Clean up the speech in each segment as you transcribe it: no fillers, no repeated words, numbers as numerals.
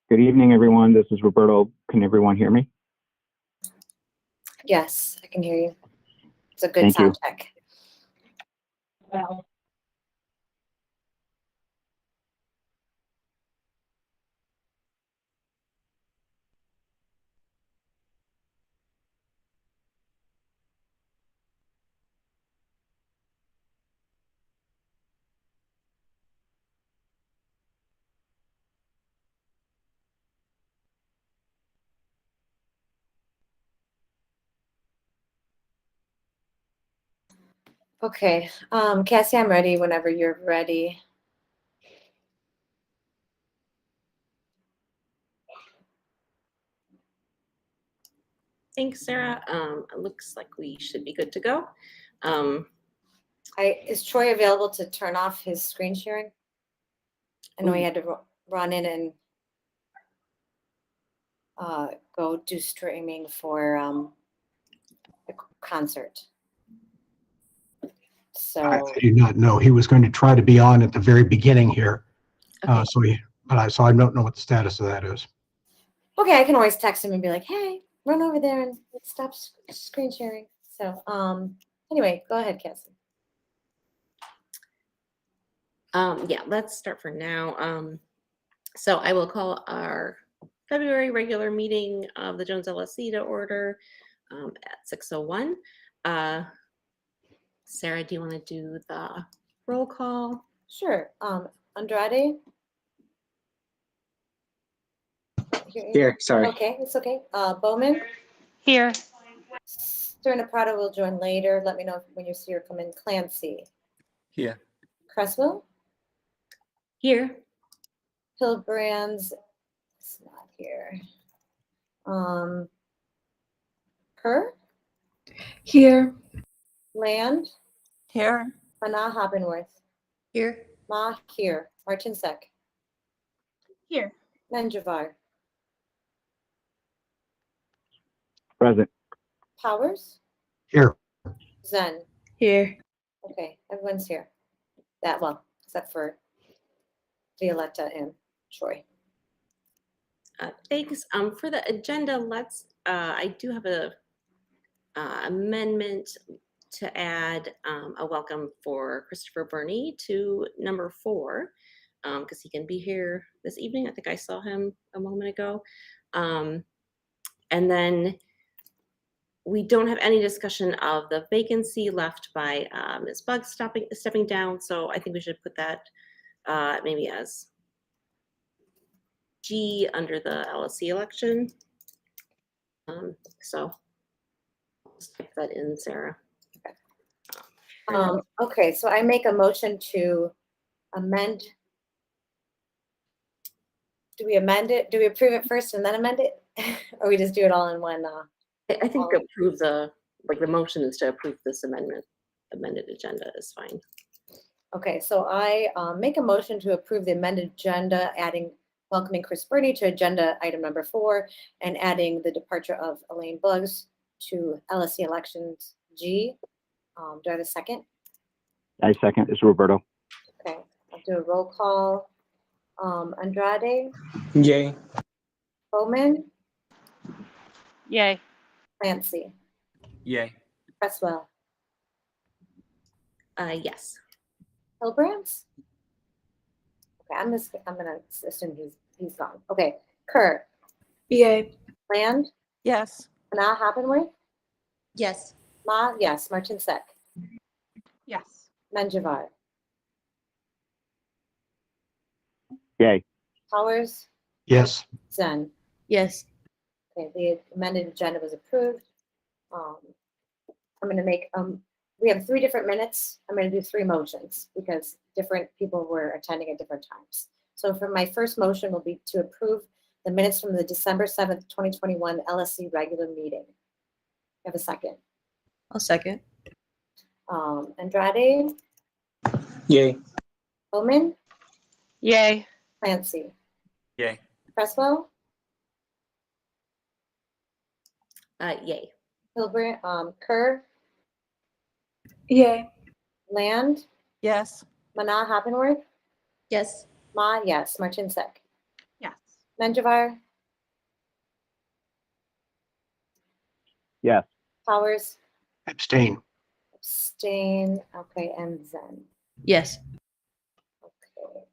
Good evening, everyone. This is Roberto. Can everyone hear me? Yes, I can hear you. It's a good Thank sound you. check. Well, Okay, Cassie, I'm ready whenever you're ready. Thanks, Sarah. It looks like we should be good to go. Is Troy available to turn off his screen sharing? I know he had to run in and go do streaming for the concert. So I do not know. He was going to try to be on at the very beginning here. Okay. So I don't know what the status of that is. okay, I can always text him and be like, "Hey, run over there and stop screen sharing." So anyway, go ahead, Cassie. Yeah, let's start for now. So I will call our February regular meeting of the Jones LSC to order at 6:01. Sarah, do you want to do the roll call? Sure. Andrade. Here, sorry. Okay, it's okay. Bowman. here. Serna Prado will join later. Let me know when you see her come in. Clancy. Here. Cresswell. Here. Hillbrands. It's not here. Kerr. Here. Land. Here. Hannah Hoppenworth. Here. Ma here. Martinsek. Here. Menjivar. Present. Powers. Here. Zen. Here. Okay, everyone's here. That well, except for Violetta and Troy. Thanks. For the agenda, let's. I do have a amendment to add a welcome for Christopher Burney to number 4, because he can be here this evening. I think I saw him a moment ago. And then we don't have any discussion of the vacancy left by Ms. Buggs stepping down. So I think we should put that maybe as G under the LSC election. So let's type that in, Sarah. Okay, so I make a motion to amend. Do we amend it? Do we approve it first and then amend it? Or we just do it all in one? I think approve the motion is to approve this amended agenda is fine. Okay, so I make a motion to approve the amended agenda, welcoming Chris Burney to agenda item number 4 and adding the departure of Elaine Buggs to LSC elections G. Do I have a second? I second. This is Roberto. Okay, I'll do a roll call. Andrade, Yay. Bowman, Yay. Clancy, Yay. Cresswell, Yes. Hilbrands. Okay, I'm gonna assume he's gone. Okay, Kerr, Yay. Land, Yes. Hannah Hoppenworth, Yes. Ma, yes, Martin Sek, Yes. Menjivar, Yay. Powers, Yes. Zen. Yes. Okay, the amended agenda was approved. I'm gonna make, we have 3 different minutes. I'm gonna do 3 motions because different people were attending at different times. So for my first motion will be to approve the minutes from the December 7th, 2021 LSC regular meeting. I have a second. I'll second. Andrade, Yay. Bowman, Yay. Clancy, Yay. Cresswell, Yay. Hilbert, Kerr, Yay. Land, Yes. Mana Hoppenworth, Yes. Ma, yes, Martin Sek, Yes. Menjivar, Yes. Powers, Abstain. abstain, okay, and Zen. Yes. Okay.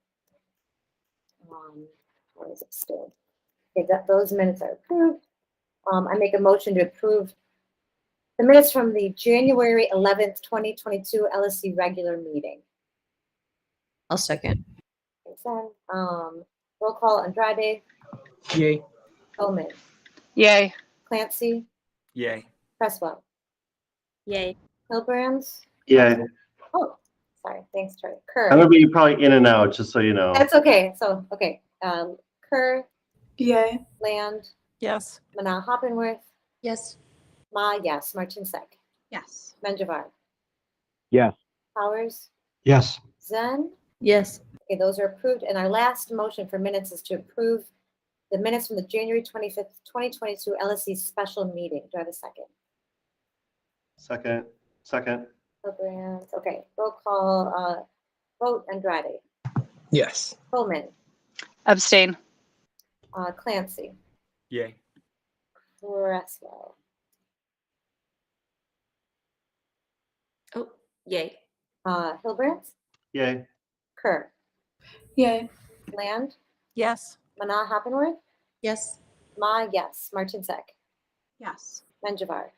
Powers abstain. Okay, those minutes are approved. I make a motion to approve the minutes from the January 11th, 2022 LSC regular meeting. I'll second. Thanks, Zen. Roll call, Andrade, Yay. Bowman, Yay. Clancy, Yay. Cresswell, Yay. Hilbrands. Yeah, Oh, sorry. Thanks, Charlie. I'm Kerr. gonna be probably in and out, just so you know. That's okay. So, okay. Kerr, Yay. Land, Yes. Mana Hoppenworth, Yes. Ma, yes, Martin Sek, Yes. Menjivar, Yes. Powers, Yes. Zen. Yes. Okay, those are approved. And our last motion for minutes is to approve the minutes from the January 25th, 2022 LSC special meeting. Do I have a second? Second. Hilbrands. Okay, roll call, vote Andrade, Yes. Bowman, Abstain. Clancy, Yay. Cresswell, Oh, yay. Hilbrands, Yay. Kerr, Yay. Land, Yes. Mana Hoppenworth, Yes. Ma, yes, Martin Sek, Yes. Menjivar,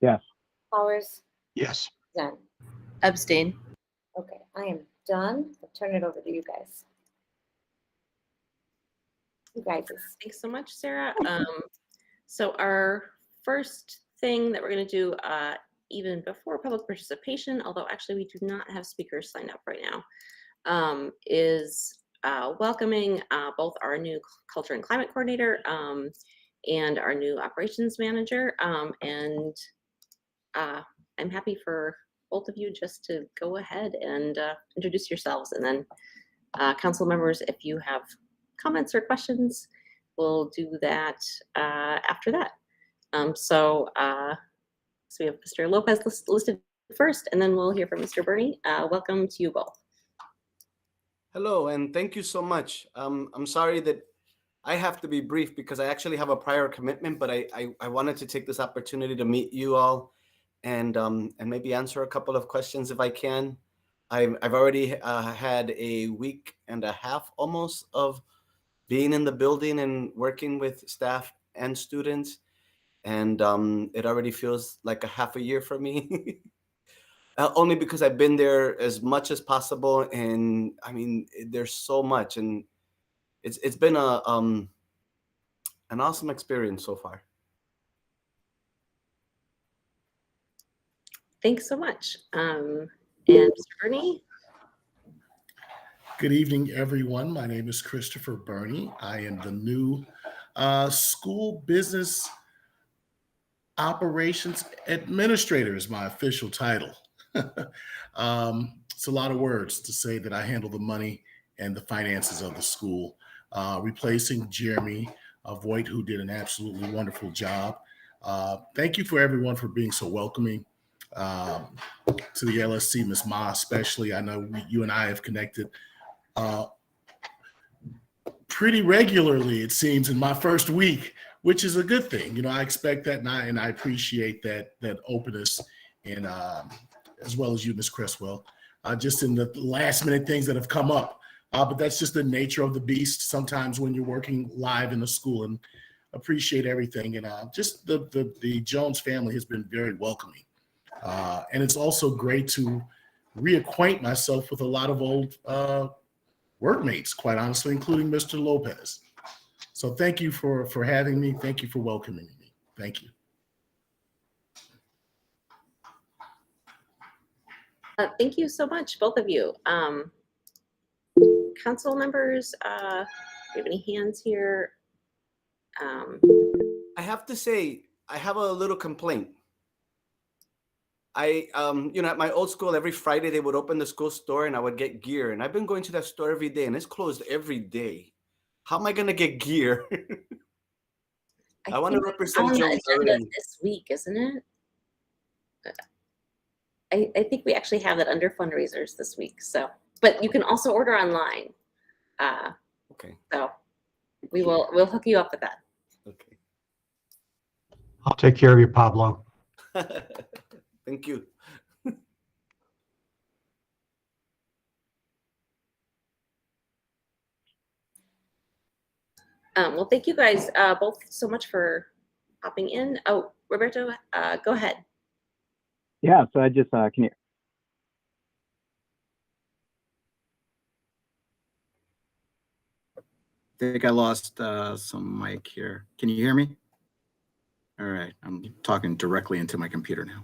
Yes. Powers, Yes. Zen. Abstain. Okay, I am done. I'll turn it over to you guys. You guys. Thanks so much, Sarah. So our first thing that we're going to do, even before public participation, although actually we do not have speakers signed up right now, is welcoming both our new culture and climate coordinator and our new operations manager. And I'm happy for both of you just to go ahead and introduce yourselves, and then council members, if you have comments or questions, we'll do that after that. So we have Mr. Lopez listed first, and then we'll hear from Mr. Burney. Welcome to you both. Hello, and thank you so much. I'm sorry that I have to be brief because I actually have a prior commitment, but I wanted to take this opportunity to meet you all and maybe answer a couple of questions if I can. I've already had a week and a half almost of being in the building and working with staff and students, and it already feels like a half a year for me. Only because I've been there as much as possible, and I mean, there's so much, and it's been an awesome experience so far. Thanks so much. And Mr. Bernie? Good evening, everyone. My name is Christopher Burney. I am the new school business operations administrator is my official title. It's a lot of words to say that I handle the money and the finances of the school, replacing Jeremy Voigt, who did an absolutely wonderful job. Thank you for everyone for being so welcoming to the LSC, Ms. Ma especially. I know you and I have connected pretty regularly, it seems, in my first week, which is a good thing. You know, I expect that, and I appreciate that openness, and as well as you, Ms. Cresswell, just in the last minute things that have come up. But that's just the nature of the beast sometimes when you're working live in the school, and appreciate everything. And just the Jones family has been very welcoming. And it's also great to reacquaint myself with a lot of old workmates, quite honestly, including Mr. Lopez. So thank you for having me. Thank you for welcoming me. Thank you. Thank you so much, both of you. Council members, do you have any hands here? I have to say, I have a little complaint. You know, at my old school, every Friday they would open the school store and I would get gear. And I've been going to that store every day and it's closed every day. How am I going to get gear? I want to represent Jones already. This week, isn't it? I think we actually have it under fundraisers this week. So, but you can also order online. Okay. So we'll hook you up with that. Okay. I'll take care of you, Pablo. Thank you. Well, thank you guys both so much for hopping in. Oh, Roberto, go ahead. Yeah, so I just, can you, I think I lost some mic here. Can you hear me? All right, I'm talking directly into my computer now.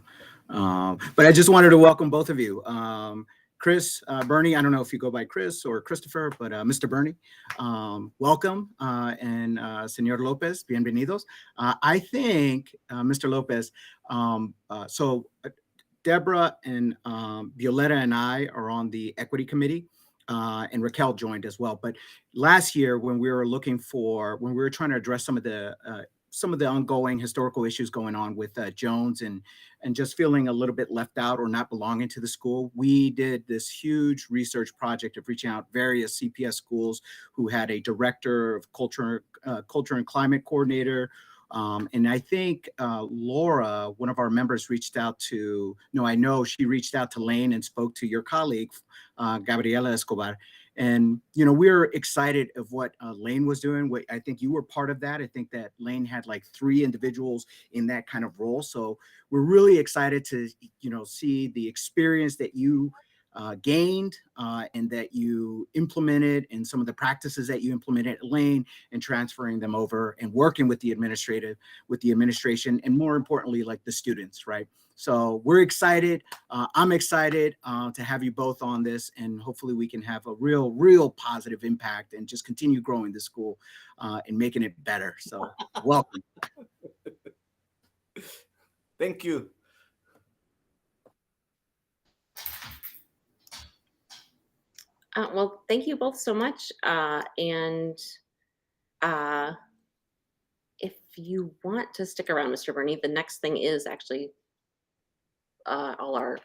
But I just wanted to welcome both of you. Chris, Bernie, I don't know if you go by Chris or Christopher, but Mr. Bernie, welcome. And Senor Lopez, bienvenidos. I think, Mr. Lopez, so Deborah and Violetta and I are on the equity committee. And Raquel joined as well. But last year, when we were trying to address some of the ongoing historical issues going on with Jones and just feeling a little bit left out or not belonging to the school, we did this huge research project of reaching out various CPS schools who had a director of culture and climate coordinator. And I think Laura, one of our members, I know she reached out to Lane and spoke to your colleague, Gabriela Escobar. And, you know, we're excited of what Lane was doing. I think you were part of that. I think that Lane had like 3 individuals in that kind of role. So we're really excited to, you know, see the experience that you gained and that you implemented, and some of the practices that you implemented at Lane, and transferring them over and working with the administration, and more importantly, like the students, right? So we're excited. I'm excited to have you both on this, and hopefully we can have a real positive impact and just continue growing the school and making it better. So welcome. Thank you. Well, thank you both so much. And if you want to stick around, Mr. Bernie, the next thing is actually all our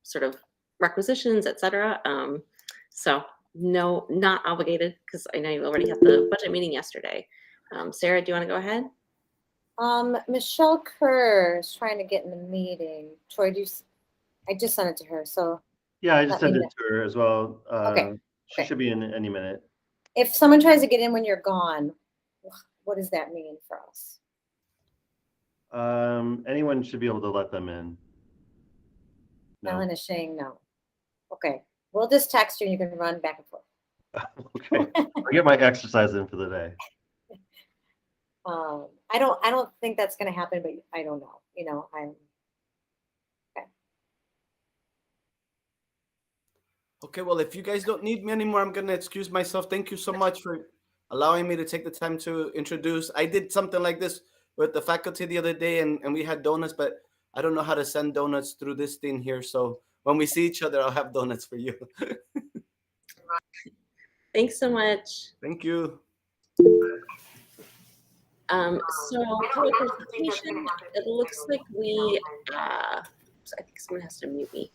sort of requisitions, etc. So no, not obligated, because I know you already had the budget meeting yesterday. Sarah, do you want to go ahead? Michelle Kerr is trying to get in the meeting. Troy, I just sent it to her, so Yeah, I just Let me sent it to her as well. Okay, She okay. should be in any minute. if someone tries to get in when you're gone, what does that mean for us? Anyone should be able to let them in. No. Ellen is saying no. Okay, we'll just text you and you can run back and forth. Okay, I'll get my exercise in for the day. I don't think that's gonna happen, but I don't know, Okay, well, if you guys don't need me anymore, I'm gonna excuse myself. Thank you so much for allowing me to take the time to introduce. I did something like this with the faculty the other day, and we had donuts, but I don't know how to send donuts through this thing here. So when we see each other, I'll have donuts for you. Thanks so much. Thank you. So for the presentation, it looks like we, I think someone has to mute me.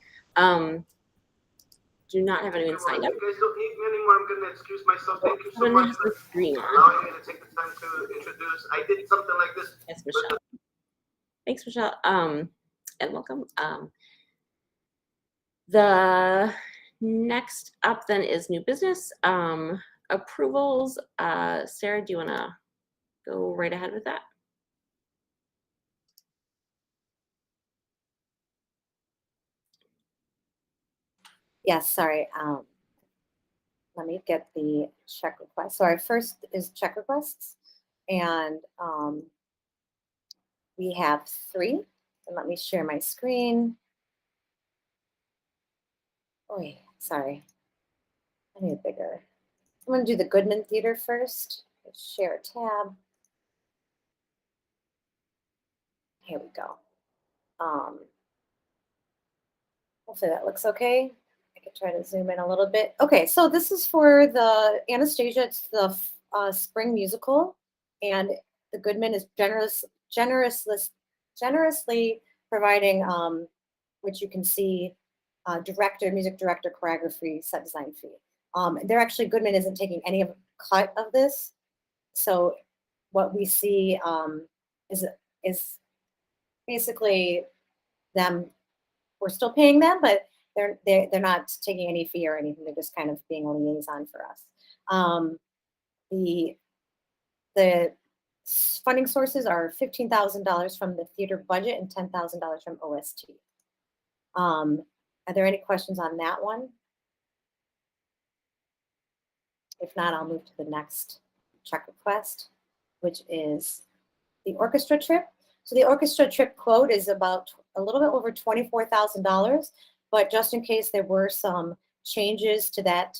Do not have anyone signed up. If you guys don't need me anymore, I'm gonna excuse myself. Thank you so Someone much has the for screen on. allowing me to take the time to introduce. I did something like this. Yes, Michelle. Thanks, Michelle. And welcome. The next up then is new business. Approvals. Sarah, do you want to go right ahead with that? Yes, sorry. Let me get the check request. So our first is check requests, and we have 3. And let me share my screen. Oh, sorry. I need it bigger. I'm going to do the Goodman Theater first. Let's share a tab. Here we go. Hopefully that looks okay. I can try to zoom in a little bit. Okay, so this is for the Anastasia. It's the spring musical, and the Goodman is generously providing, which you can see, music director, choreography, set design fee. They're actually, Goodman isn't taking any of cut of this. So what we see is basically them. We're still paying them, but they're not taking any fee or anything. They're just kind of being a liaison for us. The funding sources are $15,000 from the theater budget and $10,000 from OST. Are there any questions on that one? If not, I'll move to the next check request, which is the orchestra trip. So the orchestra trip quote is about a little bit over $24,000, but just in case there were some changes to that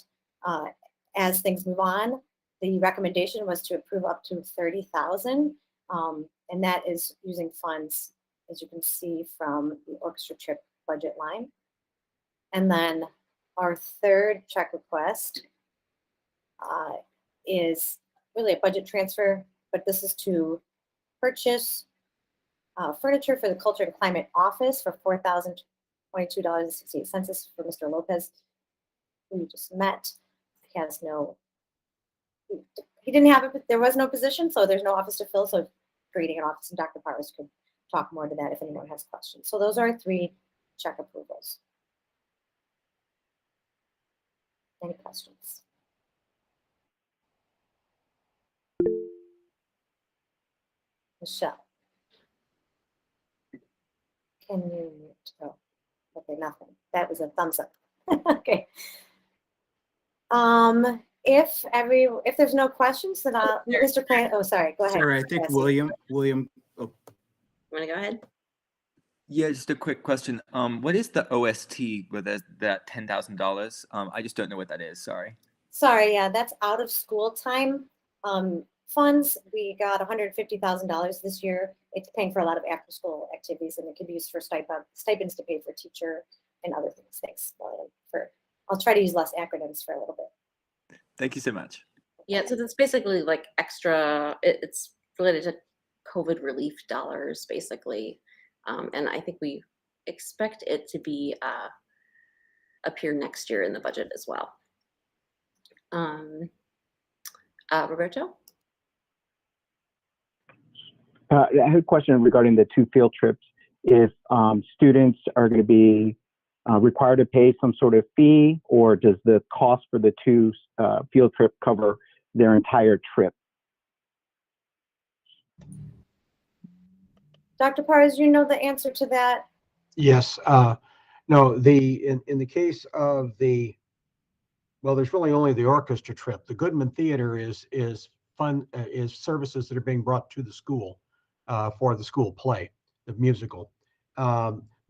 as things move on, the recommendation was to approve up to $30,000, and that is using funds, as you can see, from the orchestra trip budget line. And then our third check request is really a budget transfer, but this is to purchase furniture for the Culture and Climate Office for $4,022.68. This is for Mr. Lopez, who you just met. He has no, he didn't have it, there was no position, so there's no office to fill, so creating an office, and Dr. Powers could talk more to that if anyone has questions. So those are our 3 check approvals. Any questions? Michelle. Can you mute? Oh, okay, nothing. That was a thumbs up. Okay. If there's no questions, then Mr. Plant. Oh, sorry. Go ahead. Sarah, I think William. Oh, You want to go ahead? Yeah, just a quick question. What is the OST with that $10,000? I just don't know what that is. Sorry. Sorry. Yeah, that's out of school time funds. We got $150,000 this year. It's paying for a lot of after school activities, and it can be used for stipends to pay for teacher and other things. Thanks, William. I'll try to use less acronyms for a little bit. Thank you so much. Yeah, so that's basically like extra, it's related to COVID relief dollars, basically. And I think we expect it to be appear next year in the budget as well. Roberto? I had a question regarding the 2 field trips. If students are going to be required to pay some sort of fee, or does the cost for the 2 field trip cover their entire trip? Dr. Pars, you know the answer to that? Yes. No, in the case of well, there's really only the orchestra trip. The Goodman Theater is services that are being brought to the school for the school play, the musical.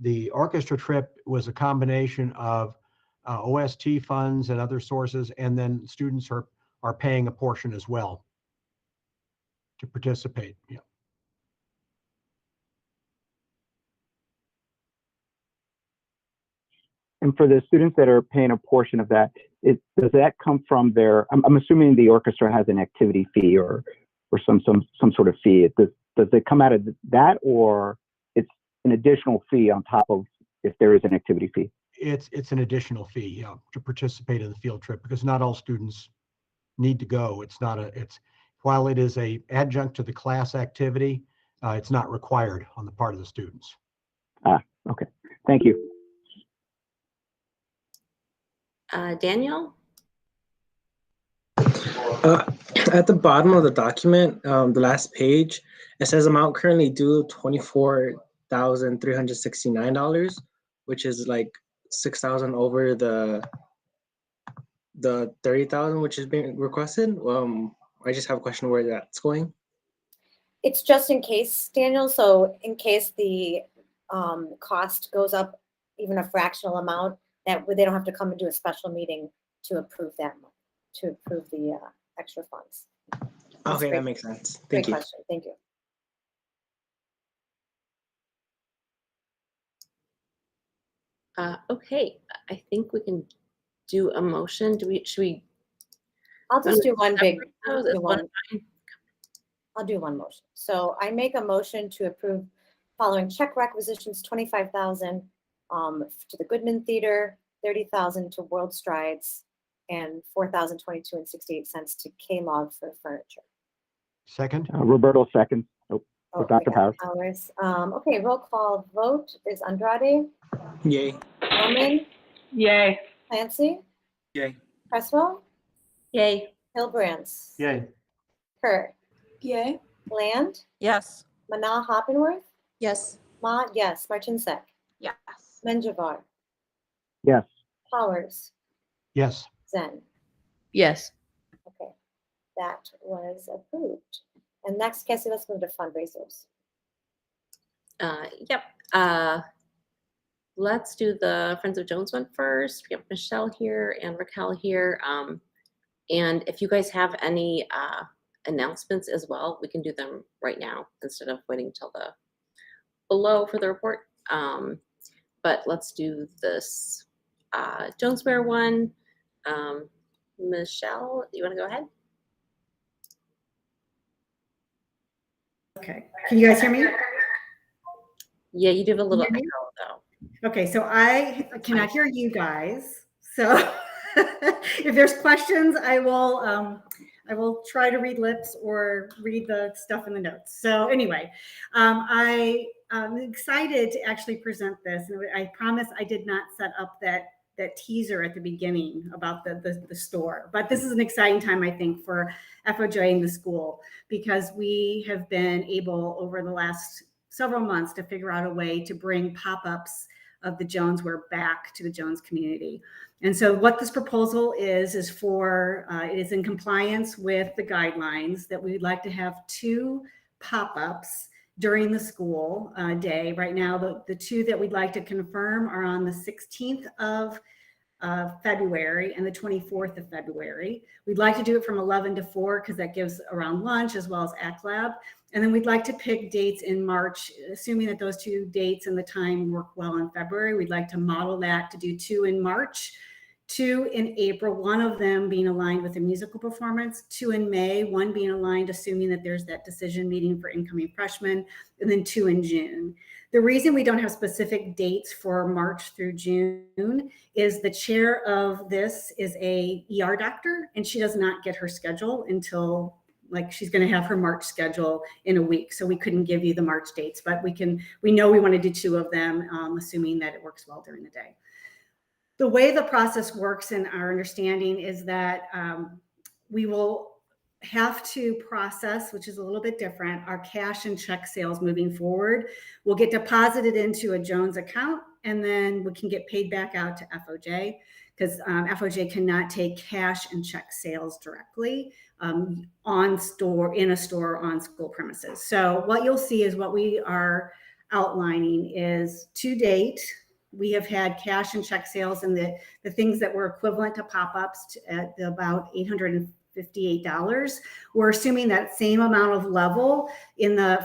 The orchestra trip was a combination of OST funds and other sources, and then students are paying a portion as well to participate. Yeah. And for the students that are paying a portion of that, does that come from their? I'm assuming the orchestra has an activity fee or some sort of fee. Does it come out of that, or it's an additional fee on top of if there is an activity fee? It's an additional fee, yeah, to participate in the field trip, because not all students need to go. While it is a adjunct to the class activity, it's not required on the part of the students. Okay. Thank you. Daniel? At the bottom of the document, the last page, it says amount currently due $24,369, which is like $6,000 over the 30,000, which is being requested. I just have a question where that's going. It's just in case, Daniel. So in case the cost goes up even a fractional amount, that they don't have to come and do a special meeting to approve the extra funds. Okay, that makes sense. Great Thank you. question. Thank you. Okay, I think we can do a motion. Should we? I'll just do one big Is one fine? I'll do one motion. So I make a motion to approve following check requisitions: 25,000 to the Goodman Theater, 30,000 to World Strides, and 4,022.68 to K-Log for furniture. Second. Roberto seconds. Dr. Powers. Okay, roll call vote is Andrade, Yay. Norman, Yay. Clancy, Yay. Cresswell, Yay. Hilbrands, Yay. Kurt, Yay. Land, Yes. Manal Hoppenworth, Yes. Ma, yes, Martinsek, Yes. Menjivar, Yes. Powers, Yes. Zen. Yes. Okay, that was approved. And next, Cassie, let's move to fundraisers. Yep. Let's do the Friends of Jones one first. We have Michelle here and Raquel here. And if you guys have any announcements as well, we can do them right now instead of waiting till the below for the report. But let's do this Jonesware one. Michelle, you want to go ahead? Okay, can you guys hear me? Yeah, you do have a little echo though. Okay, so I cannot hear you guys. So if there's questions, I will try to read lips or read the stuff in the notes. So anyway, I'm excited to actually present this. And I promise I did not set up that teaser at the beginning about the store, but this is an exciting time, I think, for FOJ in the school, because we have been able over the last several months to figure out a way to bring pop-ups of the Jonesware back to the Jones community. And so what this proposal is for, it is in compliance with the guidelines that we'd like to have 2 pop-ups during the school day. Right now, the 2 that we'd like to confirm are on the 16th of February and the 24th of February. We'd like to do it from 11 to 4 because that gives around lunch as well as ACT Lab. And then we'd like to pick dates in March, assuming that those 2 dates and the time work well in February. We'd like to model that to do 2 in March, 2 in April, one of them being aligned with a musical performance, 2 in May, one being aligned, assuming that there's that decision meeting for incoming freshmen, and then 2 in June. The reason we don't have specific dates for March through June is the chair of this is a ER doctor, and she does not get her schedule until like she's going to have her March schedule in a week. So we couldn't give you the March dates, but we know we want to do 2 of them, assuming that it works well during the day. The way the process works in our understanding is that we will have to process, which is a little bit different, our cash and check sales moving forward. Will get deposited into a Jones account, and then we can get paid back out to FOJ, because FOJ cannot take cash and check sales directly in a store on school premises. So what you'll see is what we are outlining is, to date, we have had cash and check sales and the things that were equivalent to pop-ups at about $858. We're assuming that same amount of level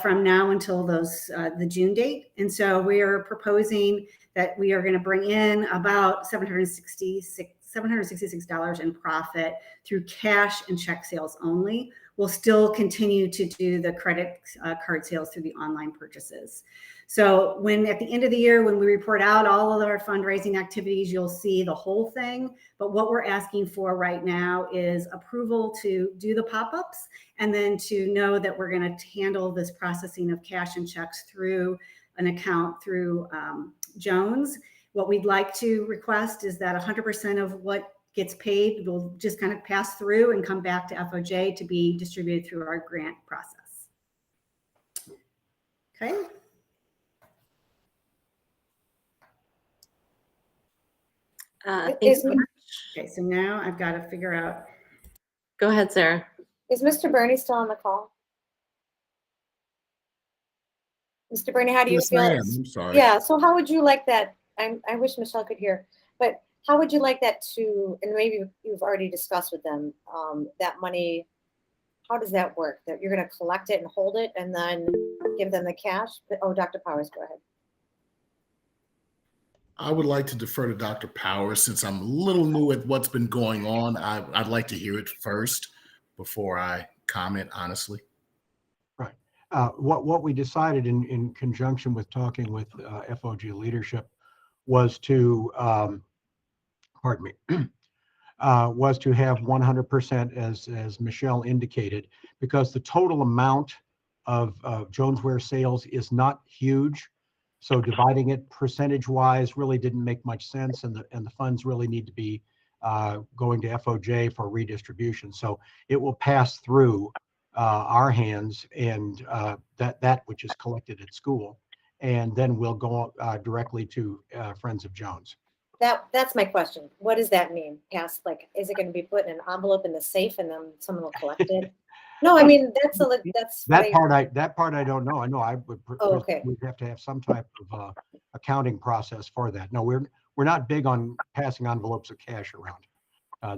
from now until the June date. And so we are proposing that we are going to bring in about $766 in profit through cash and check sales only. We'll still continue to do the credit card sales through the online purchases. So at the end of the year, when we report out all of our fundraising activities, you'll see the whole thing. But what we're asking for right now is approval to do the pop-ups, and then to know that we're going to handle this processing of cash and checks through an account through Jones. What we'd like to request is that 100% of what gets paid will just kind of pass through and come back to FOJ to be distributed through our grant process. Okay. Okay, so now I've got to figure out. Go ahead, Sarah. Is Mr. Bernie still on the call? Mr. Bernie, how do you Yes, feel? I am. I'm sorry. Yeah, so how would you like that? I wish Michelle could hear, but how would you like that to, and maybe you've already discussed with them, that money, how does that work? That you're going to collect it and hold it and then give them the cash? Oh, Dr. Powers, go ahead. I would like to defer to Dr. Powers since I'm a little new at what's been going on. I'd like to hear it first before I comment, honestly. Right. What we decided in conjunction with talking with FOG leadership was to, pardon me, was to have 100%, as Michelle indicated, because the total amount of Jonesware sales is not huge. So dividing it percentage-wise really didn't make much sense, and the funds really need to be going to FOJ for redistribution. So it will pass through our hands and that which is collected at school, and then we'll go directly to Friends of Jones. That's my question. What does that mean? Pass, like, is it going to be put in an envelope in the safe and then someone will collect it? No, I mean, that's that part I don't know. I know we'd have to have some type of accounting process for that. No, we're not big on passing envelopes of cash around.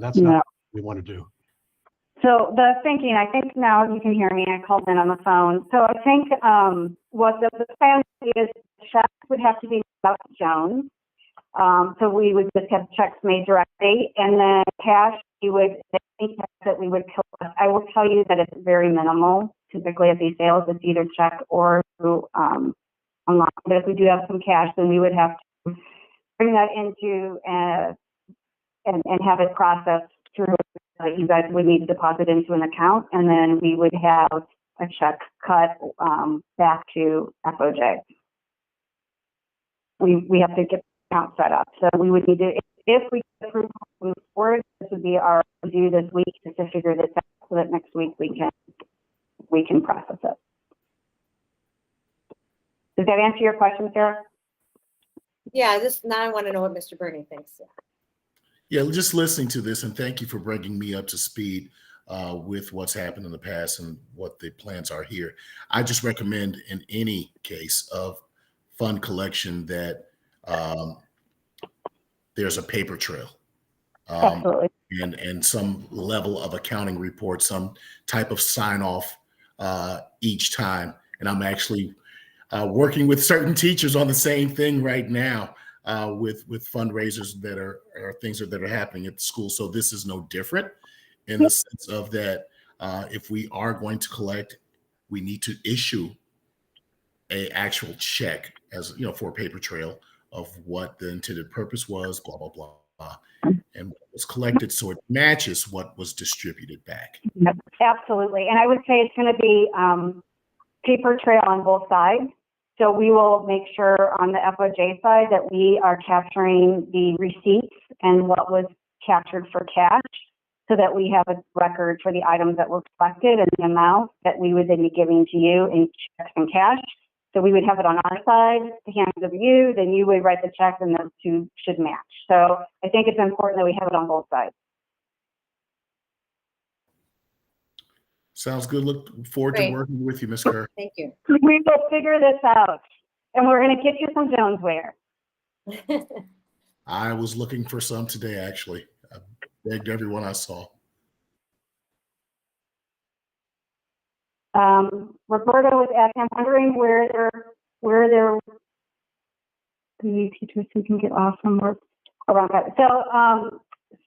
That's not what we want to do. So the thinking, I think now you can hear me. I called in on the phone. So I think what the plan is, checks would have to be out to Jones. So we would just have checks made directly, and then cash, that we would collect. I will tell you that it's very minimal. Typically at these sales, it's either check or through online. But if we do have some cash, then we would have to bring that into and have it processed through. You guys would need to deposit into an account, and then we would have a check cut back to FOJ. We have to get the account set up. So we would need to, if we approve moving forward, this would be our review this week to figure this out so that next week we can process it. Does that answer your question, Sarah? Yeah, now I want to know what Mr. Bernie thinks. Yeah, just listening to this, and thank you for bringing me up to speed with what's happened in the past and what the plans are here. I just recommend in any case of fund collection that there's a paper trail. Absolutely. And some level of accounting report, some type of sign off each time. And I'm actually working with certain teachers on the same thing right now with fundraisers that are things that are happening at the school. So this is no different in the sense of that if we are going to collect, we need to issue a actual check as for a paper trail of what the intended purpose was, blah, blah, blah. and what was collected so it matches what was distributed back. Yep, absolutely. And I would say it's going to be paper trail on both sides. So we will make sure on the FOJ side that we are capturing the receipts and what was captured for cash, so that we have a record for the items that were collected and the amount that we would then be giving to you in checks and cash. So we would have it on our side, the hands of you, then you would write the check, and those two should match. So I think it's important that we have it on both sides. Sounds good. Look forward Great. to working with you, Ms. Kerr. Thank you. We will figure this out, and we're going to get you some Jonesware. I was looking for some today, actually. I begged everyone I saw. Roberta was asking, I'm wondering where their community teachers can get off from work around that. So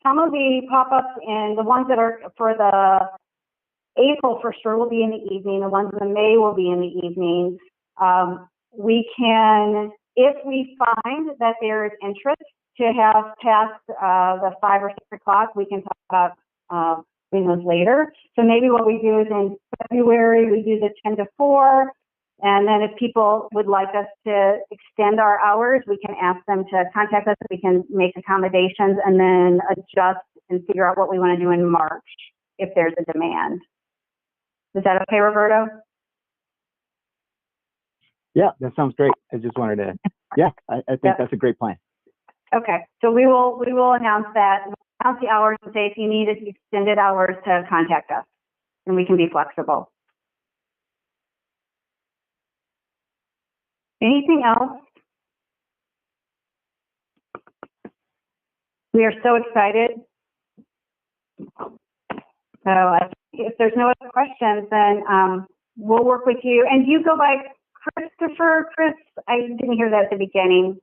some of the pop-ups and the ones that are for the April for sure will be in the evening. The ones in the May will be in the evenings. We can, if we find that there is interest to have past the 5 or 6 o'clock, we can talk about doing those later. So maybe what we do is in February, we do the 10 to 4. And then if people would like us to extend our hours, we can ask them to contact us. We can make accommodations and then adjust and figure out what we want to do in March if there's a demand. Is that okay, Roberto? Yeah, that sounds great. I just wanted to, yeah, I think that's a great plan. Okay, so we will announce that, announce the hours and say if you need extended hours to contact us, and we can be flexible. Anything else? We are so excited. So if there's no other questions, then we'll work with you. And you go by Christopher, Chris? I didn't hear that at the beginning,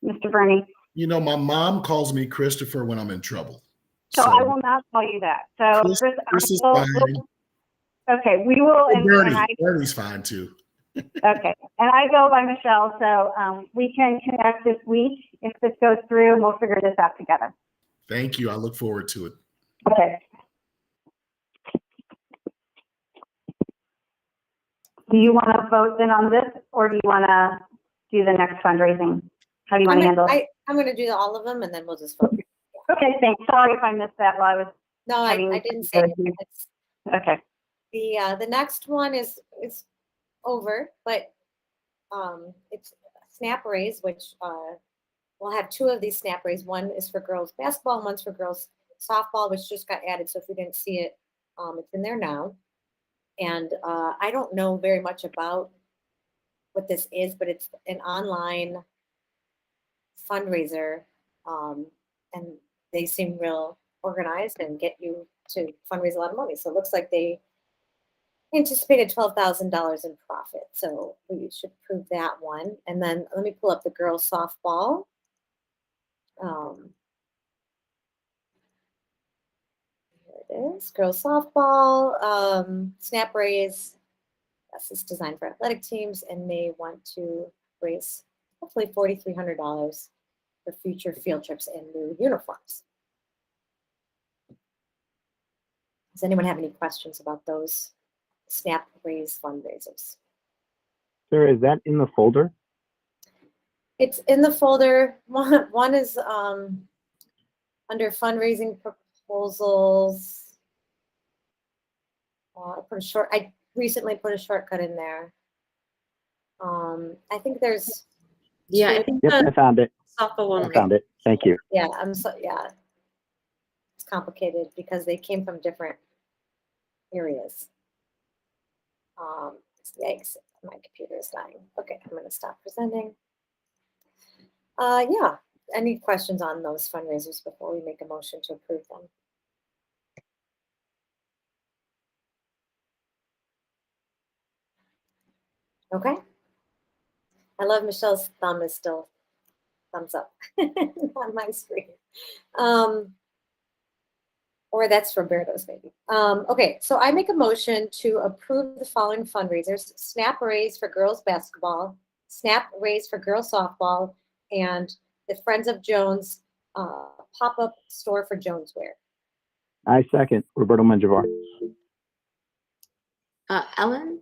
Mr. Bernie. You know, my mom calls me Christopher when I'm in trouble. So I will not call you that. So Chris is fine. Okay, we will. Bernie's fine too. Okay, and I go by Michelle, so we can connect this week if this goes through, and we'll figure this out together. Thank you. I look forward to it. Okay. Do you want to vote then on this, or do you want to do the next fundraising? How do you want to handle it? I'm going to do all of them, and then we'll just vote. Okay, thanks. Sorry if I missed that while I was. No, I didn't say it. Okay. The next one is over, but it's Snap Raise, which we'll have 2 of these Snap Raise. One is for girls basketball, and one's for girls softball, which just got added. So if you didn't see it, it's in there now. And I don't know very much about what this is, but it's an online fundraiser, and they seem real organized and get you to fundraise a lot of money. So it looks like they anticipated $12,000 in profit. So we should prove that one. And then let me pull up the girls softball. Here it is, girls softball, Snap Raise. This is designed for athletic teams, and they want to raise hopefully $4,300 for future field trips and new uniforms. Does anyone have any questions about those Snap Raise fundraisers? Sarah, is that in the folder? It's in the folder. One is under fundraising proposals. I recently put a shortcut in there. I think there's. Yeah, I think Yep, I found it. softball one. I found it. Thank you. Yeah, it's complicated because they came from different areas. Yikes, my computer is dying. Okay, I'm going to stop presenting. Yeah, any questions on those fundraisers before we make a motion to approve them? Okay. I love Michelle's thumb is still thumbs up on my screen. Or that's Roberto's maybe. Okay, so I make a motion to approve the following fundraisers: Snap Raise for girls basketball, Snap Raise for girls softball, and the Friends of Jones pop-up store for Jonesware. I second Roberto Menjivar. Ellen?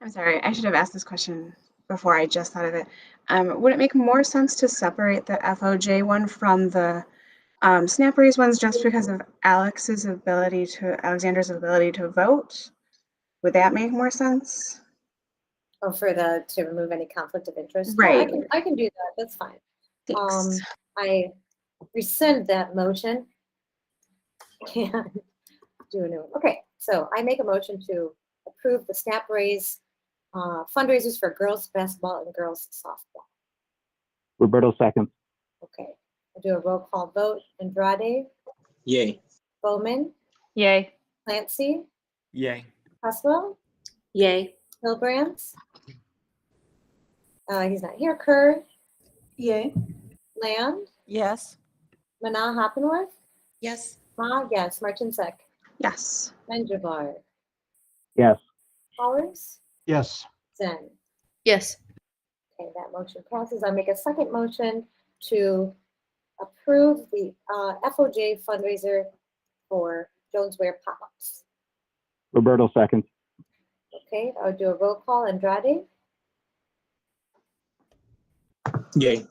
I'm sorry, I should have asked this question before. I just thought of it. Would it make more sense to separate the FOJ one from the snap raise ones just because of Alexander's ability to vote? Would that make more sense? Oh, to remove any conflict of interest? Right. Yeah, I can do that. That's fine. Thanks. I rescind that motion and do a new one. Okay, so I make a motion to approve the snap raise fundraisers for girls basketball and girls softball. Roberto seconds. Okay, I do a roll call vote. Andrade, Yay. Bowman, Yay. Clancy, Yay. Cresswell, Yay. Hilbrands. He's not here. Kerr, Yay. Land, Yes. Mana Hoppenworth, Yes. Ma, yes, Martinsek, Yes. Menjivar, Yes. Powers, Yes. Zen. Yes. Okay, that motion passes. I make a second motion to approve the FOJ fundraiser for Jonesware pop-ups. Roberto seconds. Okay, I'll do a roll call. Andrade, Yay.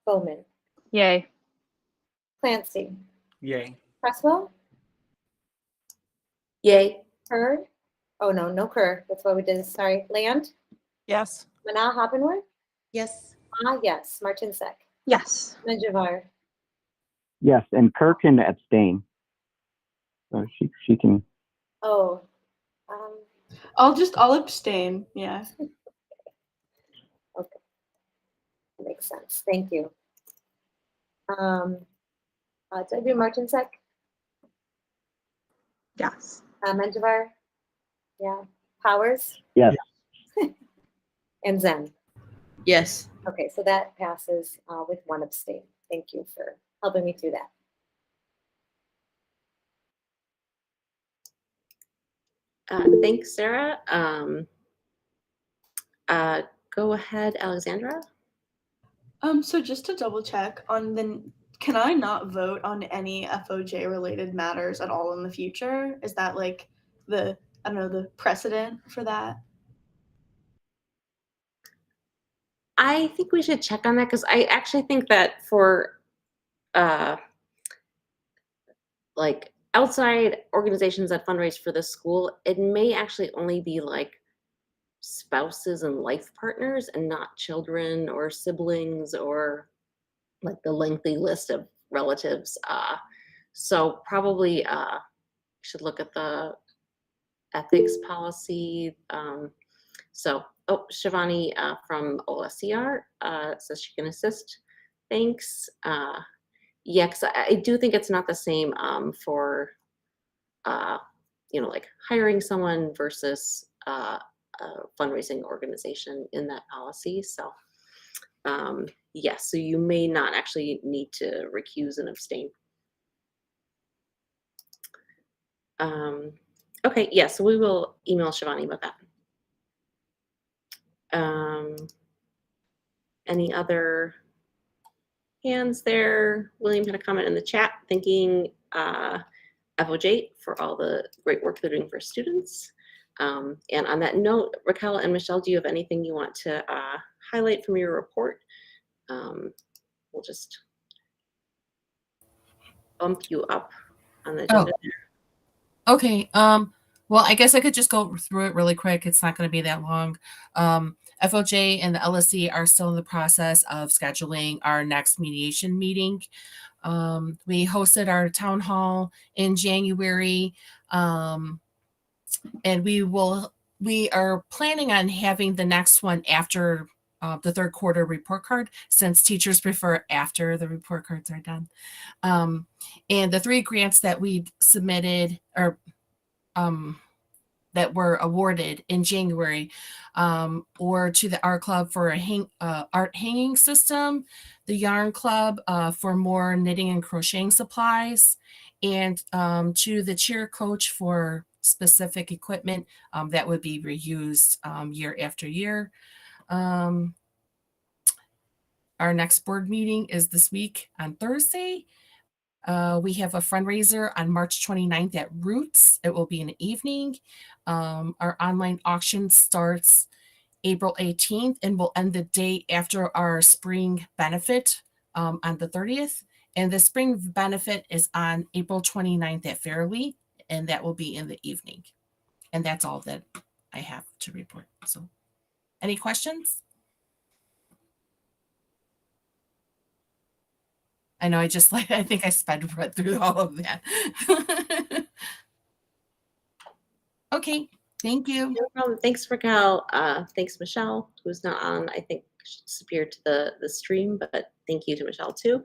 Bowman, Yay. Clancy, Yay. Cresswell, Yay. Kerr. Oh, no Kerr. That's what we did. Sorry. Land, Yes. Mana Hoppenworth, Yes. yes, Martinsek, Yes. Menjivar. Yes, and Kirk can abstain. So she can. Oh, I'll abstain. Yeah. okay. Makes sense. Thank you. Did I do Martinsek? Yes. Menjivar? Yeah. Powers? Yes. And Zen? Yes. Okay, so that passes with one abstain. Thank you for helping me through that. Thanks, Sarah. Go ahead, Alexandra. So just to double check can I not vote on any FOJ related matters at all in the future? Is that like the precedent for that? I think we should check on that because I actually think that for like outside organizations that fundraise for the school, it may actually only be like spouses and life partners and not children or siblings or like the lengthy list of relatives. So probably should look at the ethics policy. Shivani from OSCR says she can assist. Thanks. Yeah, because I do think it's not the same for, like hiring someone versus a fundraising organization in that policy. So, yes, so you may not actually need to recuse and abstain. Okay, yeah, so we will email Shivani about that. Any other hands there? William had a comment in the chat thanking FOJ for all the great work they're doing for students. And on that note, Raquel and Michelle, do you have anything you want to highlight from your report? We'll just bump you up on the agenda. Okay. Well, I guess I could just go through it really quick. It's not going to be that long. FOJ and the LSC are still in the process of scheduling our next mediation meeting. We hosted our town hall in January, and we are planning on having the next one after the third quarter report card, since teachers prefer after the report cards are done. And the 3 grants that we submitted or that were awarded in January or to the art club for a art hanging system, the yarn club for more knitting and crocheting supplies, and to the cheer coach for specific equipment that would be reused year after year. Our next board meeting is this week on Thursday. We have a fundraiser on March 29th at Roots. It will be in the evening. Our online auction starts April 18th and will end the day after our spring benefit on the 30th. And the spring benefit is on April 29th at Fairleigh, and that will be in the evening. And that's all that I have to report. So any questions? I know I think I read through all of that. Okay, thank you. No problem. Thanks, Raquel. Thanks, Michelle, who's not on. I think she disappeared to the stream, but thank you to Michelle too.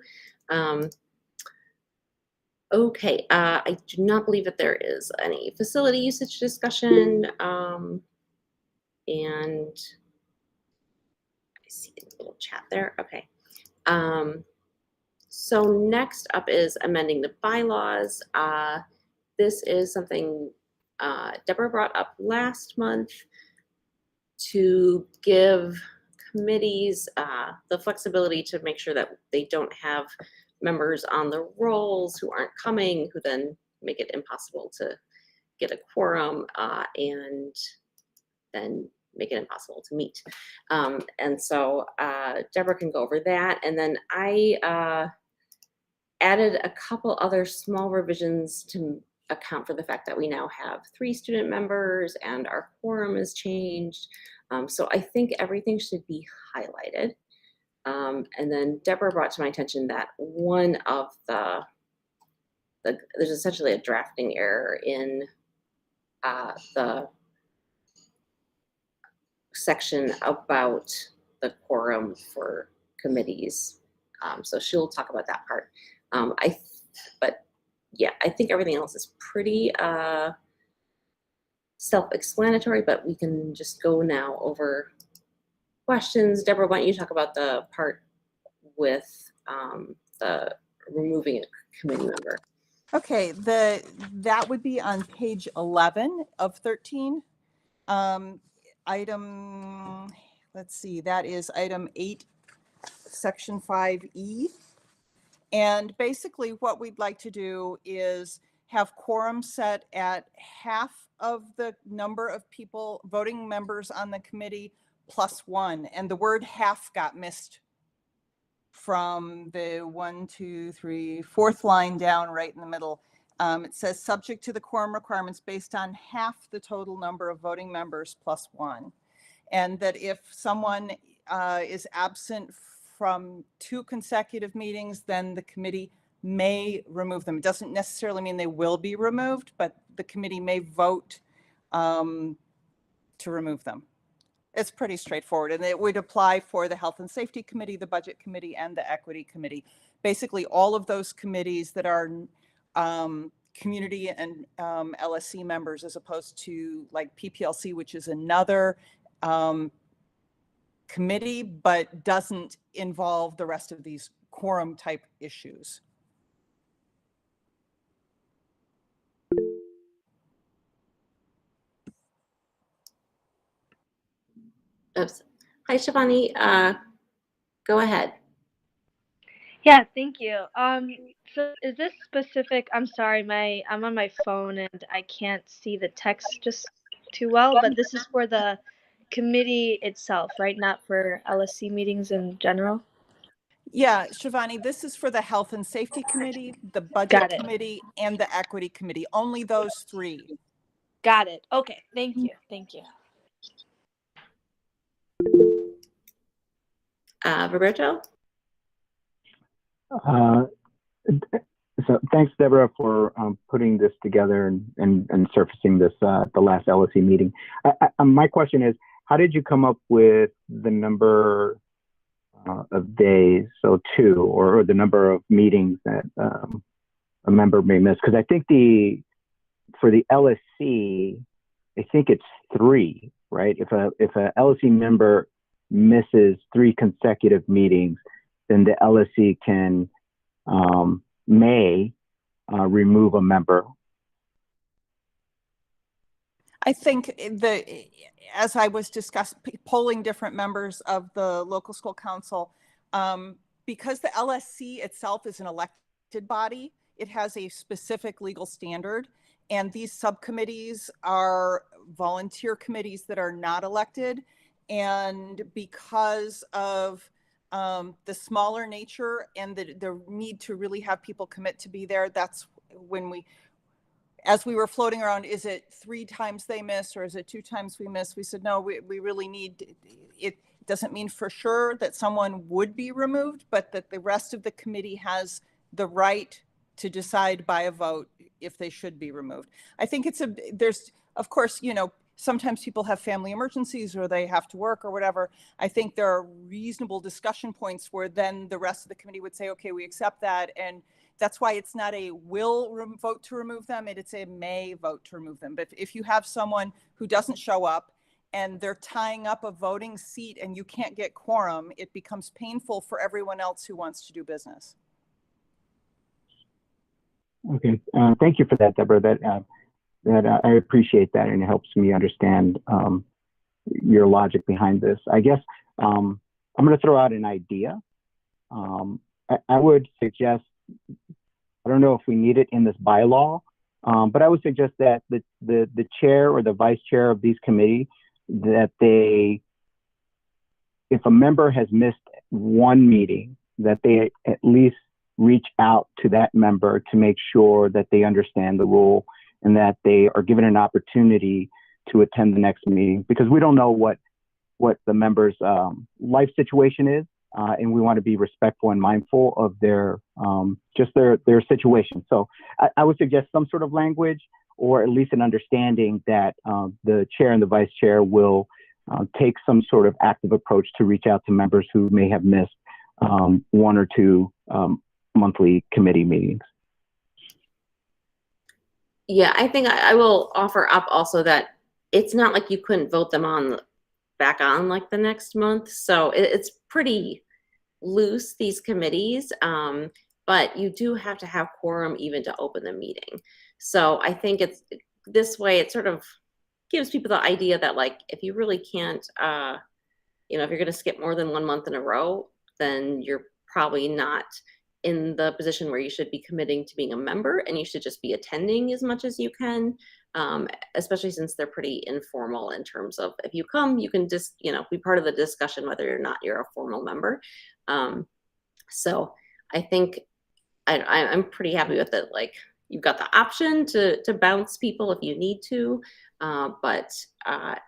Okay, I do not believe that there is any facility usage discussion. And I see a little chat there. Okay. So next up is amending the bylaws. This is something Deborah brought up last month to give committees the flexibility to make sure that they don't have members on the rolls who aren't coming, who then make it impossible to get a quorum and then make it impossible to meet. And so Deborah can go over that. And then I added a couple other small revisions to account for the fact that we now have 3 student members and our quorum is changed. So I think everything should be highlighted. And then Deborah brought to my attention that one of there's essentially a drafting error in the section about the quorum for committees. So she'll talk about that part. But yeah, I think everything else is pretty self-explanatory, but we can just go now over questions. Deborah, why don't you talk about the part with the removing a committee member? Okay, that would be on page 11 of 13. Item, let's see, that is item 8, section 5E. And basically what we'd like to do is have quorum set at half of the number of people, voting members on the committee +1. And the word half got missed from the 1, 2, 3, 4th line down right in the middle. It says subject to the quorum requirements based on half the total number of voting members +1. And that if someone is absent from 2 consecutive meetings, then the committee may remove them. It doesn't necessarily mean they will be removed, but the committee may vote to remove them. It's pretty straightforward, and it would apply for the Health and Safety Committee, the Budget Committee, and the Equity Committee. Basically, all of those committees that are community and LSC members, as opposed to like PPLC, which is another committee, but doesn't involve the rest of these quorum type issues. Oops. Hi, Shivani. Go ahead. Yeah, thank you. So is this specific? I'm sorry, I'm on my phone and I can't see the text just too well, but this is for the committee itself, right? Not for LSC meetings in general? Yeah, Shivani, this is for the Health and Safety Committee, the Budget Committee, and the Equity Committee. Only those 3. Got it. Okay, thank you. Thank you. Roberto? So thanks, Deborah, for putting this together and surfacing this the last LSC meeting. My question is, how did you come up with the number of days, so 2, or the number of meetings that a member may miss? Because I think for the LSC, I think it's 3, right? If a LSC member misses 3 consecutive meetings, then the LSC may remove a member. I think as I was discussing, polling different members of the local school council, Because the LSC itself is an elected body, it has a specific legal standard. And these subcommittees are volunteer committees that are not elected. And because of the smaller nature and the need to really have people commit to be there, that's when as we were floating around, is it 3 times they miss or is it 2 times we miss? We said, no, we really need, it doesn't mean for sure that someone would be removed, but that the rest of the committee has the right to decide by a vote if they should be removed. I think there's, of course, sometimes people have family emergencies or they have to work or whatever. I think there are reasonable discussion points where then the rest of the committee would say, okay, we accept that. And that's why it's not a will vote to remove them. It's a may vote to remove them. But if you have someone who doesn't show up and they're tying up a voting seat and you can't get quorum, it becomes painful for everyone else who wants to do business. Okay, thank you for that, Deborah. That I appreciate that, and it helps me understand your logic behind this. I guess I'm going to throw out an idea. I would suggest, I don't know if we need it in this bylaw, but I would suggest that the chair or the vice chair of these committees, that if a member has missed one meeting, that they at least reach out to that member to make sure that they understand the rule and that they are given an opportunity to attend the next meeting, because we don't know what the member's life situation is, and we want to be respectful and mindful of their situation. So I would suggest some sort of language, or at least an understanding that the chair and the vice chair will take some sort of active approach to reach out to members who may have missed 1 or 2 monthly committee meetings. Yeah, I think I will offer up also that it's not like you couldn't vote them back on like the next month. So it's pretty loose, these committees, but you do have to have quorum even to open the meeting. So I think it's this way, it sort of gives people the idea that, like, if you really can't, if you're going to skip more than 1 month in a row, then you're probably not in the position where you should be committing to being a member, and you should just be attending as much as you can, especially since they're pretty informal in terms of, if you come, you can just, be part of the discussion whether or not you're a formal member. So I think I'm pretty happy with it. Like, you've got the option to bounce people if you need to, but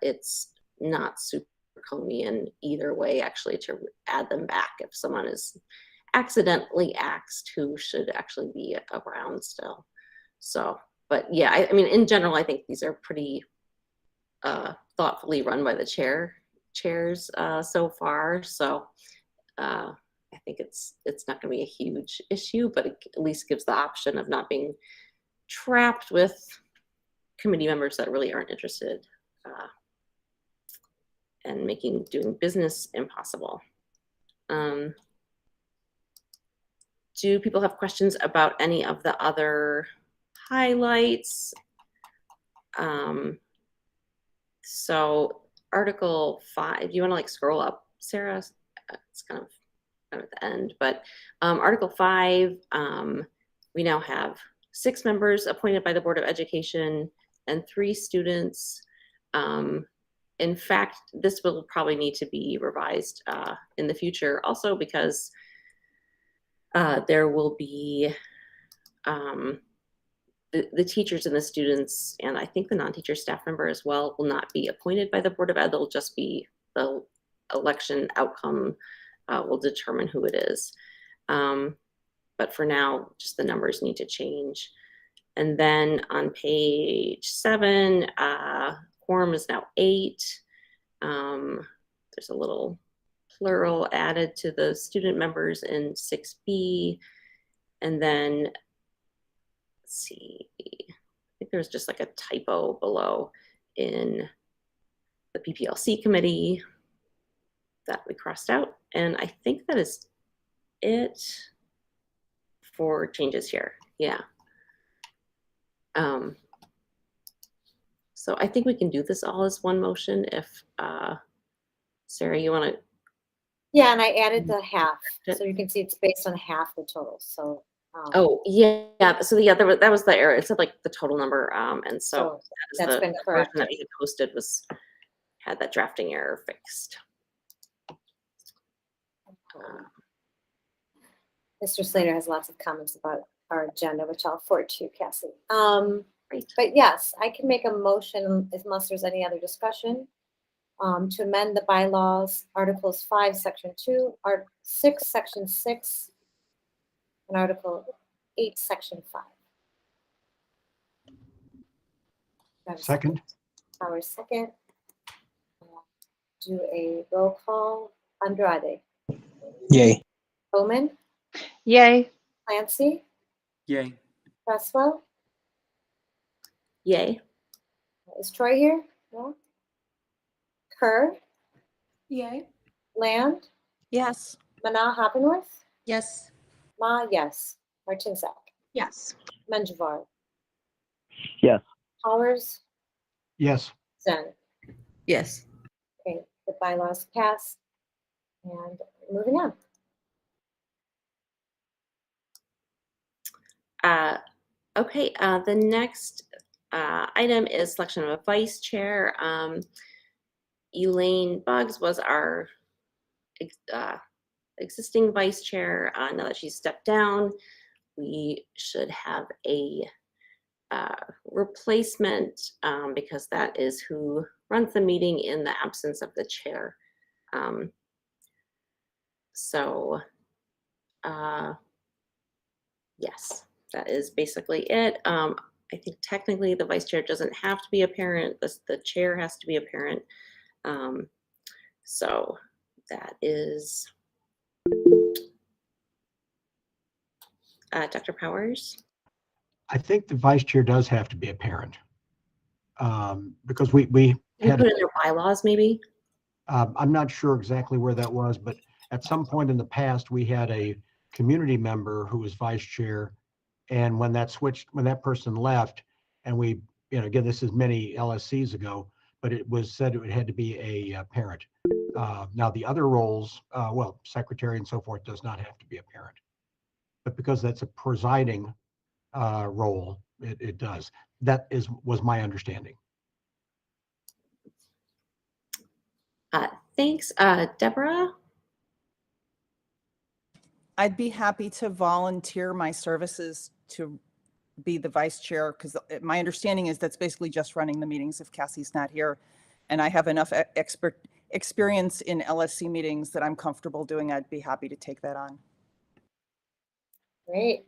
it's not super draconian either way, actually, to add them back if someone is accidentally axed who should actually be around still. So, but yeah, I mean, in general, I think these are pretty thoughtfully run by the chairs so far. So I think it's not going to be a huge issue, but it at least gives the option of not being trapped with committee members that really aren't interested and making doing business impossible. Do people have questions about any of the other highlights? So Article 5, do you want to like scroll up, Sarah? It's kind of at the end, but Article 5, we now have 6 members appointed by the Board of Education and 3 students. In fact, this will probably need to be revised in the future also, because there will be the teachers and the students, and I think the non-teacher staff member as well, will not be appointed by the Board of Ed. They'll just be the election outcome will determine who it is. But for now, just the numbers need to change. And then on page 7, quorum is now 8. There's a little plural added to the student members in 6B. And then, let's see, I think there's just like a typo below in the PPLC committee that we crossed out. And I think that is it for changes here. Yeah. So I think we can do this all as one motion if, Sarah, you want to Yeah, and I added the half, so you can see it's based on half the total, so. Oh, yeah, so yeah, that was the error. It said like the total number, and so that's the been version corrected. that we had posted had that drafting error fixed. Mr. Slater has lots of comments about our agenda, which I'll forward to you, Cassie. But yes, I can make a motion unless there's any other discussion to amend the bylaws, Articles 5, Section 2, Art 6, Section 6, and Article 8, Section 5. Second. Our second. Do a roll call. Andrade. Yay. Bowman. Yay. Clancy. Yay. Cresswell. Yay. Is Troy here? No. Kerr. Yay. Land. Yes. Mana Hoppenworth. Yes. Ma, yes. Martinsak. Yes. Menjivar. Yes. Powers. Yes. Zen. Yes. Okay, the bylaws pass. And moving on. Okay, the next item is selection of a vice chair. Elaine Buggs was our existing vice chair. Now that she's stepped down, we should have a replacement because that is who runs the meeting in the absence of the chair. Yes, that is basically it. I think technically the vice chair doesn't have to be a parent. The chair has to be a parent. So that is Dr. Powers. I think the vice chair does have to be a parent because we You had. put in their bylaws, maybe. I'm not sure exactly where that was, but at some point in the past, we had a community member who was vice chair. And when that person left, and we, again, this is many LSCs ago, but it was said it had to be a parent. Now the other roles, well, secretary and so forth does not have to be a parent, but because that's a presiding role, it does. That was my understanding. Thanks, Deborah. I'd be happy to volunteer my services to be the vice chair because my understanding is that's basically just running the meetings if Cassie's not here. And I have enough experience in LSC meetings that I'm comfortable doing. I'd be happy to take that on. Great.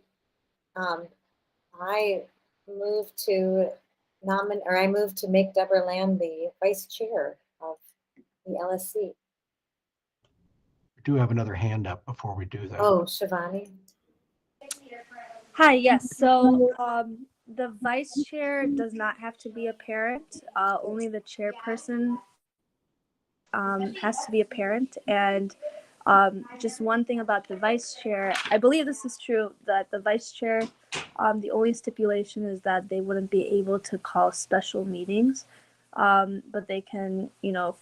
I move to make Deborah Land the vice chair of the LSC. We do have another hand up before we do that. Oh, Shivani. Hi, yes. So the vice chair does not have to be a parent. Only the chairperson has to be a parent. And just one thing about the vice chair, I believe this is true, that the vice chair, the only stipulation is that they wouldn't be able to call special meetings, but they can,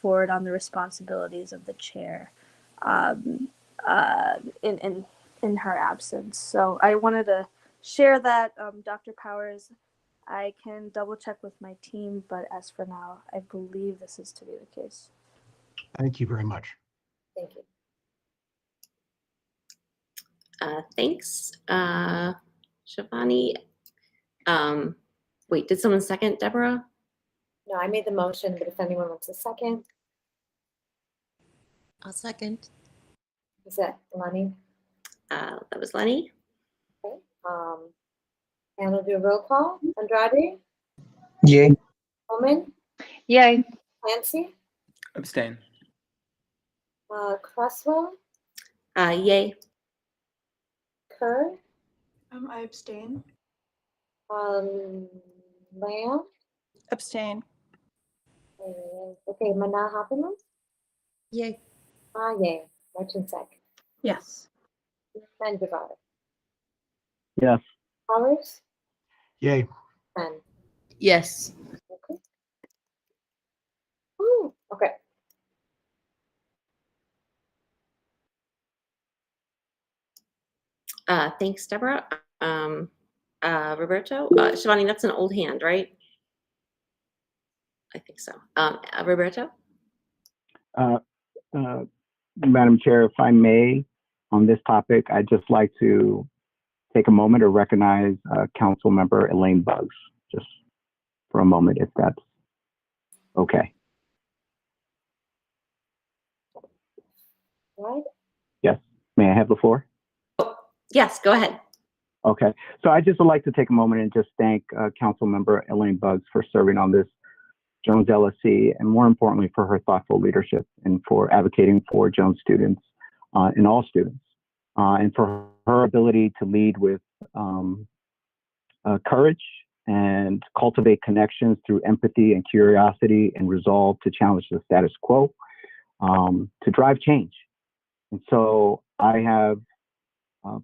forward on the responsibilities of the chair in her absence. So I wanted to share that, Dr. Powers. I can double check with my team, but as for now, I believe this is to be the case. Thank you very much. Thank you. Thanks, Shivani. Wait, did someone second, Deborah? No, I made the motion, but if anyone wants a second. I'll second. Is that Lenny? That was Lenny. Okay. And we'll do a roll call. Andrade? Yay. Bowman? Yay. Clancy? Abstain. Cresswell? Yay. Kerr? I abstain. Lamb? Abstain. Okay, Mana Hoppenworth? Yay. Yay. Martinsak? Yes. Menjivar? Yes. Powers? Yay. And Yes. okay. Ooh, okay. Thanks, Deborah. Roberto, Shivani, that's an old hand, right? I think so. Roberto? Madam Chair, if I may, on this topic, I'd just like to take a moment to recognize Council Member Elaine Buggs, just for a moment, if that's okay. Right? Yes, may I have the floor? Yes, go ahead. Okay, so I just would like to take a moment and just thank Council Member Elaine Buggs for serving on this Jones LSC, and more importantly, for her thoughtful leadership and for advocating for Jones students and all students, and for her ability to lead with courage and cultivate connections through empathy and curiosity and resolve to challenge the status quo, to drive change. And so I have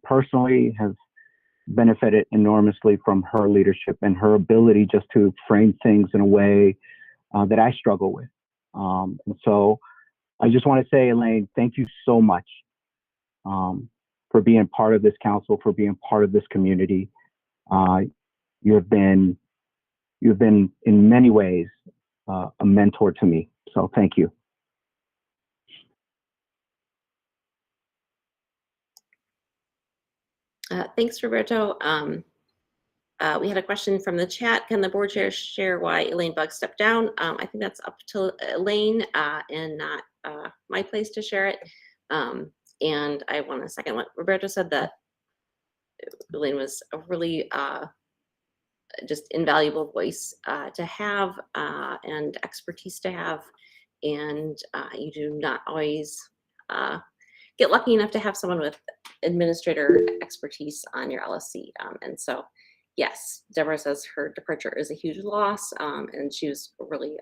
personally have benefited enormously from her leadership and her ability just to frame things in a way that I struggle with. And so I just want to say, Elaine, thank you so much for being part of this council, for being part of this community. You've been in many ways a mentor to me. So thank you. Thanks, Roberto. We had a question from the chat. Can the board chair share why Elaine Buggs stepped down? I think that's up to Elaine and not my place to share it. And I want to second what Roberto said, that Elaine was a really just invaluable voice to have and expertise to have. And you do not always get lucky enough to have someone with administrator expertise on your LSC. And so, yes, Deborah says her departure is a huge loss, and she was a really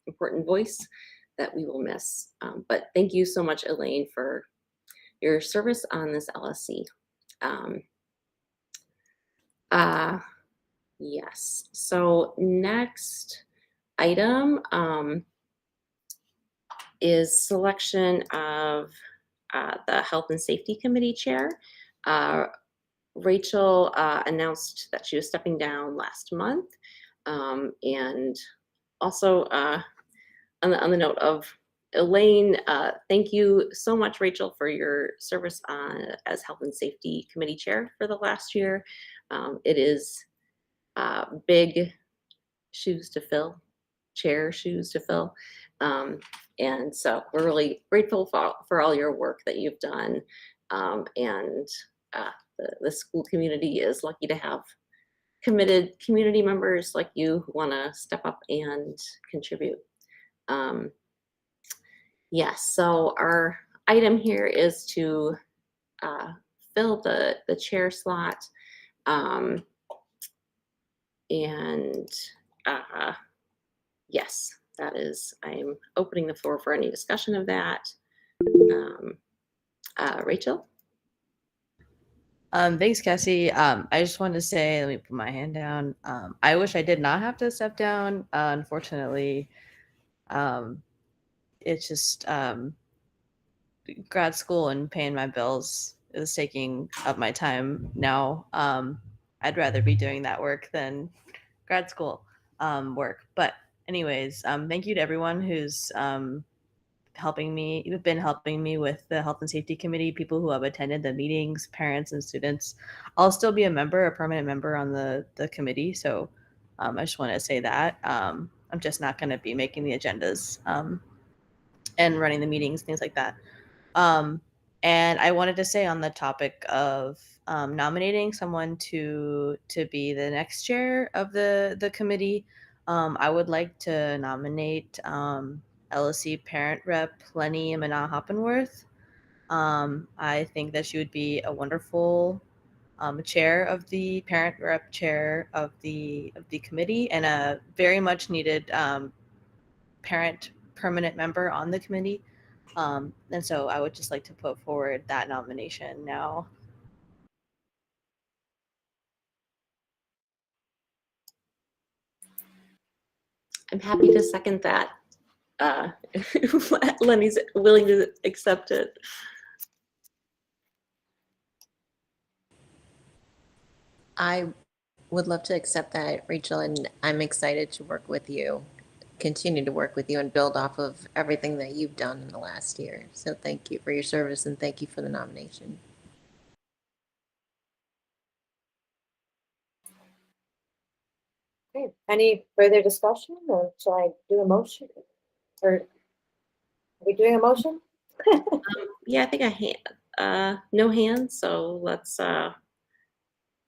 important voice that we will miss. But thank you so much, Elaine, for your service on this LSC. Yes, so next item is selection of the Health and Safety Committee chair. Rachel announced that she was stepping down last month. And also on the note of Elaine, thank you so much, Rachel, for your service as Health and Safety Committee chair for the last year. It is big shoes to fill, chair shoes to fill. And so we're really grateful for all your work that you've done. And the school community is lucky to have committed community members like you who want to step up and contribute. Yes, so our item here is to fill the chair slot. And yes, that is, I'm opening the floor for any discussion of that. Rachel? Thanks, Cassie. I just wanted to say, let me put my hand down. I wish I did not have to step down. Unfortunately, it's just grad school and paying my bills is taking up my time now. I'd rather be doing that work than grad school work. But anyways, thank you to everyone who's helping me. You've been helping me with the Health and Safety Committee, people who have attended the meetings, parents and students. I'll still be a permanent member on the committee. So I just want to say that I'm just not going to be making the agendas and running the meetings, things like that. And I wanted to say on the topic of nominating someone to be the next chair of the committee, I would like to nominate LSC parent rep Lenny Mana Hoppenworth. I think that she would be a wonderful chair of the parent rep chair of the committee, and a very much needed parent permanent member on the committee. And so I would just like to put forward that nomination now. I'm happy to second that. Lenny's willing to accept it. I would love to accept that, Rachel, and I'm excited to work with you, continue to work with you and build off of everything that you've done in the last year. So thank you for your service and thank you for the nomination. Okay, any further discussion or shall I do a motion? Or are we doing a motion? Yeah, I think no hands, so let's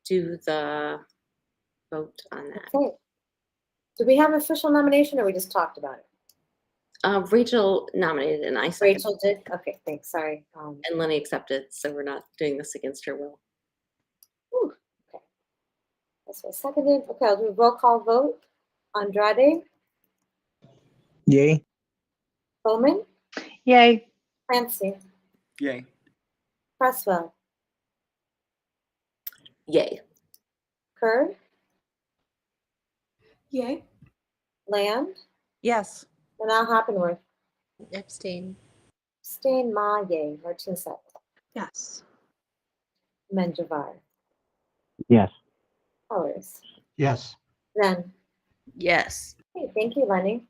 do the vote on that. Okay. Do we have official nomination or we just talked about it? Rachel nominated and I seconded. Rachel did? Okay, thanks, sorry. And Lenny accepted, so we're not doing this against her will. Whew, okay. That's what seconded. Okay, I'll do a roll call vote. Andrade, Yay. Bowman, Yay. Clancy, Yay. Cresswell, Yay. Kerr, Yay. Land, Yes. and Al Hoppenworth. Abstain. Abstain, Ma, yay. Martin said. Yes. Menjivar. Yes. Powers. Yes. Then. Yes. Okay, thank you, Lenny.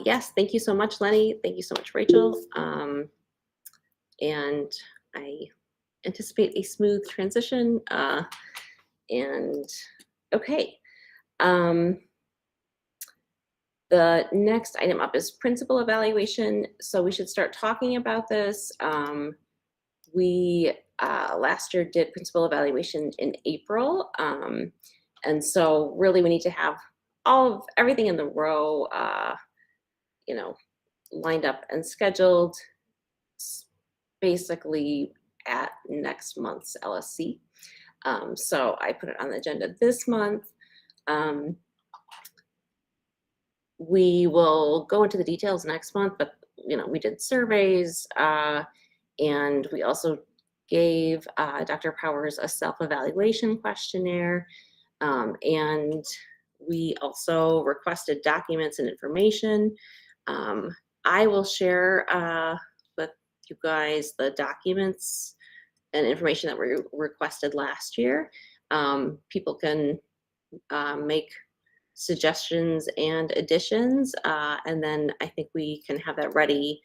Yes, thank you so much, Lenny. Thank you so much, Rachel. And I anticipate a smooth transition. And okay. The next item up is principal evaluation. So we should start talking about this. We last year did principal evaluation in April. And so really we need to have everything in the row, lined up and scheduled basically at next month's LSC. So I put it on the agenda this month. We will go into the details next month, but we did surveys and we also gave Dr. Powers a self-evaluation questionnaire. And we also requested documents and information. I will share with you guys the documents and information that were requested last year. People can make suggestions and additions, and then I think we can have that ready,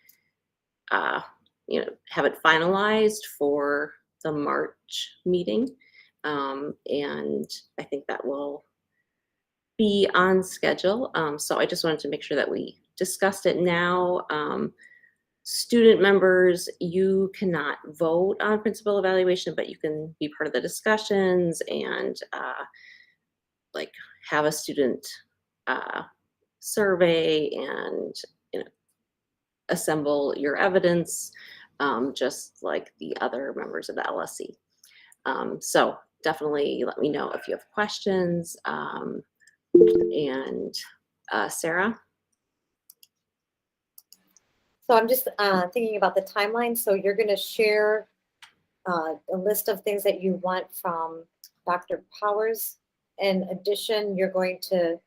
have it finalized for the March meeting. And I think that will be on schedule. So I just wanted to make sure that we discussed it now. Student members, you cannot vote on principal evaluation, but you can be part of the discussions and have a student survey and assemble your evidence, just like the other members of the LSC. So definitely let me know if you have questions. And Sarah? So I'm just thinking about the timeline. So you're going to share a list of things that you want from Dr. Powers. In addition, you're going to,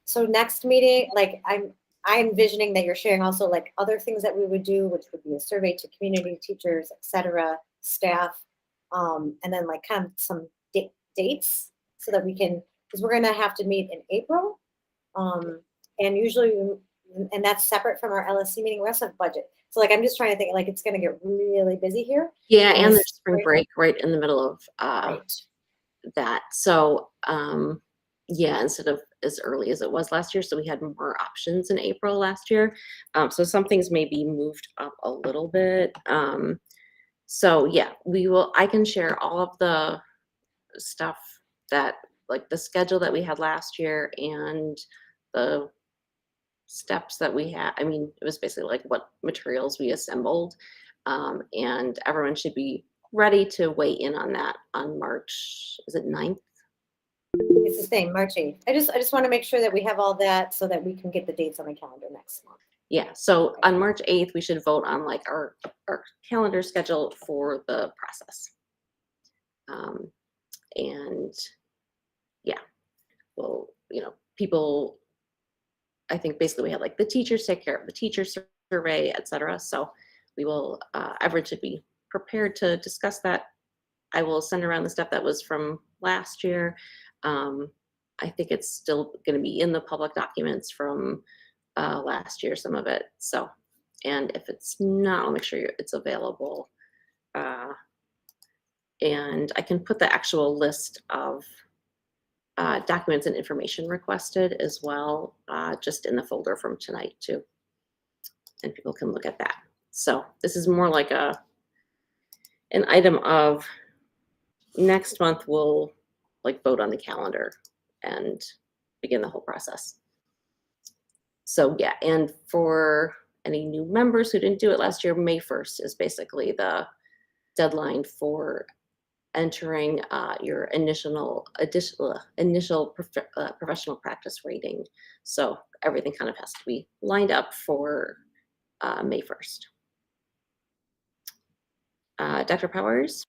so next meeting, like I'm envisioning that you're sharing also like other things that we would do, which would be a survey to community teachers, etc., staff, and then like kind of some dates so that we can, because we're going to have to meet in April. And usually, and that's separate from our LSC meeting, we also have budget. So like, I'm just trying to think like it's going to get really busy here. Yeah, and there's spring break right in the middle of right. that. So yeah, instead of as early as it was last year, so we had more options in April last year. So some things may be moved up a little bit. So yeah, I can share all of the stuff that like the schedule that we had last year and the steps that we had. I mean, it was basically like what materials we assembled, and everyone should be ready to weigh in on that on March, is it 9th? It's the same, March 8th. I just want to make sure that we have all that so that we can get the dates on the calendar next month. Yeah, so on March 8th, we should vote on like our calendar schedule for the process. And yeah, well, people I think basically we had like the teachers take care of the teacher survey, et cetera. So we will, everyone should be prepared to discuss that. I will send around the stuff that was from last year. I think it's still going to be in the public documents from last year, some of it. So, and if it's not, I'll make sure it's available. And I can put the actual list of documents and information requested as well, just in the folder from tonight too. And people can look at that. So this is more like an item of next month we'll like vote on the calendar and begin the whole process. So yeah, and for any new members who didn't do it last year, May 1st is basically the deadline for entering your initial professional practice rating. So everything kind of has to be lined up for May 1st. Dr. Powers?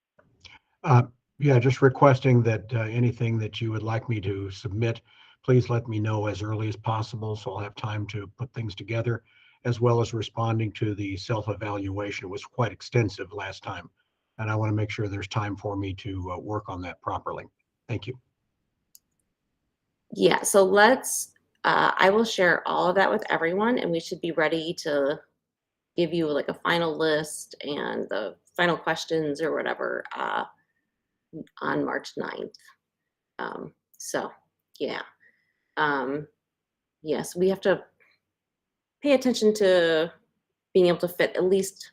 Yeah, just requesting that anything that you would like me to submit, please let me know as early as possible so I'll have time to put things together, as well as responding to the self-evaluation. It was quite extensive last time, and I want to make sure there's time for me to work on that properly. Thank you. Yeah, so let's, I will share all of that with everyone, and we should be ready to give you like a final list and the final questions or whatever on March 9th. So yeah, yes, we have to pay attention to being able to fit at least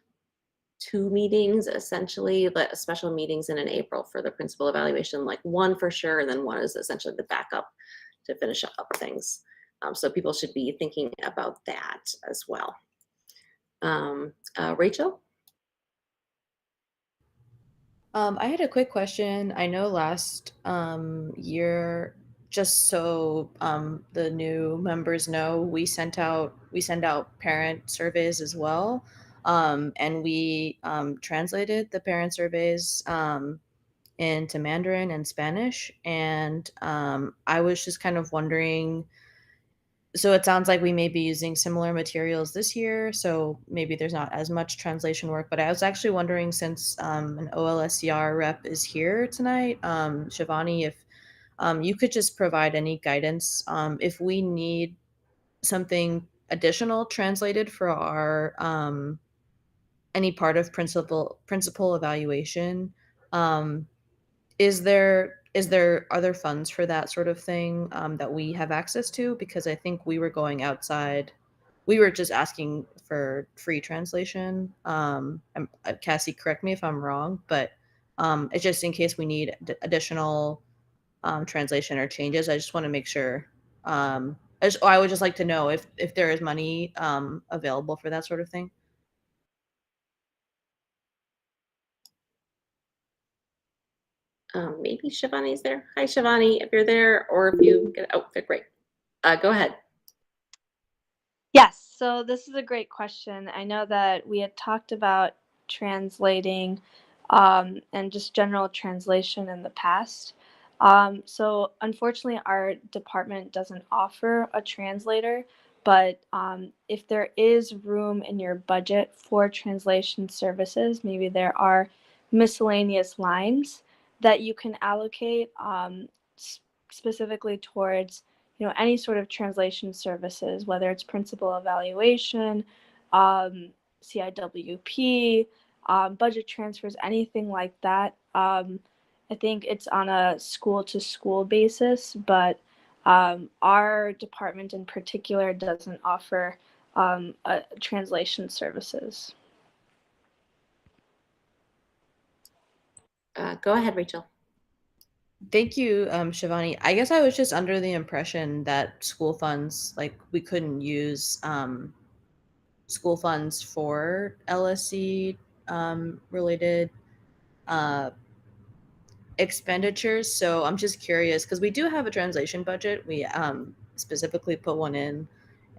2 meetings, essentially, but special meetings in April for the principal evaluation, like one for sure, and then one is essentially the backup to finish up things. So people should be thinking about that as well. Rachel? I had a quick question. I know last year, just so the new members know, we send out parent surveys as well, and we translated the parent surveys into Mandarin and Spanish. And I was just kind of wondering. So it sounds like we may be using similar materials this year, so maybe there's not as much translation work. But I was actually wondering, since an OLSCR rep is here tonight, Shivani, if you could just provide any guidance if we need something additional translated for our any part of principal evaluation. Are there funds for that sort of thing that we have access to? Because I think we were going outside. We were just asking for free translation. Cassie, correct me if I'm wrong, but it's just in case we need additional translation or changes. I just want to make sure. I would just like to know if there is money available for that sort of thing. Maybe Shivani's there. Hi, Shivani, if you're there, or if you get, oh, great. Go ahead. Yes, so this is a great question. I know that we had talked about translating and just general translation in the past. So unfortunately, our department doesn't offer a translator, but if there is room in your budget for translation services, maybe there are miscellaneous lines that you can allocate specifically towards any sort of translation services, whether it's principal evaluation, CIWP, budget transfers, anything like that. I think it's on a school to school basis, but our department in particular doesn't offer translation services. Go ahead, Rachel. Thank you, Shivani. I guess I was just under the impression that school funds, like we couldn't use school funds for LSC related expenditures. So I'm just curious because we do have a translation budget. We specifically put one in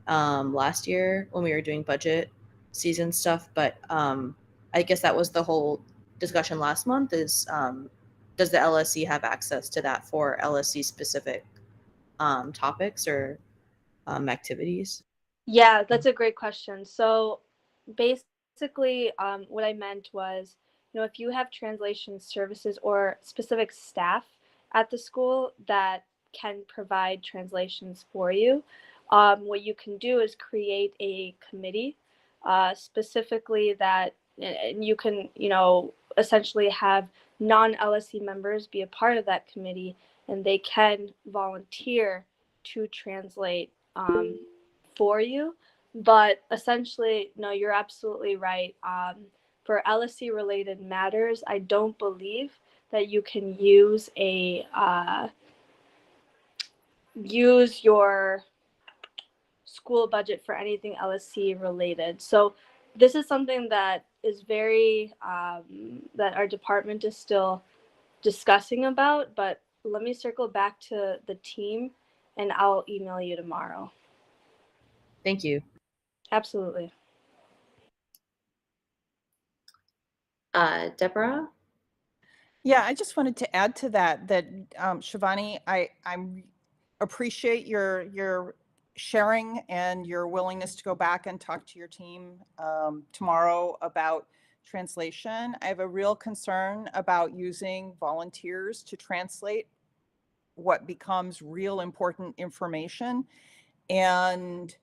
last year when we were doing budget season stuff. But I guess that was the whole discussion last month is does the LSC have access to that for LSC specific topics, or activities? Yeah, that's a great question. So basically, what I meant was, if you have translation services or specific staff at the school that can provide translations for you, what you can do is create a committee specifically that, and you can, essentially have non-LSE members be a part of that committee, and they can volunteer to translate for you. But essentially, no, you're absolutely right. For LSE related matters, I don't believe that you can use use your school budget for anything LSE related. So this is something that is very that our department is still discussing about. But let me circle back to the team, and I'll email you tomorrow. Thank you. Absolutely. Deborah? Yeah, I just wanted to add to that Shivani, I appreciate your sharing and your willingness to go back and talk to your team tomorrow about translation. I have a real concern about using volunteers to translate what becomes real important information. And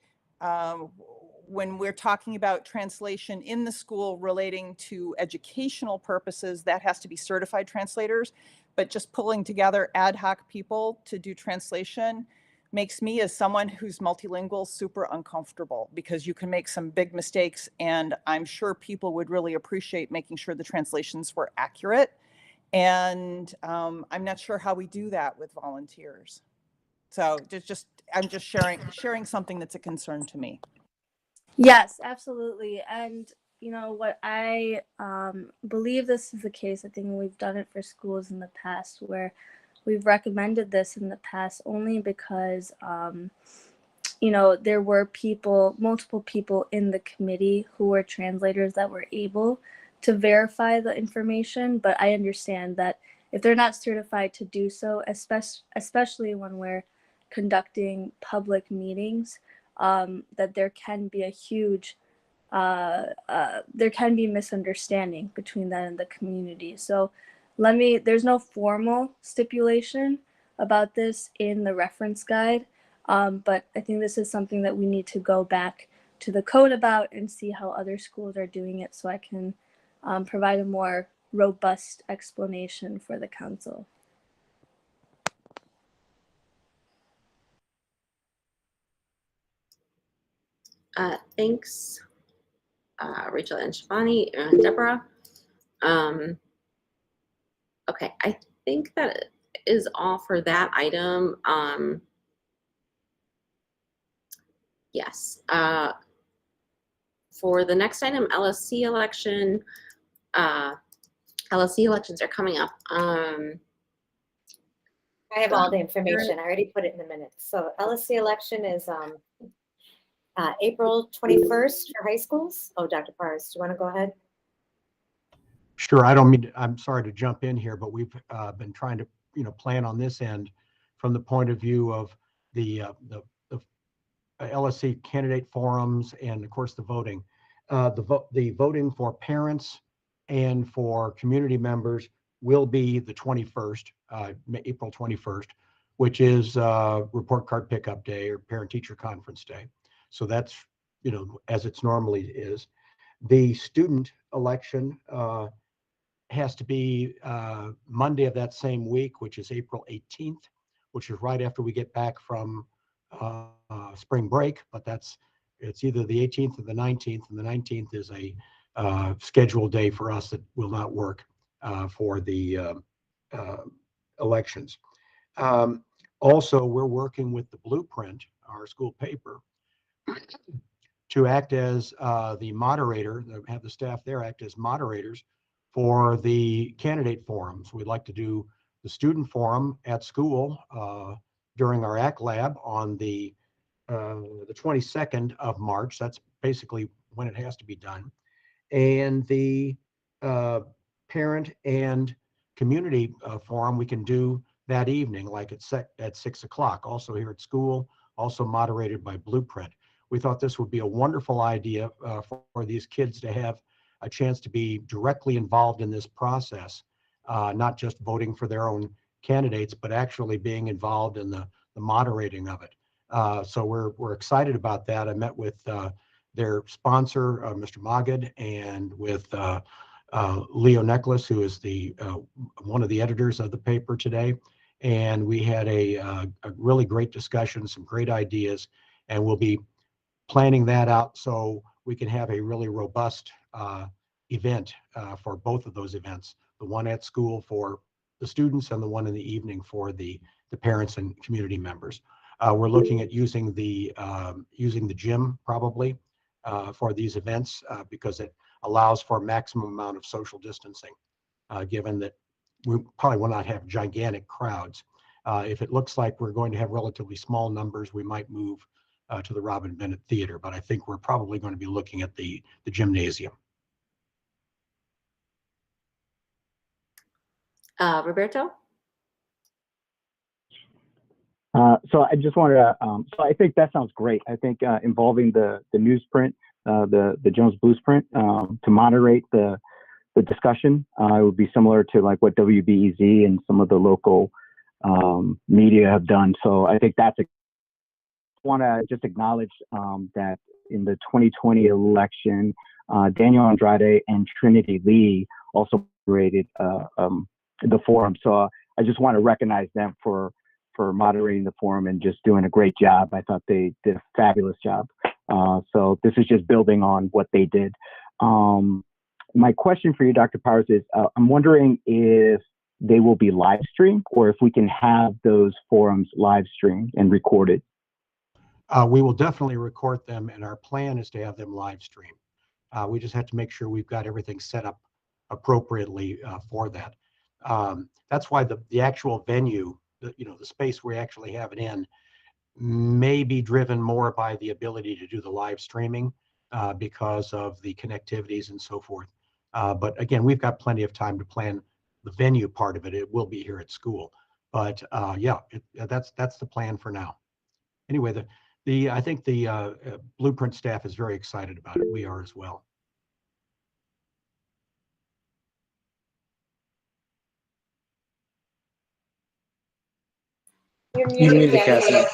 when we're talking about translation in the school relating to educational purposes, that has to be certified translators. But just pulling together ad hoc people to do translation makes me, as someone who's multilingual, super uncomfortable, because you can make some big mistakes. And I'm sure people would really appreciate making sure the translations were accurate. And I'm not sure how we do that with volunteers. So I'm just sharing something that's a concern to me. Yes, absolutely. And what I believe this is the case. I think we've done it for schools in the past where we've recommended this in the past only because there were multiple people in the committee who were translators that were able to verify the information. But I understand that if they're not certified to do so, especially when we're conducting public meetings, that there can be a huge there can be misunderstanding between that and the community. So there's no formal stipulation about this in the reference guide, but I think this is something that we need to go back to the code about and see how other schools are doing it, so I can provide a more robust explanation for the council. Thanks, Rachel and Shivani and Deborah. Okay, I think that is all for that item. Yes. For the next item, LSC election. LSC elections are coming up. I have all the information. I already put it in the minutes. So LSC election is April 21st for high schools. Oh, Dr. Pars, do you want to go ahead? Sure. I'm sorry to jump in here, but we've been trying to, plan on this end from the point of view of the LSC candidate forums and of course the voting. The voting for parents and for community members will be the 21st, April 21st, which is report card pickup day or parent teacher conference day. So that's, as it's normally is. The student election has to be Monday of that same week, which is April 18th, which is right after we get back from spring break, but it's either the 18th or the 19th, and the 19th is a scheduled day for us that will not work for the elections. Also, we're working with the Blueprint, our school paper, to act as the moderator, have the staff there act as moderators for the candidate forums. We'd like to do the student forum at school during our ACT lab on the 22nd of March. That's basically when it has to be done. And the parent and community forum we can do that evening, like at 6 o'clock. Also here at school, also moderated by Blueprint. We thought this would be a wonderful idea for these kids to have a chance to be directly involved in this process, not just voting for their own candidates, but actually being involved in the moderating of it. So we're excited about that. I met with their sponsor, Mr. Magid, and with Leo Necklace, who is the one of the editors of the paper today. And we had a really great discussion, some great ideas, and we'll be planning that out so we can have a really robust event for both of those events, the one at school for the students and the one in the evening for the parents and community members. We're looking at using the gym probably for these events because it allows for a maximum amount of social distancing, given that we probably will not have gigantic crowds. If it looks like we're going to have relatively small numbers, we might move to the Robin Bennett Theater, but I think we're probably going to be looking at the gymnasium. Roberto? So I just wanted to, so I think that sounds great. I think involving the newsprint, the Jones Bluesprint to moderate the discussion, it would be similar to like what WBEZ and some of the local media have done. So I think that's want to just acknowledge that in the 2020 election, Daniel Andrade and Trinity Lee also moderated the forum. So I just want to recognize them for moderating the forum and just doing a great job. I thought they did a fabulous job. So this is just building on what they did. My question for you, Dr. Powers, is I'm wondering if they will be live streamed or if we can have those forums live streamed and recorded. We will definitely record them, and our plan is to have them live stream. We just have to make sure we've got everything set up appropriately for that. That's why the actual venue, the space we actually have it in, may be driven more by the ability to do the live streaming because of the connectivities and so forth. But again, we've got plenty of time to plan the venue part of it. It will be here at school, but yeah, that's the plan for now. Anyway, I think the Blueprint staff is very excited about it. We are as well. You're muted, Cassie.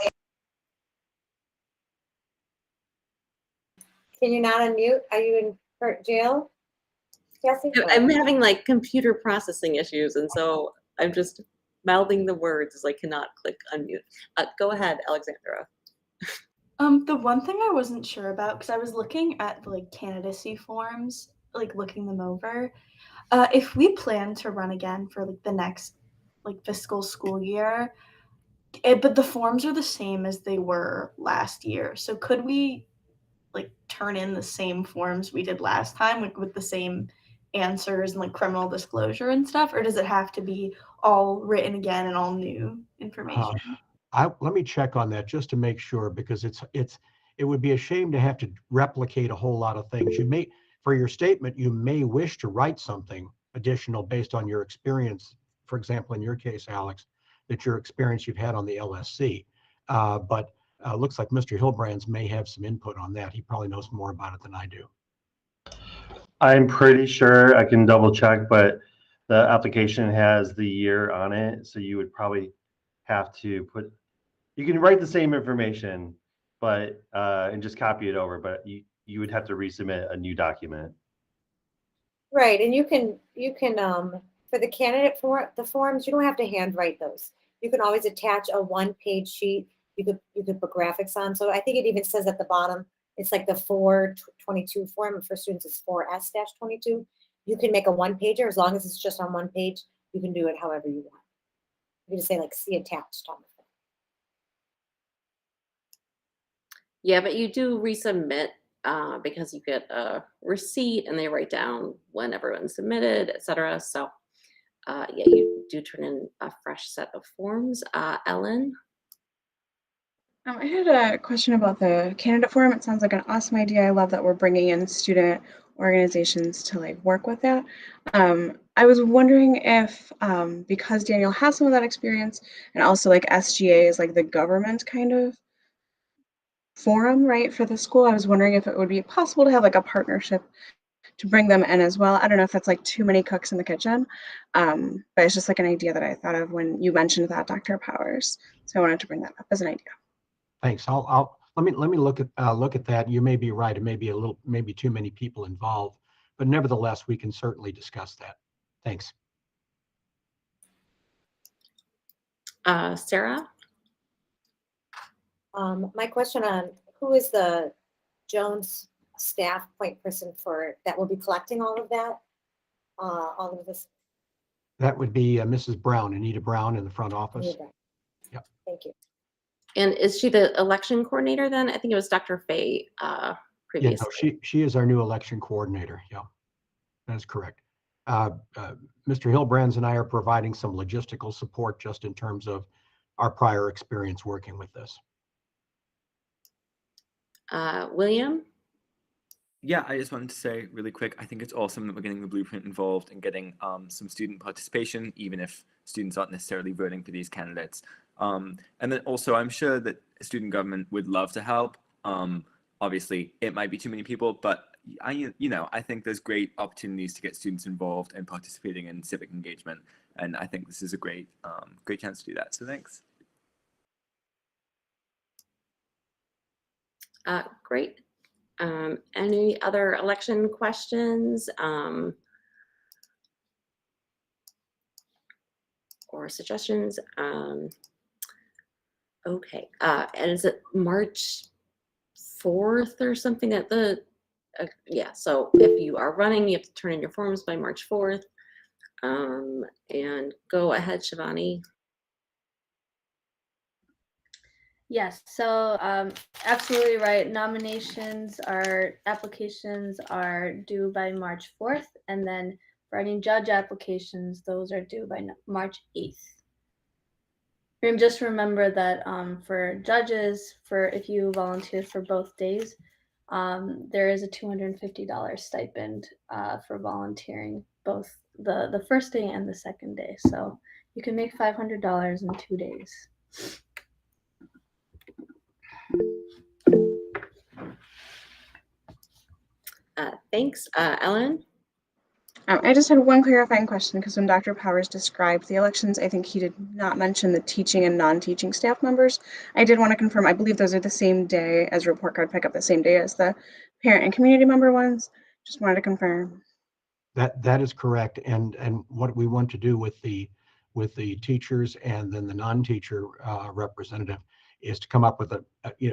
Can you not unmute? Are you in jail, Cassie? I'm having like computer processing issues, and so I'm just mouthing the words as I cannot click unmute. Go ahead, Alexandra. The one thing I wasn't sure about, because I was looking at like candidacy forms, like looking them over. If we plan to run again for like the next like fiscal school year, but the forms are the same as they were last year. So could we like turn in the same forms we did last time, like with the same answers and like criminal disclosure and stuff, or does it have to be all written again and all new information? Let me check on that just to make sure, because it would be a shame to have to replicate a whole lot of things. For your statement, you may wish to write something additional based on your experience. For example, in your case, Alex, that your experience you've had on the LSC. But looks like Mr. Hilbrands may have some input on that. He probably knows more about it than I do. I'm pretty sure, I can double check, but the application has the year on it. So you would probably have to you can write the same information, but and just copy it over, but you would have to resubmit a new document. Right, and you can for the candidate the forms, you don't have to handwrite those. You can always attach a one-page sheet. You could put graphics on. So I think it even says at the bottom, it's like the 422 form. For students, it's 4S-22. You can make a one-pager as long as it's just on one page. You can do it however you want. You can just say like see attached on it. Yeah, but you do resubmit because you get a receipt and they write down when everyone submitted, etc. So yeah, you do turn in a fresh set of forms. Ellen? I had a question about the candidate forum. It sounds like an awesome idea. I love that we're bringing in student organizations to like work with that. I was wondering if, because Daniel has some of that experience, and also like SGA is like the government kind of forum, right, for the school. I was wondering if it would be possible to have like a partnership to bring them in as well. I don't know if that's like too many cooks in the kitchen, but it's just like an idea that I thought of when you mentioned that, Dr. Powers. So I wanted to bring that up as an idea. Thanks. Let me look at that. You may be right. It may be maybe too many people involved, but nevertheless, we can certainly discuss that. Thanks. Sarah? My question on who is the Jones staff point person that will be collecting all of that? All of this? That would be Mrs. Brown, Anita Brown in the front office. Yep. Thank you. And is she the election coordinator then? I think it was Dr. Fay previously. Yeah, no, she is our new election coordinator. Yeah, that is correct. Mr. Hilbrands and I are providing some logistical support just in terms of our prior experience working with this. William? Yeah, I just wanted to say really quick, I think it's awesome that we're getting the blueprint involved and getting some student participation, even if students aren't necessarily voting for these candidates. And then also, I'm sure that student government would love to help. Obviously, it might be too many people, but I think there's great opportunities to get students involved and participating in civic engagement. And I think this is a great chance to do that. So thanks. Great. Any other election questions or suggestions? Okay. And is it March 4th or something at the, yeah, so if you are running, you have to turn in your forms by March 4th. And go ahead, Shivani. Yes, so absolutely right. Applications are due by March 4th, and then for any judge applications, those are due by March 8th. And just remember that for judges, if you volunteer for both days, there is a $250 stipend for volunteering both the first day and the second day. So you can make $500 in 2 days. Thanks. Ellen? I just had one clarifying question, because when Dr. Powers described the elections, I think he did not mention the teaching and non-teaching staff members. I did want to confirm, I believe those are the same day as report card pickup, the same day as the parent and community member ones. Just wanted to confirm. That is correct. And what we want to do with the teachers and then the non-teacher representative is to come up with a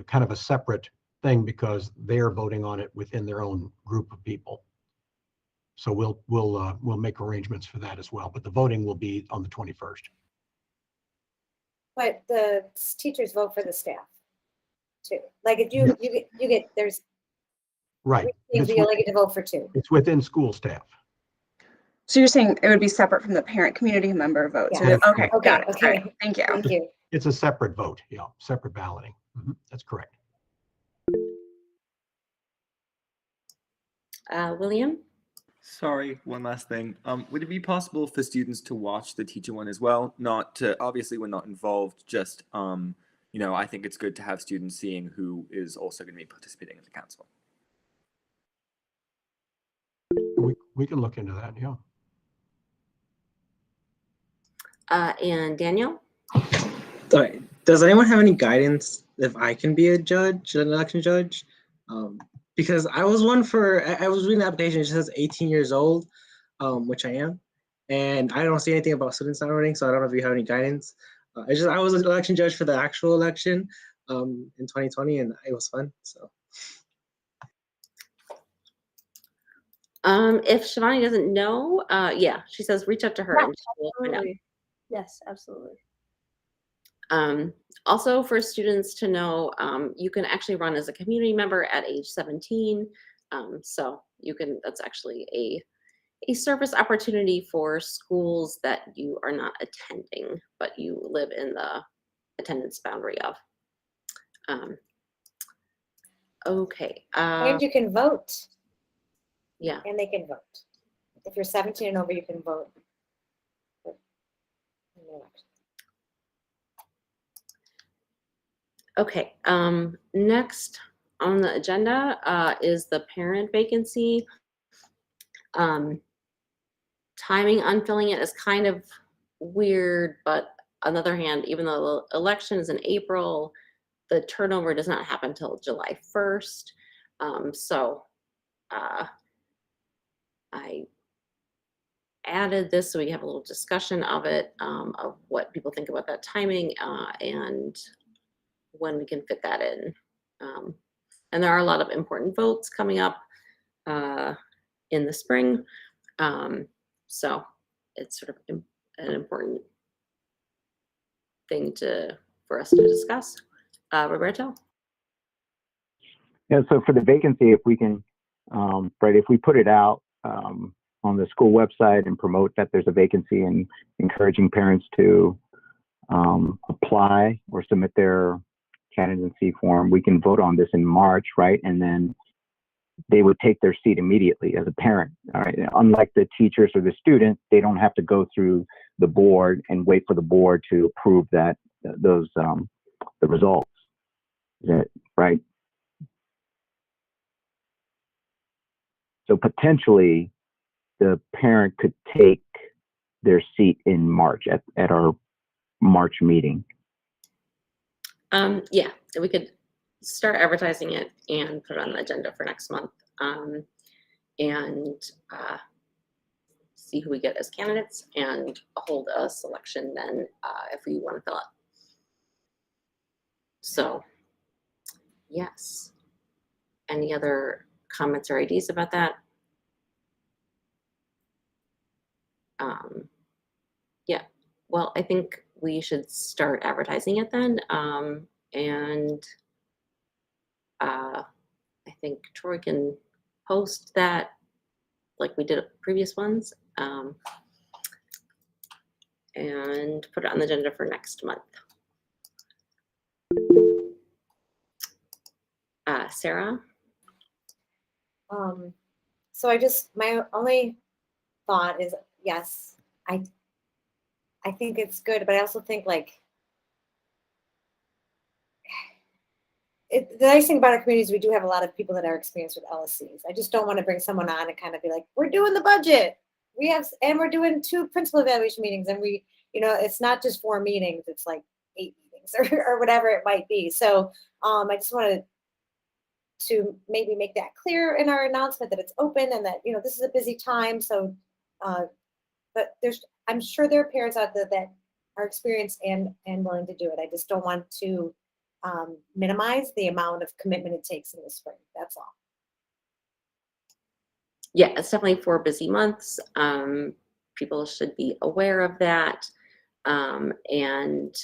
kind of a separate thing, because they're voting on it within their own group of people. So we'll make arrangements for that as well. But the voting will be on the 21st. But the teachers vote for the staff too. Like if you get there's right. You only get to vote for 2. It's within school staff. So you're saying it would be separate from the parent community member vote? Yeah. So okay, got it. Okay. Right. Thank you. Thank you. It's a separate vote. Yeah, separate balloting. That's correct. William? Sorry, one last thing. Would it be possible for students to watch the teacher one as well? Not to, obviously we're not involved, just, I think it's good to have students seeing who is also going to be participating in the council. We can look into that, yeah. And Daniel? Sorry, does anyone have any guidance if I can be a judge, an election judge? Because I was I was reading the application, it says 18 years old, which I am. And I don't see anything about students not voting, so I don't know if you have any guidance. I was an election judge for the actual election in 2020, and it was fun, so. If Shivani doesn't know, yeah, she says reach out to her. Yeah, and she will find out. Yes, absolutely. Also for students to know, you can actually run as a community member at age 17. So that's actually a service opportunity for schools that you are not attending, but you live in the attendance boundary of. Okay. And you can vote. Yeah. And they can vote. If you're 17 and over, you can vote. Okay, next on the agenda is the parent vacancy. Timing on filling it is kind of weird, but on the other hand, even though the election is in April, the turnover does not happen until July 1st. So I added this so we have a little discussion of it, of what people think about that timing and when we can fit that in. And there are a lot of important votes coming up in the spring. So it's sort of an important thing for us to discuss. Roberto? Yeah, so for the vacancy, if we can, right, if we put it out on the school website and promote that there's a vacancy and encouraging parents to apply or submit their candidacy form, we can vote on this in March, right? And then they would take their seat immediately as a parent. All right. Unlike the teachers or the students, they don't have to go through the board and wait for the board to approve the results. Is that right? So potentially, the parent could take their seat in March at our March meeting. Yeah, we could start advertising it and put it on the agenda for next month, and see who we get as candidates and hold a selection then if we want to fill it. So, yes. Any other comments or ideas about that? Yeah, well, I think we should start advertising it then. And I think Troy can post that like we did previous ones, and put it on the agenda for next month. Sarah? So my only thought is, yes, I think it's good, but I also think like, the nice thing about our community is we do have a lot of people that are experienced with LSCs. I just don't want to bring someone on and kind of be like, we're doing the budget. And we're doing 2 principal evaluation meetings, and it's not just 4 meetings, it's like 8 meetings or whatever it might be. So I just wanted to maybe make that clear in our announcement that it's open and that, this is a busy time. So, but I'm sure there are parents out there that are experienced and willing to do it. I just don't want to minimize the amount of commitment it takes in the spring. That's all. Yeah, it's definitely 4 busy months. People should be aware of that. And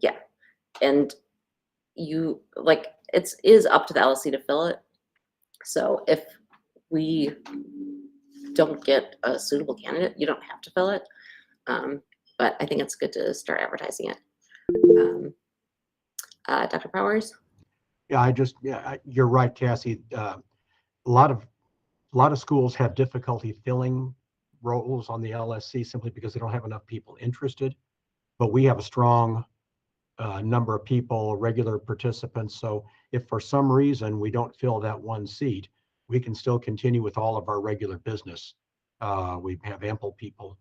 yeah, and it is up to the LSC to fill it. So if we don't get a suitable candidate, you don't have to fill it. But I think it's good to start advertising it. Dr. Powers? Yeah, you're right, Cassie. A lot of schools have difficulty filling roles on the LSC simply because they don't have enough people interested. But we have a strong number of people, regular participants. So if for some reason we don't fill that one seat, we can still continue with all of our regular business. We have ample people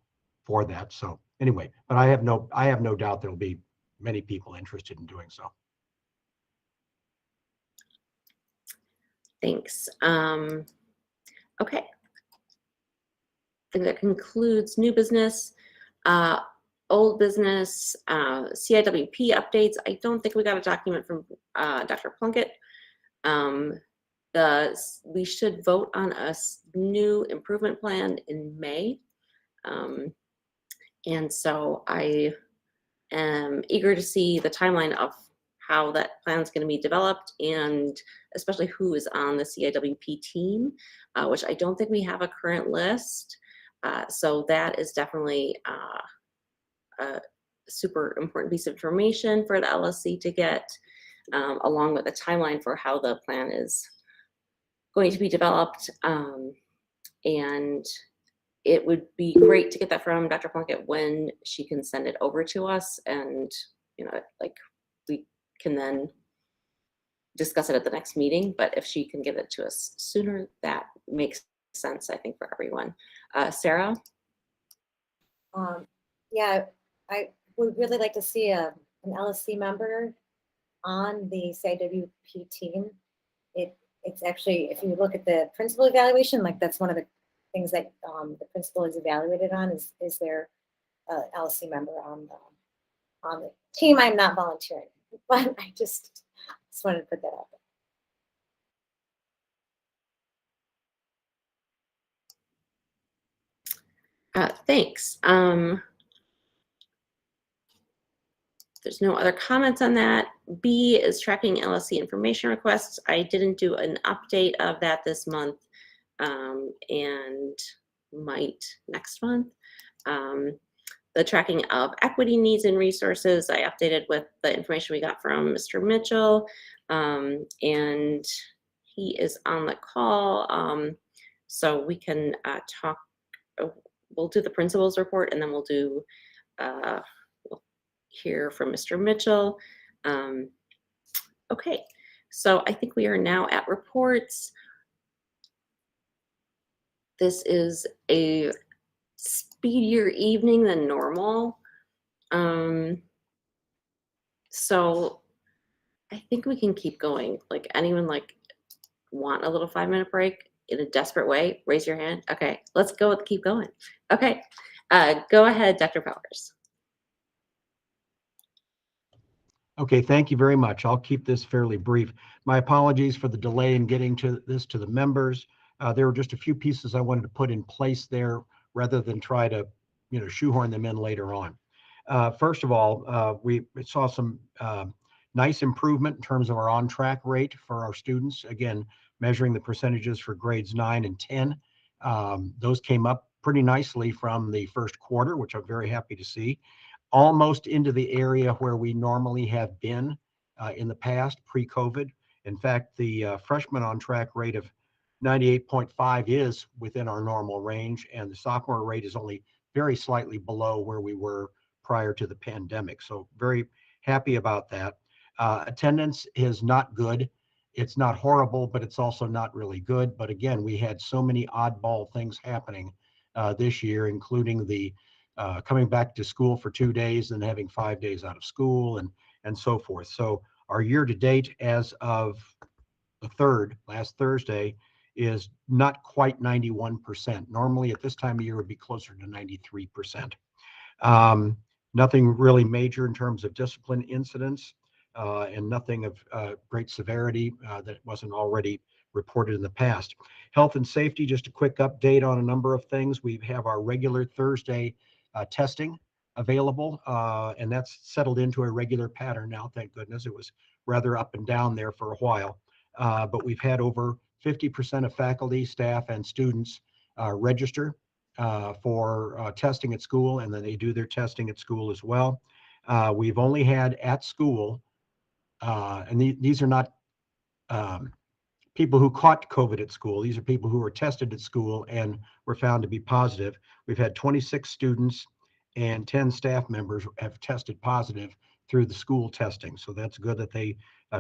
for that. So anyway, but I have no doubt there will be many people interested in doing so. Thanks. Okay. I think that concludes new business. Old business, CIWP updates. I don't think we got a document from Dr. Plunkett. We should vote on a new improvement plan in May. And so I am eager to see the timeline of how that plan is going to be developed, and especially who is on the CIWP team, which I don't think we have a current list. So that is definitely a super important piece of information for the LSC to get, along with the timeline for how the plan is going to be developed. And it would be great to get that from Dr. Plunkett when she can send it over to us, and we can then discuss it at the next meeting. But if she can give it to us sooner, that makes sense, I think, for everyone. Sarah? Yeah, I would really like to see an LSC member on the CIWP team. It's actually, if you look at the principal evaluation, like that's one of the things that the principal is evaluated on is there LSC member on the team. I'm not volunteering, but I just wanted to put that out there. Thanks. There's no other comments on that. B is tracking LSC information requests. I didn't do an update of that this month and might next month. The tracking of equity needs and resources, I updated with the information we got from Mr. Mitchell, and he is on the call, so we can talk. We'll do the principal's report, and then we'll do we'll hear from Mr. Mitchell. Okay, so I think we are now at reports. This is a speedier evening than normal. So I think we can keep going. Like, anyone want a little 5-minute break in a desperate way? Raise your hand. Okay, let's go with keep going. Okay, go ahead, Dr. Powers. Okay, thank you very much. I'll keep this fairly brief. My apologies for the delay in getting to this to the members. There were just a few pieces I wanted to put in place there rather than try to, shoehorn them in later on. First of all, we saw some nice improvement in terms of our on-track rate for our students. Again, measuring the percentages for grades 9 and 10. Those came up pretty nicely from the first quarter, which I'm very happy to see. Almost into the area where we normally have been in the past, pre-COVID. In fact, the freshman on-track rate of 98.5 is within our normal range, and the sophomore rate is only very slightly below where we were prior to the pandemic. So very happy about that. Attendance is not good. It's not horrible, but it's also not really good. But again, we had so many oddball things happening this year, including the coming back to school for 2 days and having 5 days out of school and so forth. So our year to date as of the 3rd, last Thursday, is not quite 91%. Normally at this time of year would be closer to 93%. Nothing really major in terms of discipline incidents and nothing of great severity that wasn't already reported in the past. Health and safety, just a quick update on a number of things. We have our regular Thursday testing available, and that's settled into a regular pattern now, thank goodness. It was rather up and down there for a while, but we've had over 50% of faculty, staff, and students register for testing at school, and then they do their testing at school as well. We've only had at school, and these are not people who caught COVID at school. These are people who were tested at school and were found to be positive. We've had 26 students and 10 staff members have tested positive through the school testing. So that's good that they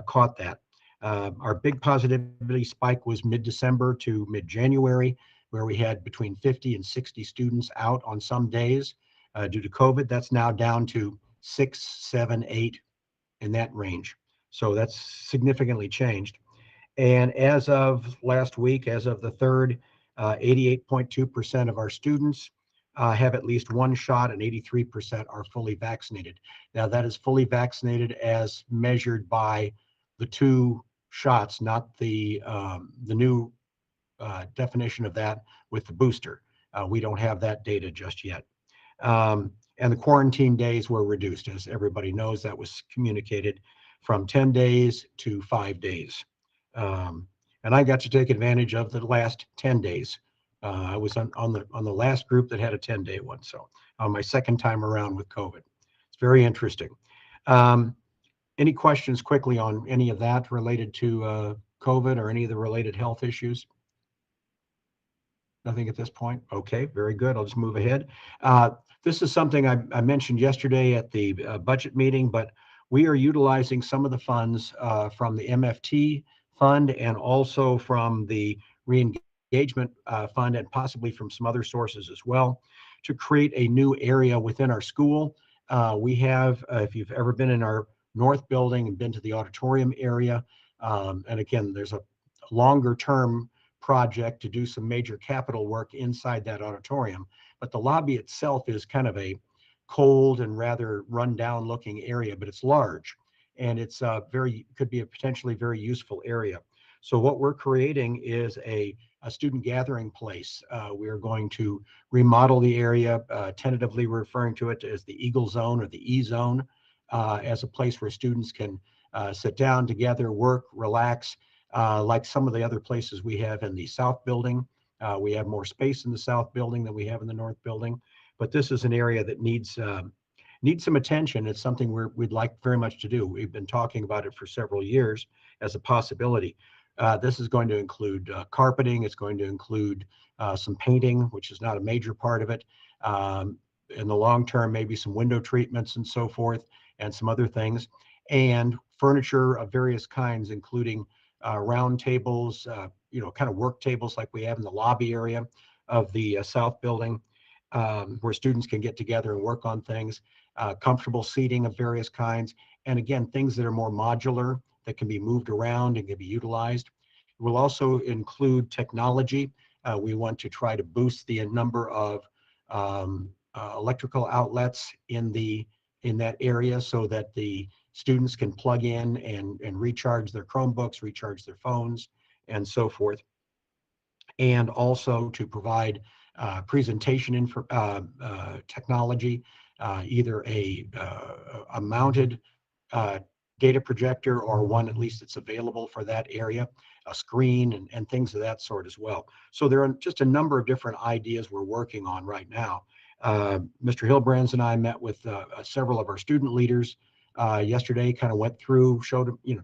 caught that. Our big positivity spike was mid-December to mid-January, where we had between 50 and 60 students out on some days due to COVID. That's now down to 6, 7, 8 in that range. So that's significantly changed. And as of last week, as of the 3rd, 88.2% of our students have at least one shot and 83% are fully vaccinated. Now that is fully vaccinated as measured by the 2 shots, not the new definition of that with the booster. We don't have that data just yet. And the quarantine days were reduced. As everybody knows, that was communicated from 10 days to 5 days. And I got to take advantage of the last 10 days. I was on the last group that had a 10-day one. So on my second time around with COVID. It's very interesting. Any questions quickly on any of that related to COVID or any of the related health issues? Nothing at this point? Okay, very good. I'll just move ahead. This is something I mentioned yesterday at the budget meeting, but we are utilizing some of the funds from the MFT fund and also from the re-engagement fund and possibly from some other sources as well to create a new area within our school. We have, if you've ever been in our north building and been to the auditorium area, and again, there's a longer term project to do some major capital work inside that auditorium, but the lobby itself is kind of a cold and rather run down looking area, but it's large and it's could be a potentially very useful area. So what we're creating is a student gathering place. We are going to remodel the area, tentatively referring to it as the Eagle Zone or the E Zone, as a place where students can sit down together, work, relax, like some of the other places we have in the South Building. We have more space in the South Building than we have in the North Building, but this is an area that needs some attention. It's something we'd like very much to do. We've been talking about it for several years as a possibility. This is going to include carpeting. It's going to include some painting, which is not a major part of it. In the long term, maybe some window treatments and so forth, and some other things, and furniture of various kinds, including round tables, kind of work tables like we have in the lobby area of the South Building, where students can get together and work on things, comfortable seating of various kinds, and again, things that are more modular that can be moved around and can be utilized. It will also include technology. We want to try to boost the number of electrical outlets in that area so that the students can plug in and recharge their Chromebooks, recharge their phones, and so forth. And also to provide presentation technology, either a mounted data projector or one at least that's available for that area, a screen and things of that sort as well. So there are just a number of different ideas we're working on right now. Mr. Hilbrands and I met with several of our student leaders yesterday, kind of went through,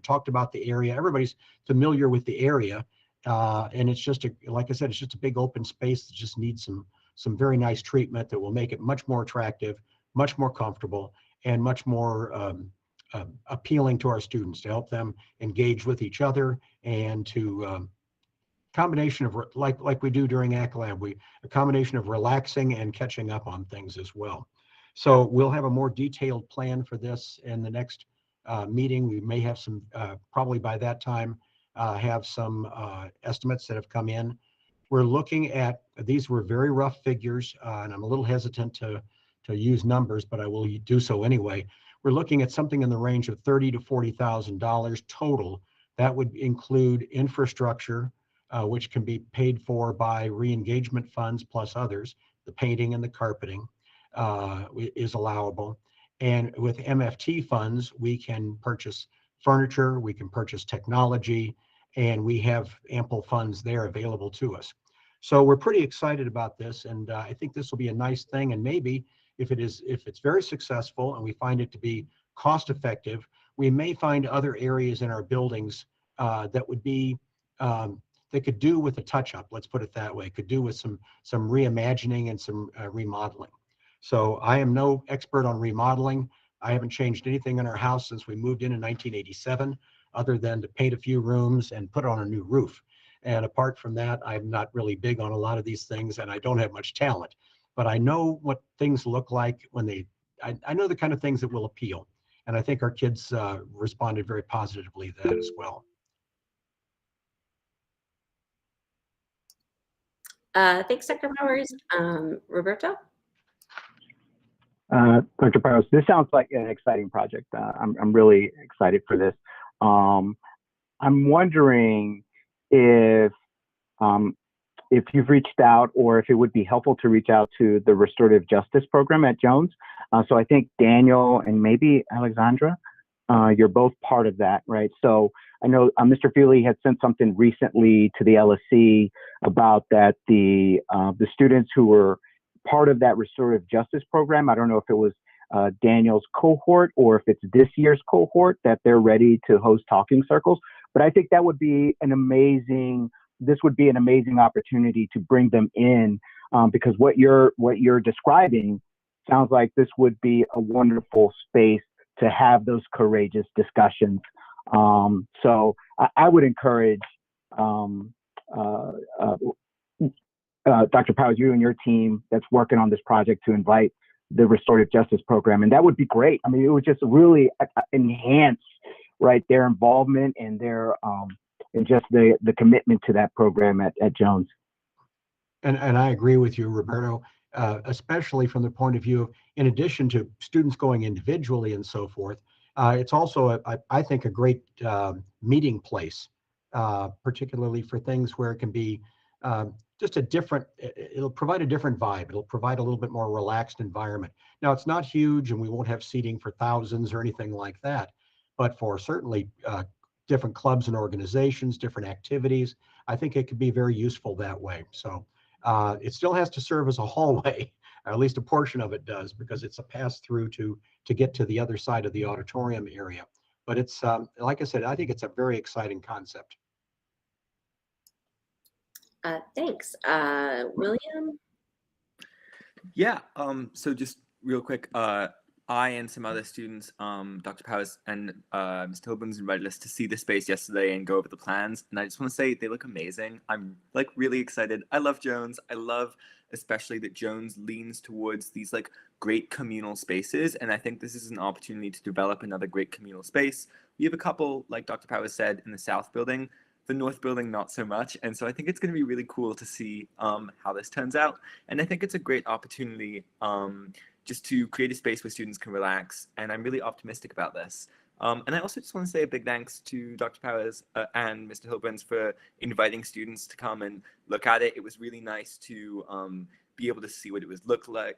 talked about the area. Everybody's familiar with the area. And it's just, like I said, it's just a big open space that just needs some very nice treatment that will make it much more attractive, much more comfortable, and much more appealing to our students, to help them engage with each other and to combination of like we do during ACLAB, a combination of relaxing and catching up on things as well. So we'll have a more detailed plan for this in the next meeting. We may have some, probably by that time, have some estimates that have come in. We're looking at, these were very rough figures, and I'm a little hesitant to use numbers, but I will do so anyway. We're looking at something in the range of $30,000 to $40,000 total. That would include infrastructure, which can be paid for by re-engagement funds plus others. The painting and the carpeting is allowable. And with MFT funds, we can purchase furniture, we can purchase technology, and we have ample funds there available to us. So we're pretty excited about this, and I think this will be a nice thing. And maybe if it's very successful and we find it to be cost effective, we may find other areas in our buildings that would be that could do with a touch-up, let's put it that way, could do with some reimagining and some remodeling. So I am no expert on remodeling. I haven't changed anything in our house since we moved in 1987, other than to paint a few rooms and put on a new roof. And apart from that, I'm not really big on a lot of these things, and I don't have much talent. But I know what things look like when I know the kind of things that will appeal. And I think our kids responded very positively to that as well. Thanks, Dr. Powers. Roberto? Dr. Powers, this sounds like an exciting project. I'm really excited for this. I'm wondering if you've reached out, or if it would be helpful to reach out to the Restorative Justice Program at Jones. So I think Daniel and maybe Alexandra, you're both part of that, right? So I know Mr. Feely had sent something recently to the LSC about that the students who were part of that Restorative Justice Program, I don't know if it was Daniel's cohort or if it's this year's cohort, that they're ready to host talking circles. But I think that would be an amazing opportunity to bring them in, because what you're describing sounds like this would be a wonderful space to have those courageous discussions. So I would encourage Dr. Powers, you and your team that's working on this project to invite the restorative justice program, and that would be great. I mean, it would just really enhance, right, their involvement and their and just the commitment to that program at Jones. And I agree with you, Roberto, especially from the point of view of, in addition to students going individually and so forth, it's also, I think, a great meeting place, particularly for things where it can be just a different, it'll provide a different vibe. It'll provide a little bit more relaxed environment. Now, it's not huge and we won't have seating for thousands or anything like that, but for certainly different clubs and organizations, different activities, I think it could be very useful that way. So it still has to serve as a hallway, or at least a portion of it does, because it's a pass through to get to the other side of the auditorium area. But it's, like I said, I think it's a very exciting concept. Thanks. William? Yeah, so just real quick, I and some other students, Dr. Powers and Mr. Hilburns invited us to see the space yesterday and go over the plans. And I just want to say they look amazing. I'm like really excited. I love Jones. I love especially that Jones leans towards these like great communal spaces. And I think this is an opportunity to develop another great communal space. We have a couple, like Dr. Powers said, in the South building. The North building, not so much. And so I think it's going to be really cool to see how this turns out. And I think it's a great opportunity just to create a space where students can relax. And I'm really optimistic about this. And I also just want to say a big thanks to Dr. Powers and Mr. Hilburns for inviting students to come and look at it. It was really nice to be able to see what it would look like,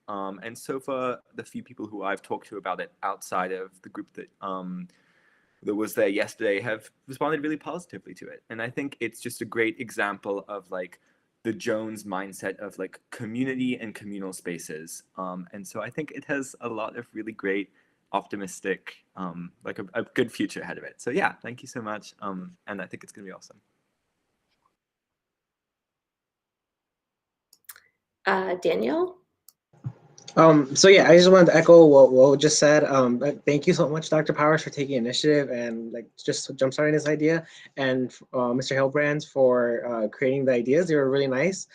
and so far, the few people who I've talked to about it outside of the group that was there yesterday have responded really positively to it. And I think it's just a great example of like the Jones mindset of like community and communal spaces. And so I think it has a lot of really great, optimistic, like a good future ahead of it. So yeah, thank you so much. And I think it's gonna be awesome. Daniel? So yeah, I just wanted to echo what Will just said. Thank you so much, Dr. Powers, for taking initiative and like just jumpstarting this idea, and Mr. Hilbrands for creating the ideas. They were really nice.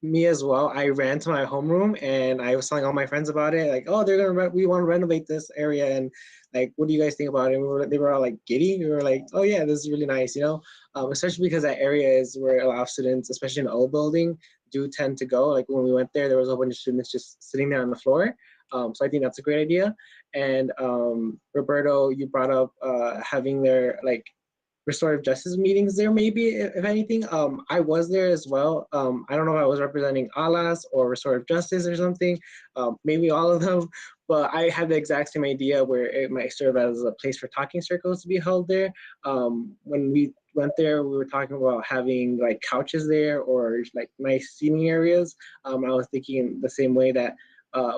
Me as well. I ran to my homeroom and I was telling all my friends about it. Like, oh, we want to renovate this area, and like, what do you guys think about it? And they were all like giddy. We were like, oh yeah, this is really nice, you know. Especially because that area is where a lot of students, especially in the old building, do tend to go. Like when we went there, there was a bunch of students just sitting there on the floor. So I think that's a great idea. And Roberto, you brought up having their like restorative justice meetings there, maybe, if anything. I was there as well. I don't know if I was representing ALAS or restorative justice or something, maybe all of them, but I had the exact same idea where it might serve as a place for talking circles to be held there. When we went there, we were talking about having like couches there or like nice seating areas. I was thinking the same way that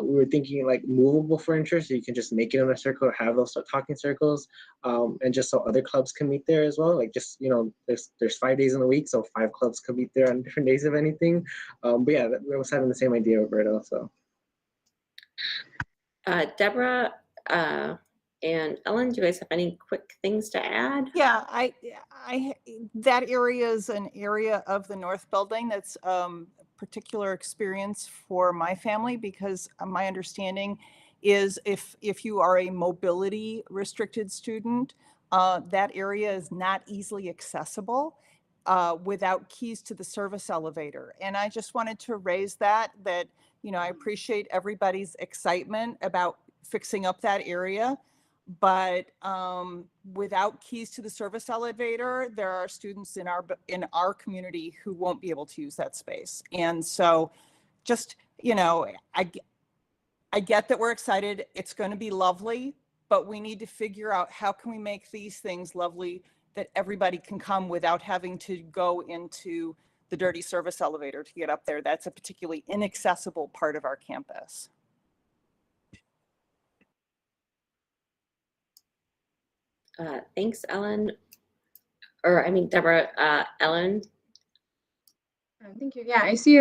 we were thinking like movable furniture, so you can just make it in a circle, have those talking circles, and just so other clubs can meet there as well. Like just, you know, there's 5 days in the week, so 5 clubs could meet there on different days if anything. But yeah, I was having the same idea, Roberto. So Deborah and Ellen, do you guys have any quick things to add? Yeah, that area is an area of the North Building that's particular experience for my family, because my understanding is if you are a mobility restricted student, that area is not easily accessible without keys to the service elevator. And I just wanted to raise that, you know, I appreciate everybody's excitement about fixing up that area. But without keys to the service elevator, there are students in our community who won't be able to use that space. And so just, you know, I get that we're excited. It's going to be lovely, but we need to figure out how can we make these things lovely that everybody can come without having to go into the dirty service elevator to get up there. That's a particularly inaccessible part of our campus. Thanks, Ellen. Or I mean, Deborah, Ellen. Thank you. Yeah, I see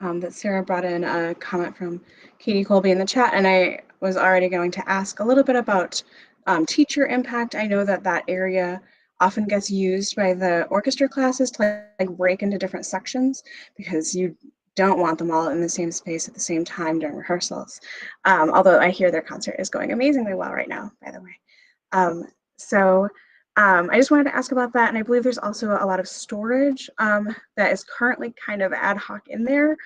that Sarah brought in a comment from Katie Colby in the chat, and I was already going to ask a little bit about teacher impact. I know that that area often gets used by the orchestra classes to like break into different sections because you don't want them all in the same space at the same time during rehearsals. Although I hear their concert is going amazingly well right now, by the way. I just wanted to ask about that, and I believe there's also a lot of storage that is currently kind of ad hoc in there.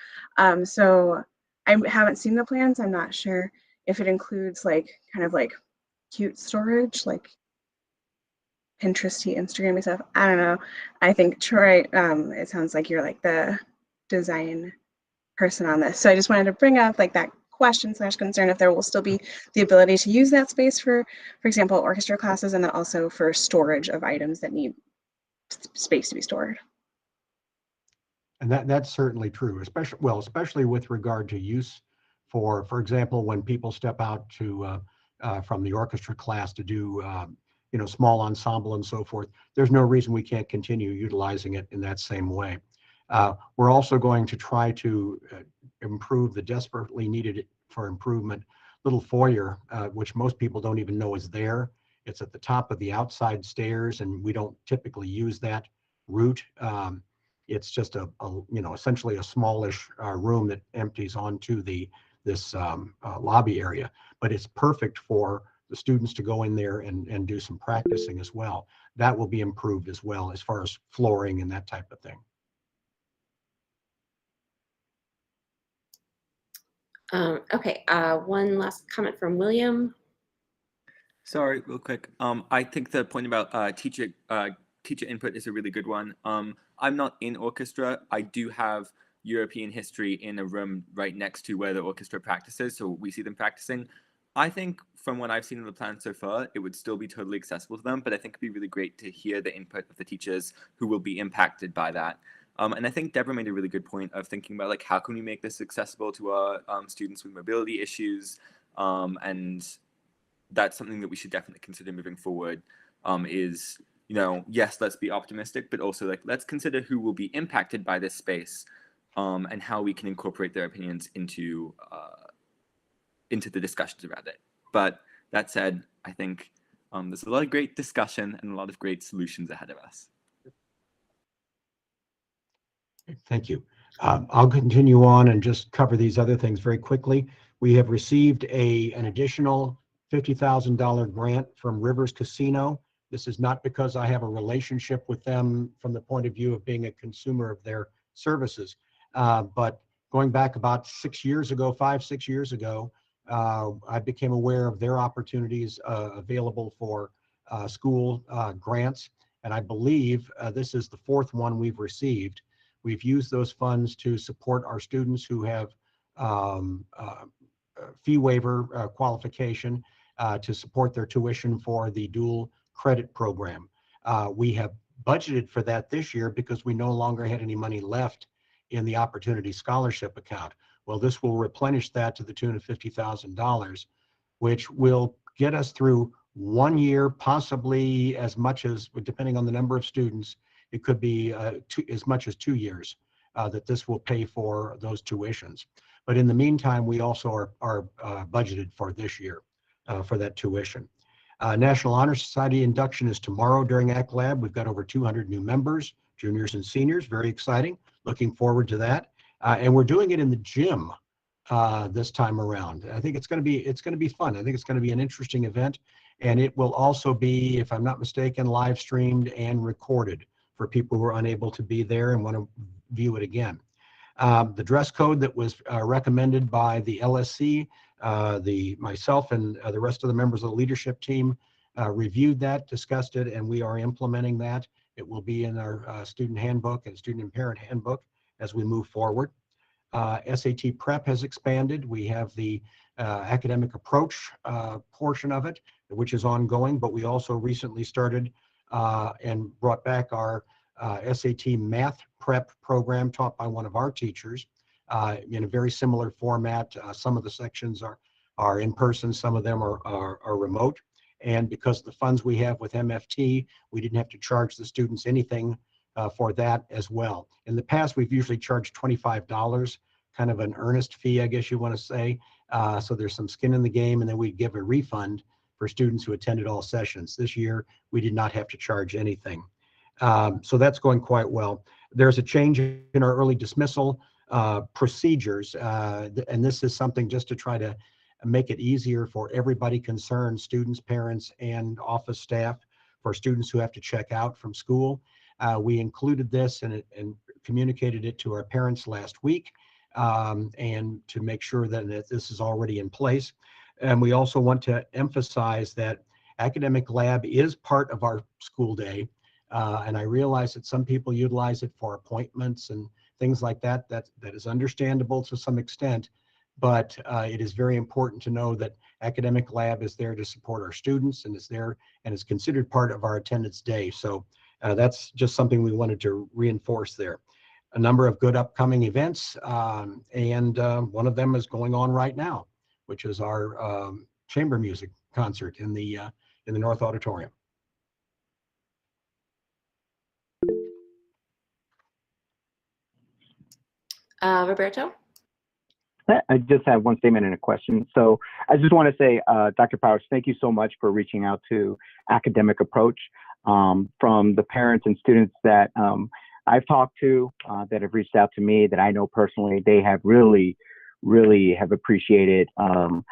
So I haven't seen the plans. I'm not sure if it includes like kind of like cute storage, like Pinteresty, Instagram stuff. I don't know. I think Troy, it sounds like you're like the design person on this. So I just wanted to bring up like that question / concern if there will still be the ability to use that space for example, orchestra classes, and then also for storage of items that need space to be stored. And that's certainly true, especially with regard to use for example, when people step out to from the orchestra class to do small ensemble and so forth. There's no reason we can't continue utilizing it in that same way. We're also going to try to improve the desperately needed for improvement little foyer, which most people don't even know is there. It's at the top of the outside stairs, and we don't typically use that route. It's just essentially a smallish room that empties onto this lobby area, but it's perfect for the students to go in there and do some practicing as well. That will be improved as well as far as flooring and that type of thing. Okay, one last comment from William. Sorry, real quick. I think the point about teacher input is a really good one. I'm not in orchestra. I do have European history in a room right next to where the orchestra practices, so we see them practicing. I think from what I've seen in the plan so far, it would still be totally accessible to them, but I think it'd be really great to hear the input of the teachers who will be impacted by that. And I think Deborah made a really good point of thinking about like how can we make this accessible to our students with mobility issues, and that's something that we should definitely consider moving forward. Is yes, let's be optimistic, but also like let's consider who will be impacted by this space, and how we can incorporate their opinions into the discussions around it. But that said, I think there's a lot of great discussion and a lot of great solutions ahead of us. Thank you. I'll continue on and just cover these other things very quickly. We have received an additional $50,000 grant from Rivers Casino. This is not because I have a relationship with them from the point of view of being a consumer of their services, but going back about 6 years ago, 5-6 years ago, I became aware of their opportunities available for school grants, and I believe this is the 4th one we've received. We've used those funds to support our students who have fee waiver qualification to support their tuition for the dual credit program. We have budgeted for that this year because we no longer had any money left in the Opportunity Scholarship account. Well, this will replenish that to the tune of $50,000, which will get us through 1 year, possibly as much as, depending on the number of students, it could be as much as 2 years that this will pay for those tuitions. But in the meantime, we also are budgeted for this year for that tuition. National Honor Society induction is tomorrow during ACT Lab. We've got over 200 new members, juniors and seniors, very exciting. Looking forward to that. And we're doing it in the gym this time around. I think it's going to be fun. I think it's going to be an interesting event, and it will also be, if I'm not mistaken, live streamed and recorded for people who are unable to be there and want to view it again. The dress code that was recommended by the LSC, myself and the rest of the members of the leadership team reviewed that, discussed it, and we are implementing that. It will be in our student handbook and student and parent handbook as we move forward. SAT prep has expanded. We have the academic approach portion of it, which is ongoing, but we also recently started and brought back our SAT math prep program taught by one of our teachers in a very similar format. Some of the sections are in person, some of them are remote. And because of the funds we have with MFT, we didn't have to charge the students anything for that as well. In the past, we've usually charged $25 kind of an earnest fee, I guess you want to say. So there's some skin in the game, and then we give a refund for students who attended all sessions. This year, we did not have to charge anything. So that's going quite well. There's a change in our early dismissal procedures, and this is something just to try to make it easier for everybody concerned, students, parents, and office staff, for students who have to check out from school. We included this and communicated it to our parents last week, and to make sure that this is already in place. And we also want to emphasize that academic lab is part of our school day. And I realize that some people utilize it for appointments and things like that. That is understandable to some extent, but it is very important to know that academic lab is there to support our students and is there and is considered part of our attendance day. So that's just something we wanted to reinforce there. A number of good upcoming events, and one of them is going on right now, which is our chamber music concert in the North Auditorium. Roberto? I just have one statement and a question. So I just want to say, Dr. Powers, thank you so much for reaching out to Academic Approach. From the parents and students that I've talked to, that have reached out to me, that I know personally, they have really have appreciated that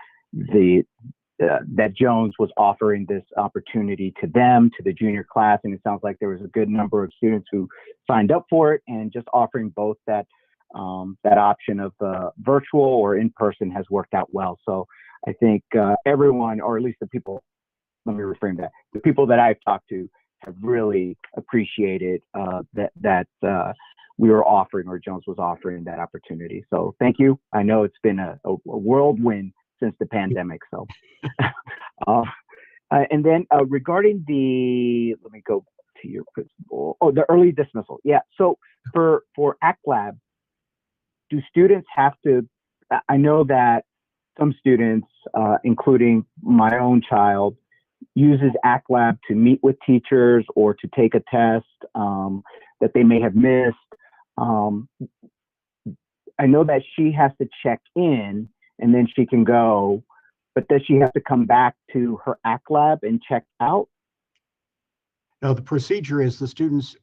Jones was offering this opportunity to them, to the junior class, and it sounds like there was a good number of students who signed up for it, and just offering both that option of virtual or in person has worked out well. So I think everyone, or at least the people, let me reframe that, the people that I've talked to have really appreciated that we were offering, or Jones was offering, that opportunity. So thank you. I know it's been a whirlwind since the pandemic. So, and then regarding let me go to your principal. Oh, the early dismissal. Yeah. So for ACT Lab, do students have to? I know that some students, including my own child, uses ACT Lab to meet with teachers or to take a test that they may have missed. I know that she has to check in and then she can go, but does she have to come back to her ACT Lab and check out? No, the procedure is the students,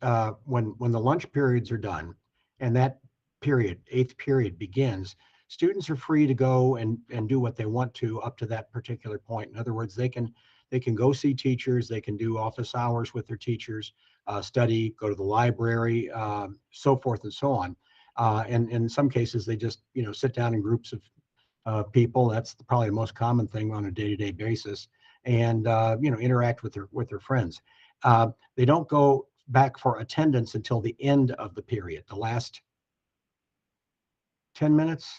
when the lunch periods are done and that period, 8th period, begins, students are free to go and do what they want to up to that particular point. In other words, they can go see teachers, they can do office hours with their teachers, study, go to the library, so forth and so on. And in some cases, they just sit down in groups of people. That's probably the most common thing on a day-to-day basis, and interact with their friends. They don't go back for attendance until the end of the period, the last 10 minutes.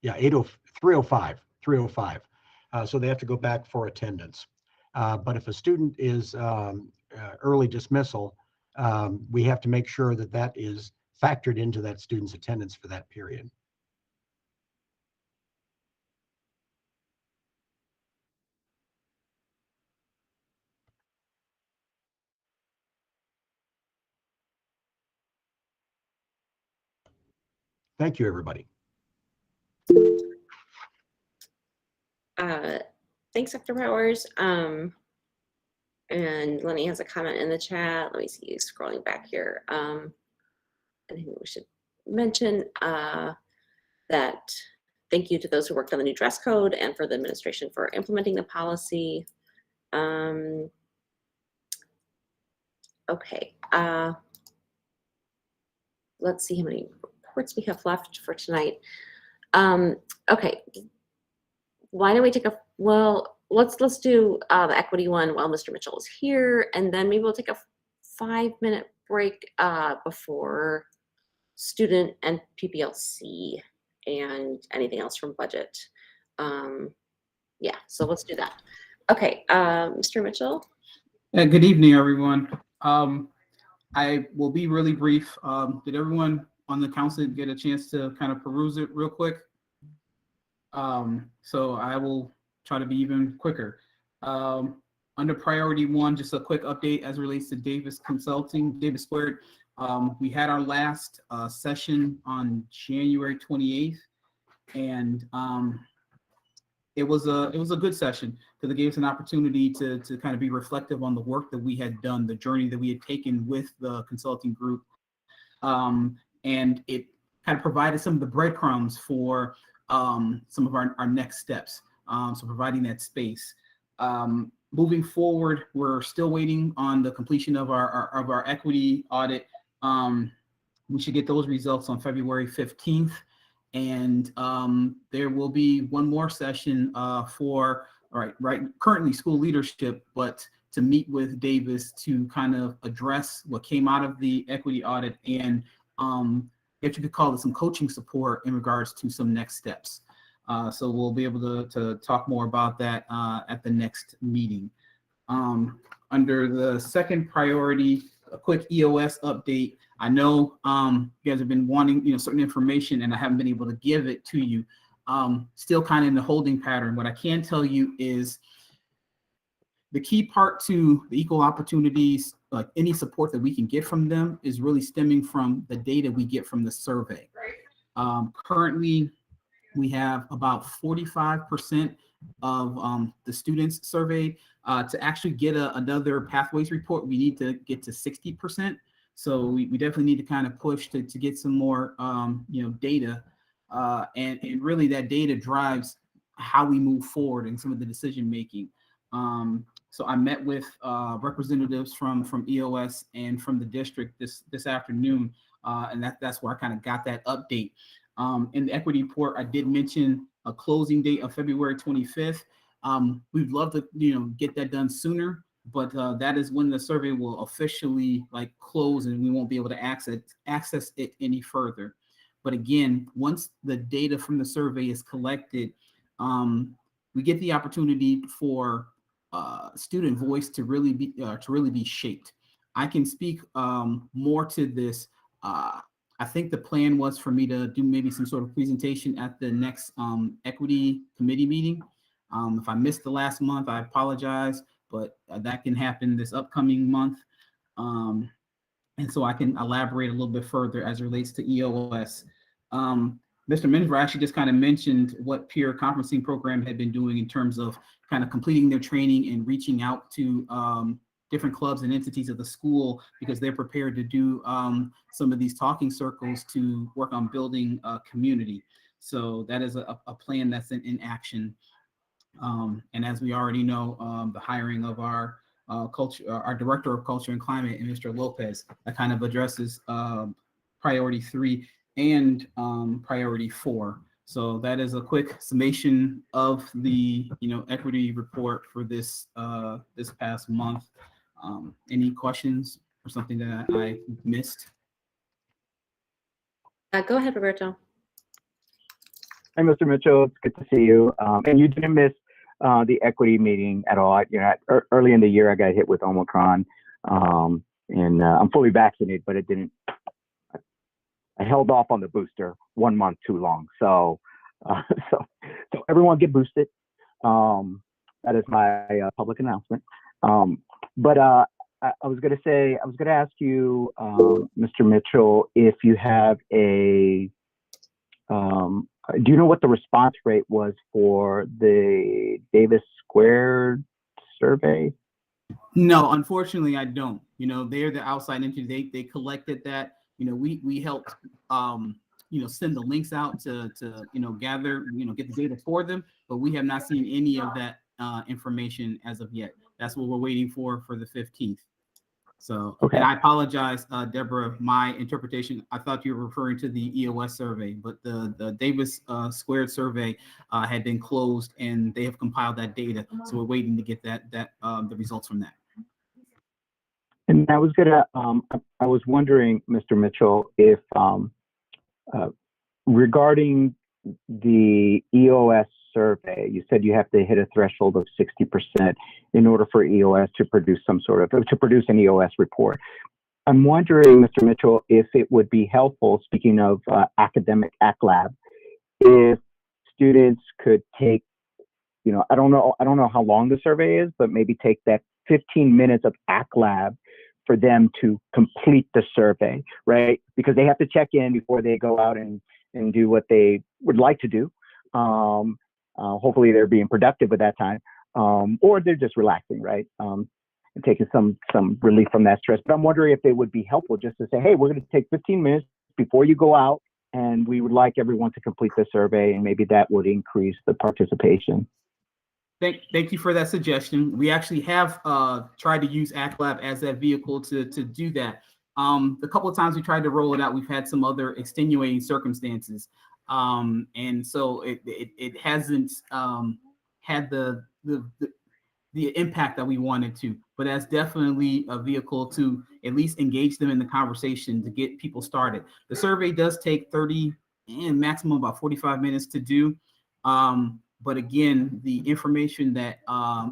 Yeah, 3:05. So they have to go back for attendance. But if a student is early dismissal, we have to make sure that that is factored into that student's attendance for that period. Thank you, everybody. Thanks, Dr. Powers. And Lenny has a comment in the chat. Let me see, scrolling back here. I think we should mention that thank you to those who worked on the new dress code and for the administration for implementing the policy. Okay. Let's see how many reports we have left for tonight. Okay. Why don't we take let's do the equity one while Mr. Mitchell is here, and then maybe we'll take a 5-minute break before student and PPLC and anything else from budget. Yeah, so let's do that. Okay, Mr. Mitchell. Good evening, everyone. I will be really brief. Did everyone on the council get a chance to kind of peruse it real quick? So I will try to be even quicker. Under priority 1, just a quick update as it relates to Davis Consulting, Davis Squared. We had our last session on January 28th, and it was a good session because it gave us an opportunity to kind of be reflective on the work that we had done, the journey that we had taken with the consulting group, and it kind of provided some of the breadcrumbs for some of our next steps. So providing that space. Moving forward, we're still waiting on the completion of our equity audit. We should get those results on February 15th. And there will be one more session for currently school leadership, but to meet with Davis to kind of address what came out of the equity audit and if you could call it some coaching support in regards to some next steps. So we'll be able to talk more about that at the next meeting. Under the second priority, a quick EOS update. I know you guys have been wanting certain information and I haven't been able to give it to you. Still kind of in the holding pattern. What I can tell you is the key part to the equal opportunities, like any support that we can get from them, is really stemming from the data we get from the survey. Currently, we have about 45% of the students surveyed. To actually get another pathways report, we need to get to 60%. So we definitely need to kind of push to get some more data. And really that data drives how we move forward in some of the decision making. So I met with representatives from EOS and from the district this afternoon, and that's where I kind of got that update. In the equity report, I did mention a closing date of February 25th. We'd love to get that done sooner, but that is when the survey will officially close and we won't be able to access it any further. But again, once the data from the survey is collected, we get the opportunity for student voice to really be shaped. I can speak more to this. I think the plan was for me to do maybe some sort of presentation at the next equity committee meeting. If I missed the last month, I apologize, but that can happen this upcoming month. And so I can elaborate a little bit further as it relates to EOS. Mr. Minsver actually just kind of mentioned what peer conferencing program had been doing in terms of kind of completing their training and reaching out to different clubs and entities of the school because they're prepared to do some of these talking circles to work on building a community. So that is a plan that's in action. And as we already know, the hiring of our Director of Culture and Climate, and Mr. Lopez, that kind of addresses priority 3 and priority 4. So that is a quick summation of the equity report for this past month. Any questions or something that I missed? Go ahead, Roberto. Hi, Mr. Mitchell. It's good to see you. And you didn't miss the equity meeting at all. Early in the year, I got hit with Omicron, and I'm fully vaccinated, but it didn't. I held off on the booster 1 month too long. So everyone get boosted. That is my public announcement. But I was going to ask you, Mr. Mitchell, if you have do you know what the response rate was for the Davis Squared survey? No, unfortunately, I don't. They're the outside entity. They collected that. We helped, send the links out to gather, get the data for them, but we have not seen any of that information as of yet. That's what we're waiting for the 15th. So, okay. And I apologize, Deborah, my interpretation, I thought you were referring to the EOS survey, but the Davis Squared survey had been closed and they have compiled that data. So we're waiting to get the results from that. And I was I was wondering, Mr. Mitchell, if regarding the EOS survey, you said you have to hit a threshold of 60% in order for EOS to produce an EOS report. I'm wondering, Mr. Mitchell, if it would be helpful, speaking of academic ACT Lab, if students could take, I don't know how long the survey is, but maybe take that 15 minutes of ACT Lab for them to complete the survey, right? Because they have to check in before they go out and do what they would like to do. Hopefully they're being productive at that time, or they're just relaxing, right? And taking some relief from that stress. But I'm wondering if it would be helpful just to say, hey, we're going to take 15 minutes before you go out, and we would like everyone to complete the survey, and maybe that would increase the participation. Thank you for that suggestion. We actually have tried to use ACLAB as that vehicle to do that. The couple of times we tried to roll it out, we've had some other extenuating circumstances. And so it hasn't had the impact that we wanted to, but that's definitely a vehicle to at least engage them in the conversation to get people started. The survey does take 30 and maximum about 45 minutes to do. But again, the information that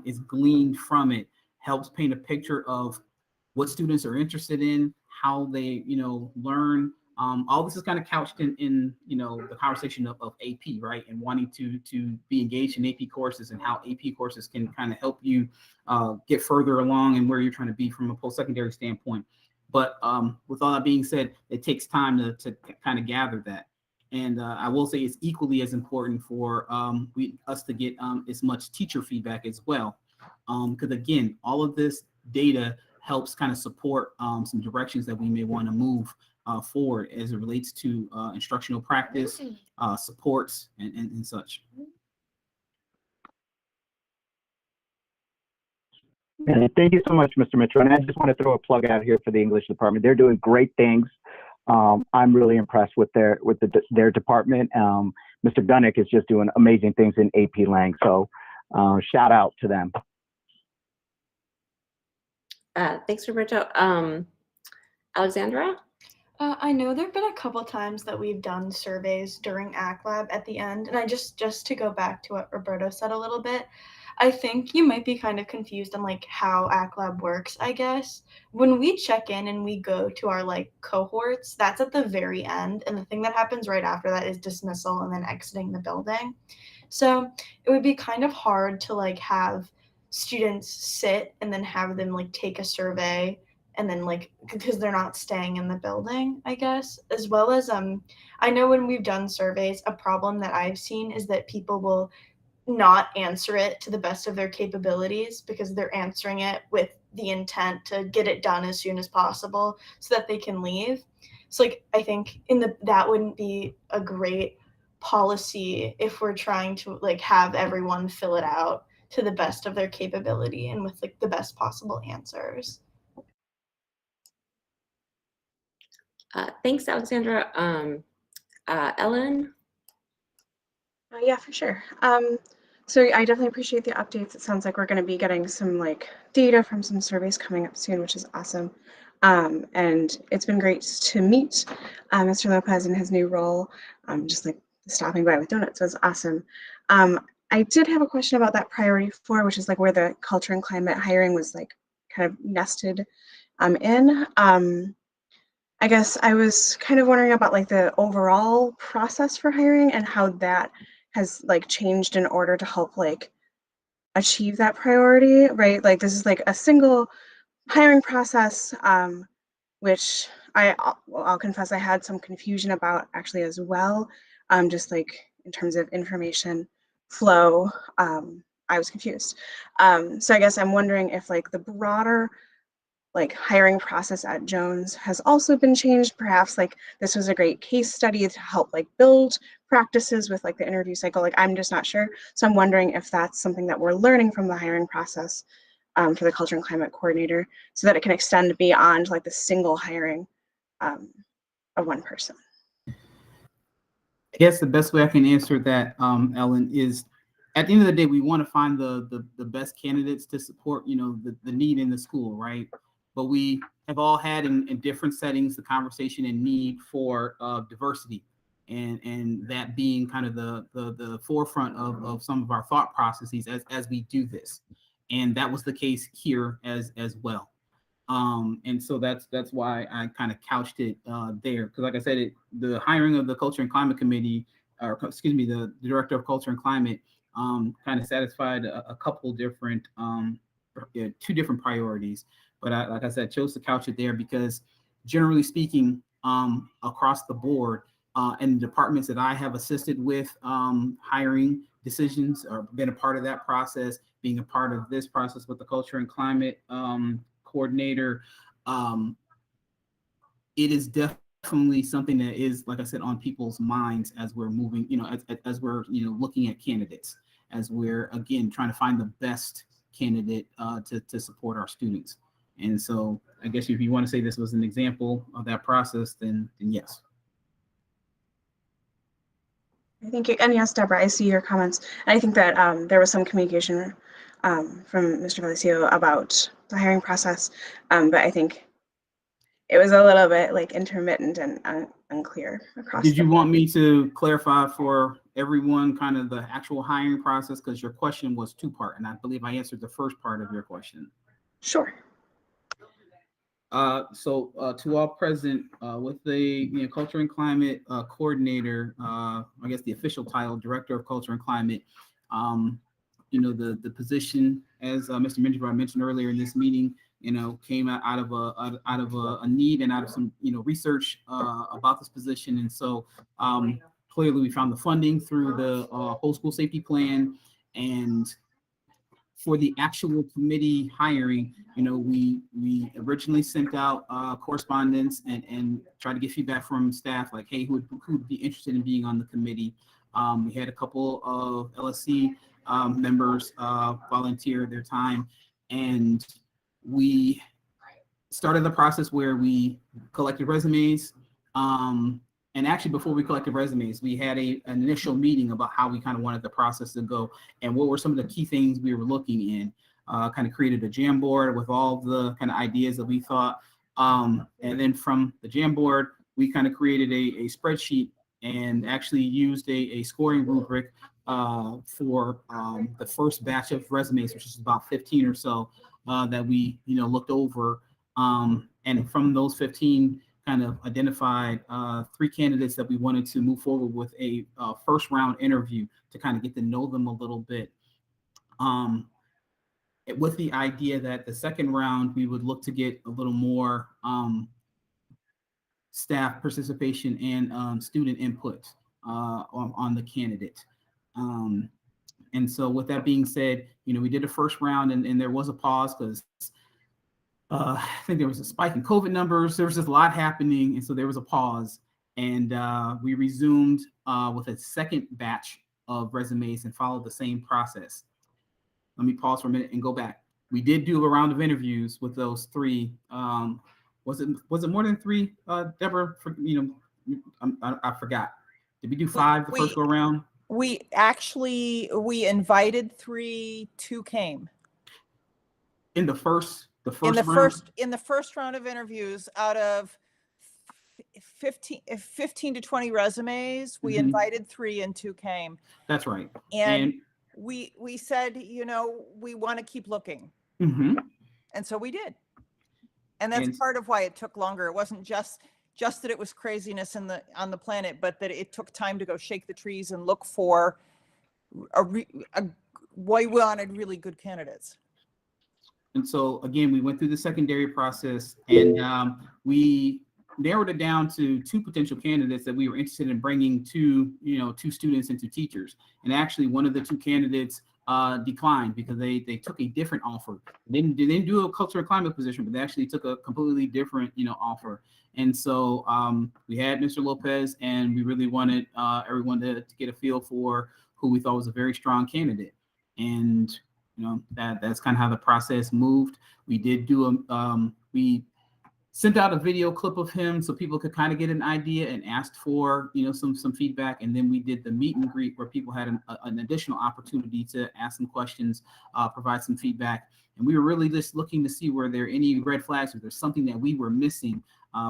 is gleaned from it helps paint a picture of what students are interested in, how they, learn. All this is kind of couched in the conversation of AP, right? And wanting to be engaged in AP courses and how AP courses can kind of help you get further along and where you're trying to be from a post-secondary standpoint. But with all that being said, it takes time to kind of gather that. And I will say it's equally as important for us to get as much teacher feedback as well. Because again, all of this data helps kind of support some directions that we may want to move forward as it relates to instructional practice, supports, and such. And thank you so much, Mr. Mitchell. And I just want to throw a plug out here for the English department. They're doing great things. I'm really impressed with their department. Mr. Gunnick is just doing amazing things in AP Lang. So shout out to them. Thanks, Roberto. Alexandra? I know there have been a couple times that we've done surveys during ACLAB at the end, and I just to go back to what Roberto said a little bit, I think you might be kind of confused on like how ACLAB works, I guess. When we check in and we go to our like cohorts, that's at the very end, and the thing that happens right after that is dismissal and then exiting the building. So it would be kind of hard to like have students sit and then have them like take a survey and then like because they're not staying in the building, I guess. As well as I know when we've done surveys, a problem that I've seen is that people will not answer it to the best of their capabilities because they're answering it with the intent to get it done as soon as possible so that they can leave. So like I think that wouldn't be a great policy if we're trying to like have everyone fill it out to the best of their capability and with like the best possible answers. Thanks, Alexandra. Ellen? Yeah, for sure. So I definitely appreciate the updates. It sounds like we're going to be getting some like data from some surveys coming up soon, which is awesome. And it's been great to meet Mr. Lopez in his new role. Just like stopping by with donuts was awesome. I did have a question about that priority 4, which is like where the culture and climate hiring was like kind of nested in. I guess I was kind of wondering about like the overall process for hiring and how that has like changed in order to help like achieve that priority, right? Like this is like a single hiring process, which I'll confess I had some confusion about actually as well. Just like in terms of information flow, I was confused. So I guess I'm wondering if like the broader like hiring process at Jones has also been changed. Perhaps like this was a great case study to help like build practices with like the interview cycle. Like I'm just not sure. So I'm wondering if that's something that we're learning from the hiring process for the culture and climate coordinator so that it can extend beyond like the single hiring of one person. I guess the best way I can answer that, Ellen, is at the end of the day, we want to find the best candidates to support, the need in the school, right? But we have all had in different settings the conversation and need for diversity, and that being kind of the forefront of some of our thought processes as we do this, and that was the case here as well. And so that's why I kind of couched it there, because like I said, the hiring of the Culture and Climate Committee, or excuse me, the Director of Culture and Climate, kind of satisfied a couple different, 2 different priorities. But like I said, chose to couch it there because generally speaking, across the board, and the departments that I have assisted with hiring decisions or been a part of that process, being a part of this process with the culture and climate coordinator, it is definitely something that is, like I said, on people's minds as we're moving, as we're, looking at candidates, as we're, again, trying to find the best candidate to support our students. And so I guess if you want to say this was an example of that process, then yes. Thank you. And yes, Deborah, I see your comments. And I think that there was some communication from Mr. Valicio about the hiring process, but I think it was a little bit like intermittent and unclear across. Did you want me to clarify for everyone kind of the actual hiring process? Because your question was two-part, and I believe I answered the first part of your question. Sure. So to all present, with the Culture and Climate Coordinator, I guess the official title, Director of Culture and Climate, the position, as Mr. Minjibra mentioned earlier in this meeting, came out of a need and out of some research about this position, and so clearly we found the funding through the whole school safety plan. And for the actual committee hiring, we originally sent out correspondence and tried to get feedback from staff, like, hey, who would be interested in being on the committee. We had a couple of LSC members volunteer their time, and we started the process where we collected resumes. And actually, before we collected resumes, we had an initial meeting about how we kind of wanted the process to go and what were some of the key things we were looking in. Kind of created a Jamboard with all the kind of ideas that we thought. And then from the Jamboard, we kind of created a spreadsheet and actually used a scoring rubric for the first batch of resumes, which is about 15 or so that we looked over. And from those 15, kind of identified 3 candidates that we wanted to move forward with a first round interview to kind of get to know them a little bit. With the idea that the second round, we would look to get a little more staff participation and student input on the candidate. And so with that being said, we did a first round and there was a pause because I think there was a spike in COVID numbers. There was just a lot happening. And so there was a pause, and we resumed with a second batch of resumes and followed the same process. Let me pause for a minute and go back. We did do a round of interviews with those 3. Was it more than 3, Deborah? I forgot. Did we do 5 the first go around? We invited 3, 2 came. In the first round of interviews, out of 15 to 20 resumes, we invited 3 and 2 came. That's right. And we said, we want to keep looking. And so we did. And that's part of why it took longer. It wasn't just that it was craziness on the planet, but that it took time to go shake the trees and look for we wanted really good candidates. And so again, we went through the secondary process, and we narrowed it down to 2 potential candidates that we were interested in bringing to 2 students and 2 teachers. And actually, one of the 2 candidates declined because they took a different offer. They didn't do a culture and climate position, but they actually took a completely different offer. And so we had Mr. Lopez, and we really wanted everyone to get a feel for who we thought was a very strong candidate. And that's kind of how the process moved. We did do we sent out a video clip of him so people could kind of get an idea and asked for some feedback. And then we did the meet and greet where people had an additional opportunity to ask some questions, provide some feedback. And we were really just looking to see were there any red flags, or there's something that we were missing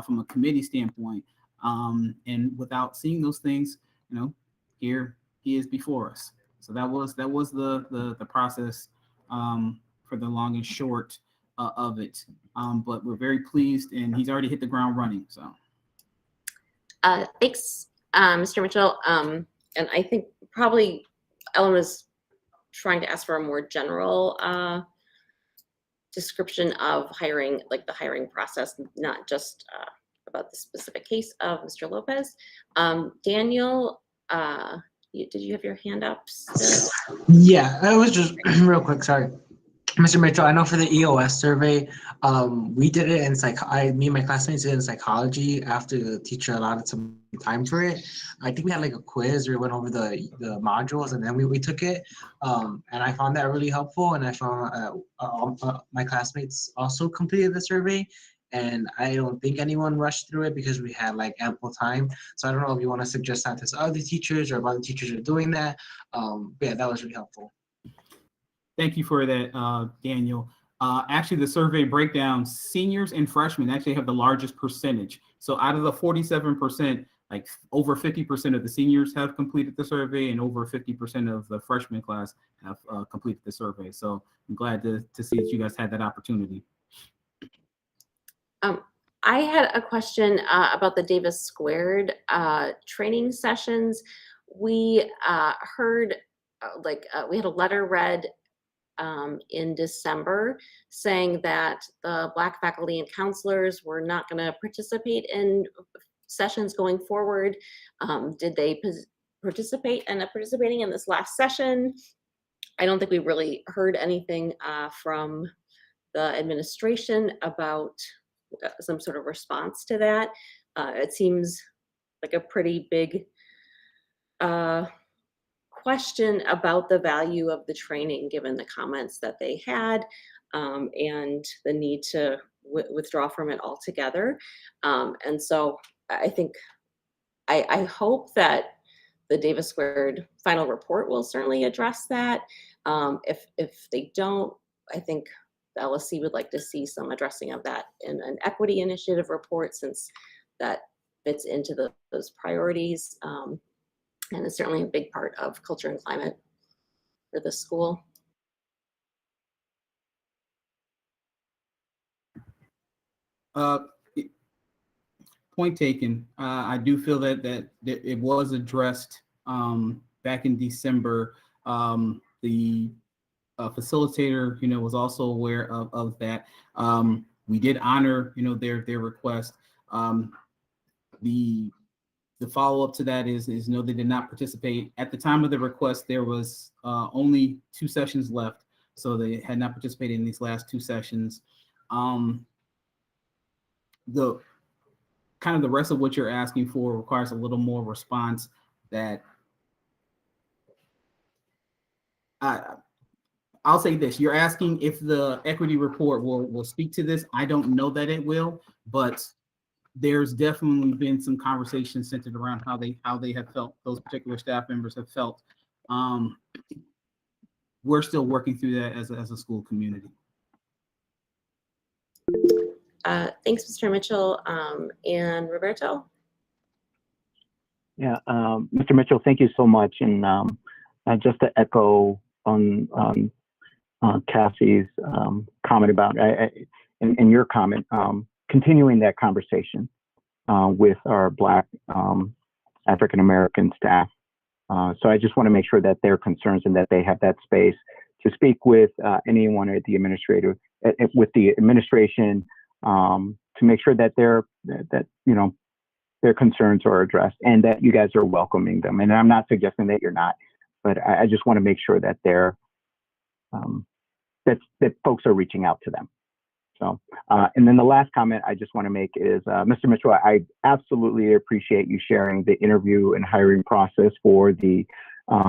from a committee standpoint. And without seeing those things, here he is before us. So that was the process for the long and short of it. But we're very pleased, and he's already hit the ground running. So thanks, Mr. Mitchell. And I think probably Ellen was trying to ask for a more general description of hiring, like the hiring process, not just about the specific case of Mr. Lopez. Daniel, did you have your hand up still? Yeah, I was just real quick, sorry. Mr. Mitchell, I know for the EOS survey, we did it in me and my classmates did it in psychology after the teacher allotted some time for it. I think we had like a quiz where we went over the modules and then we took it. And I found that really helpful. And I found my classmates also completed the survey. And I don't think anyone rushed through it because we had like ample time. So I don't know if you want to suggest that to other teachers or if other teachers are doing that. But yeah, that was really helpful. Thank you for that, Daniel. Actually, the survey breakdown, seniors and freshmen actually have the largest percentage. So out of the 47%, like over 50% of the seniors have completed the survey and over 50% of the freshman class have completed the survey. So I'm glad to see that you guys had that opportunity. I had a question about the Davis Squared training sessions. We heard we had a letter read in December saying that the Black faculty and counselors were not going to participate in sessions going forward. Did they end up participating in this last session? I don't think we really heard anything from the administration about some sort of response to that. It seems like a pretty big question about the value of the training given the comments that they had and the need to withdraw from it altogether. And so I think I hope that the Davis Squared final report will certainly address that. If they don't, I think the LSC would like to see some addressing of that in an equity initiative report, since that fits into those priorities. And it's certainly a big part of culture and climate for the school. Point taken. I do feel that it was addressed back in December. The facilitator, was also aware of that. We did honor, their request. The follow-up to that is no, they did not participate. At the time of the request, there was only 2 sessions left, so they had not participated in these last 2 sessions. The kind of the rest of what you're asking for requires a little more response. That I'll say this: you're asking if the equity report will speak to this. I don't know that it will, but there's definitely been some conversation centered around how they have felt. Those particular staff members have felt. We're still working through that as a school community. Thanks, Mr. Mitchell. And Roberto? Yeah, Mr. Mitchell, thank you so much. And just to echo on Cassie's comment about, and your comment, continuing that conversation with our Black African-American staff. So I just want to make sure that their concerns and that they have that space to speak with anyone at the administrator, with the administration, to make sure that their concerns are addressed and that you guys are welcoming them. And I'm not suggesting that you're not, but I just want to make sure that they're that folks are reaching out to them. So, and then the last comment I just want to make is, Mr. Mitchell, I absolutely appreciate you sharing the interview and hiring process for the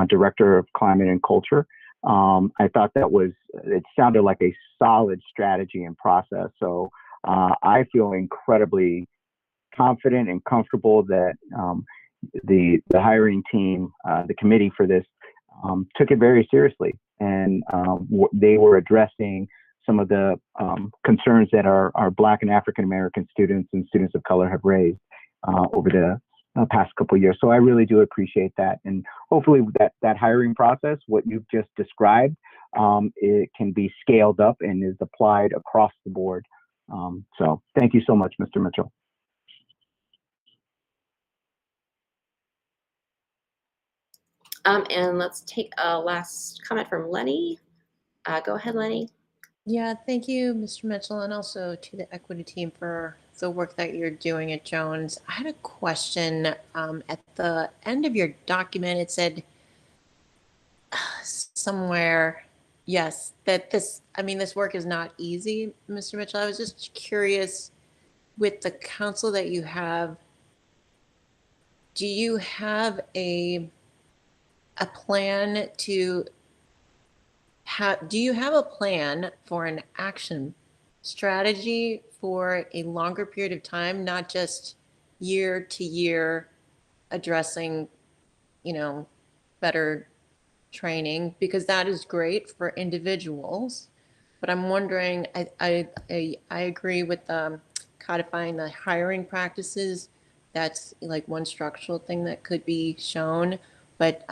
Director of Climate and Culture. I thought it sounded like a solid strategy and process. So I feel incredibly confident and comfortable that the hiring team, the committee for this, took it very seriously. And they were addressing some of the concerns that our Black and African-American students and students of color have raised over the past couple of years. So I really do appreciate that. And hopefully that hiring process, what you've just described, it can be scaled up and is applied across the board. So thank you so much, Mr. Mitchell. And let's take a last comment from Lenny. Go ahead, Lenny. Yeah, thank you, Mr. Mitchell, and also to the equity team for the work that you're doing at Jones. I had a question. At the end of your document, it said somewhere, yes, that this work is not easy, Mr. Mitchell. I was just curious, with the council that you have, do you have a plan to do you have a plan for an action strategy for a longer period of time, not just year to year addressing, better training, because that is great for individuals. But I'm wondering, I agree with codifying the hiring practices. That's like one structural thing that could be shown. But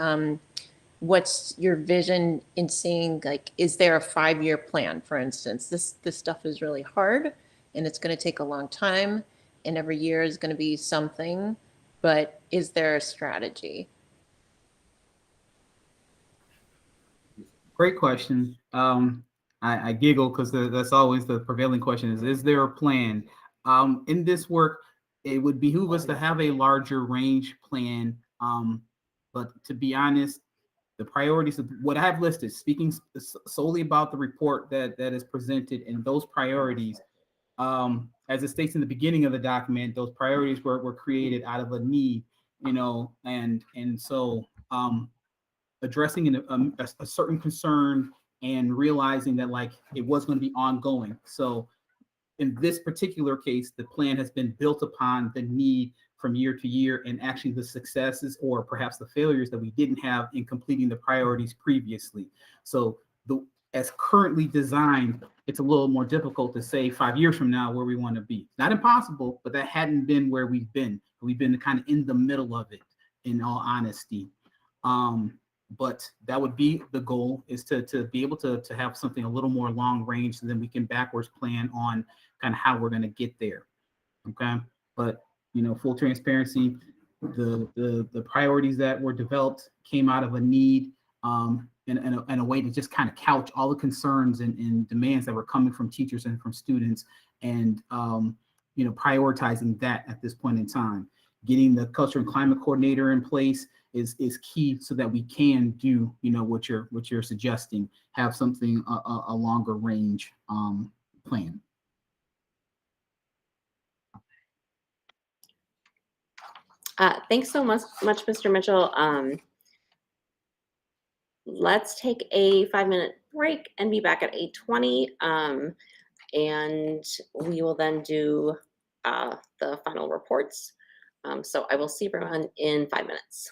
what's your vision in seeing, like, is there a 5-year plan, for instance? This stuff is really hard and it's going to take a long time, and every year is going to be something, but is there a strategy? Great question. I giggle because that's always the prevailing question is there a plan? In this work, it would behoove us to have a larger range plan. But to be honest, the priorities of what I have listed, speaking solely about the report that is presented and those priorities, as it states in the beginning of the document, those priorities were created out of a need, and so addressing a certain concern and realizing that like it was going to be ongoing. So in this particular case, the plan has been built upon the need from year to year and actually the successes or perhaps the failures that we didn't have in completing the priorities previously. So as currently designed, it's a little more difficult to say 5 years from now where we want to be. Not impossible, but that hadn't been where we've been. We've been kind of in the middle of it, in all honesty. But that would be the goal, is to be able to have something a little more long range, so then we can backwards plan on kind of how we're going to get there. Okay. But, full transparency, the priorities that were developed came out of a need, in a way to just kind of couch all the concerns and demands that were coming from teachers and from students, and, prioritizing that at this point in time. Getting the culture and climate coordinator in place is key, so that we can do, what you're suggesting, have something a longer range plan. Thanks so much, Mr. Mitchell. Let's take a 5-minute break and be back at 8:20. And we will then do the final reports. So I will see everyone in 5 minutes.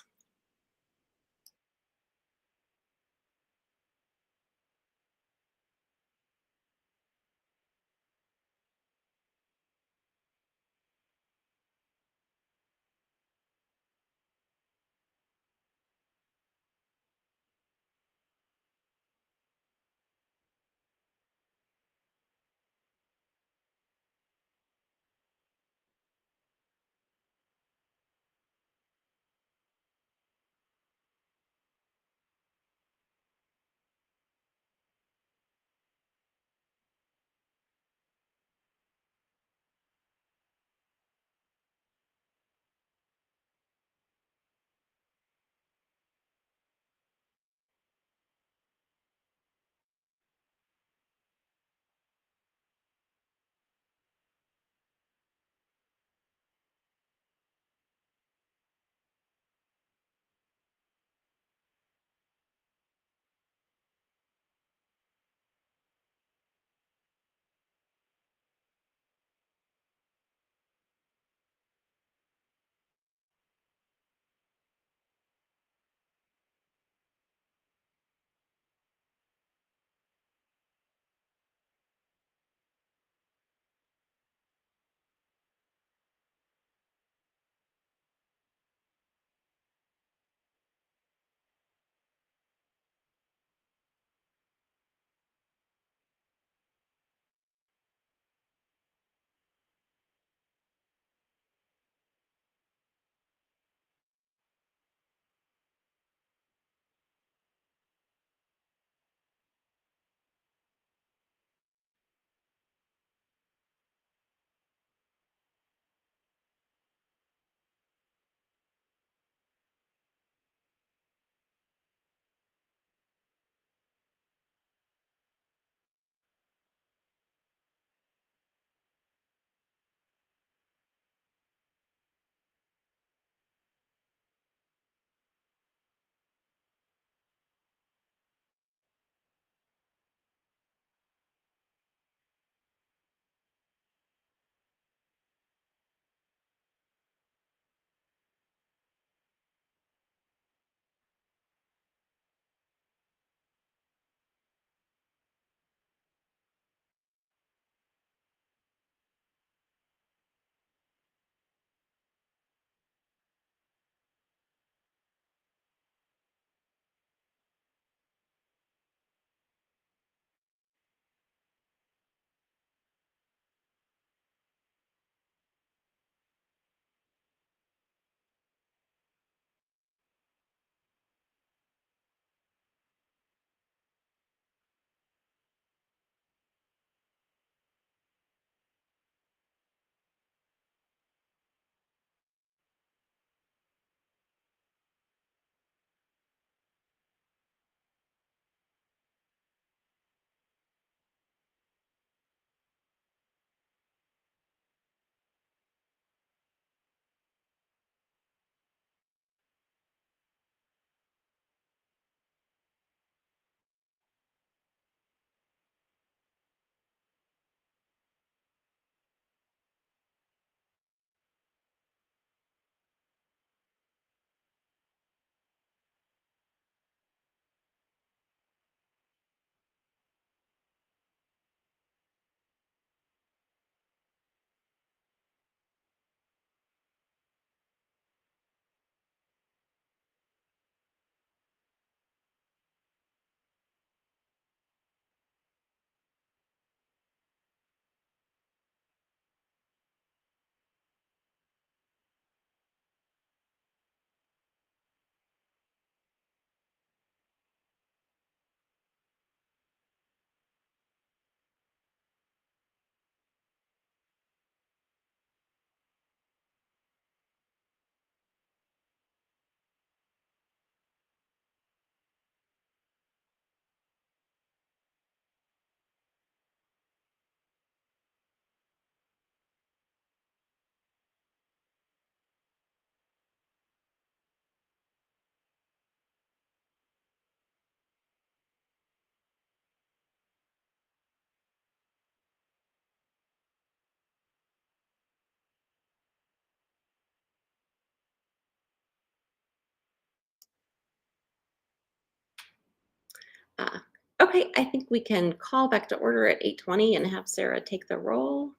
Okay, I think we can call back to order at 8:20 and have Sarah take the roll.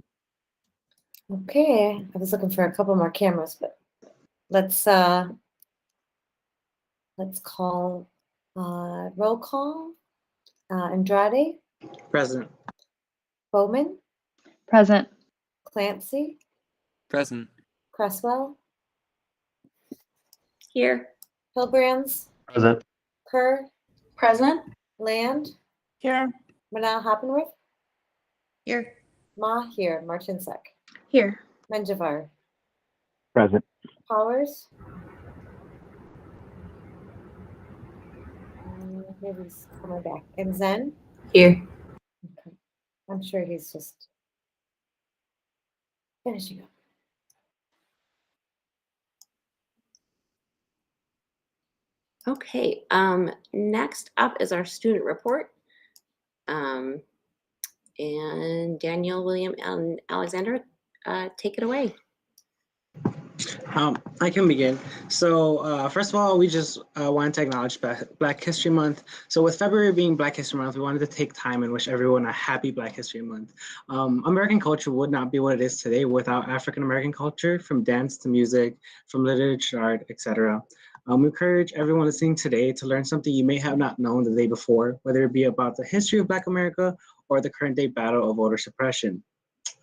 Okay, I was looking for a couple more cameras, but let's call roll call. Andrade, Present. Bowman, Present. Clancy, Present. Cresswell, Here. Hilbrands, Present. Kerr, Present. Land, Here. Manal Hoppenworth, Here. Ma here, Martinsek, Here. Menjivar, Present. Powers. Maybe he's coming back. And Zen? Here. Okay. I'm sure he's just finishing up. Okay, next up is our student report. And Daniel, William, and Alexander, take it away. I can begin. So first of all, we just wanted to acknowledge Black History Month. So with February being Black History Month, we wanted to take time and wish everyone a happy Black History Month. American culture would not be what it is today without African American culture, from dance to music, from literature, art, etc. We encourage everyone listening today to learn something you may have not known the day before, whether it be about the history of Black America or the current day battle of voter suppression.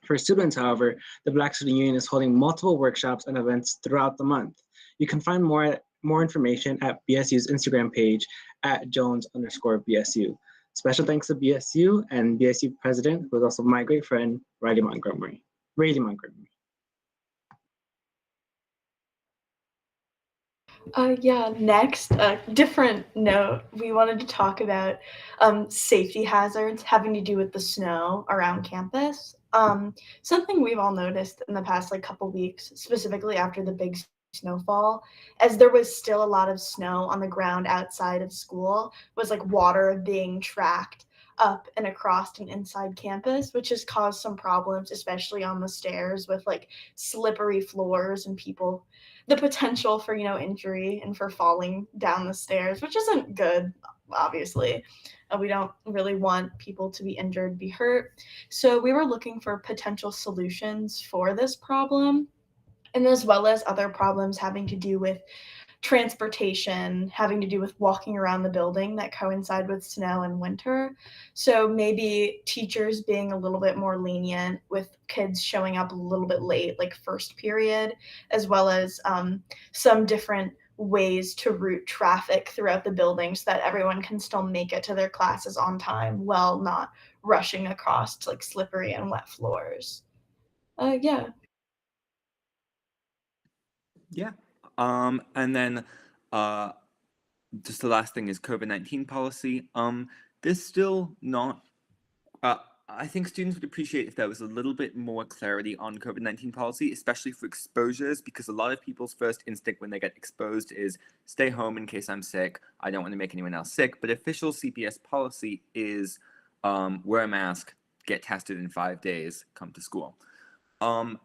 For students, however, the Black Student Union is holding multiple workshops and events throughout the month. You can find more information at BSU's Instagram page at Jones_BSU. Special thanks to BSU and BSU president, who is also my great friend, Riley Montgomery. Yeah, next, different note, we wanted to talk about safety hazards having to do with the snow around campus. Something we've all noticed in the past couple weeks, specifically after the big snowfall, as there was still a lot of snow on the ground outside of school, was water being tracked up and across and inside campus, which has caused some problems, especially on the stairs with slippery floors and people, the potential for injury and for falling down the stairs, which isn't good, obviously. We don't really want people to be injured, be hurt. So we were looking for potential solutions for this problem, and as well as other problems having to do with transportation, having to do with walking around the building that coincide with snow and winter. So maybe teachers being a little bit more lenient with kids showing up a little bit late, first period, as well as some different ways to route traffic throughout the building so that everyone can still make it to their classes on time while not rushing across slippery and wet floors. Yeah. Yeah. And then just the last thing is COVID-19 policy. There's still not, I think students would appreciate if there was a little bit more clarity on COVID-19 policy, especially for exposures, because a lot of people's first instinct when they get exposed is stay home in case I'm sick. I don't want to make anyone else sick. But official CPS policy is wear a mask, get tested in 5 days, come to school. And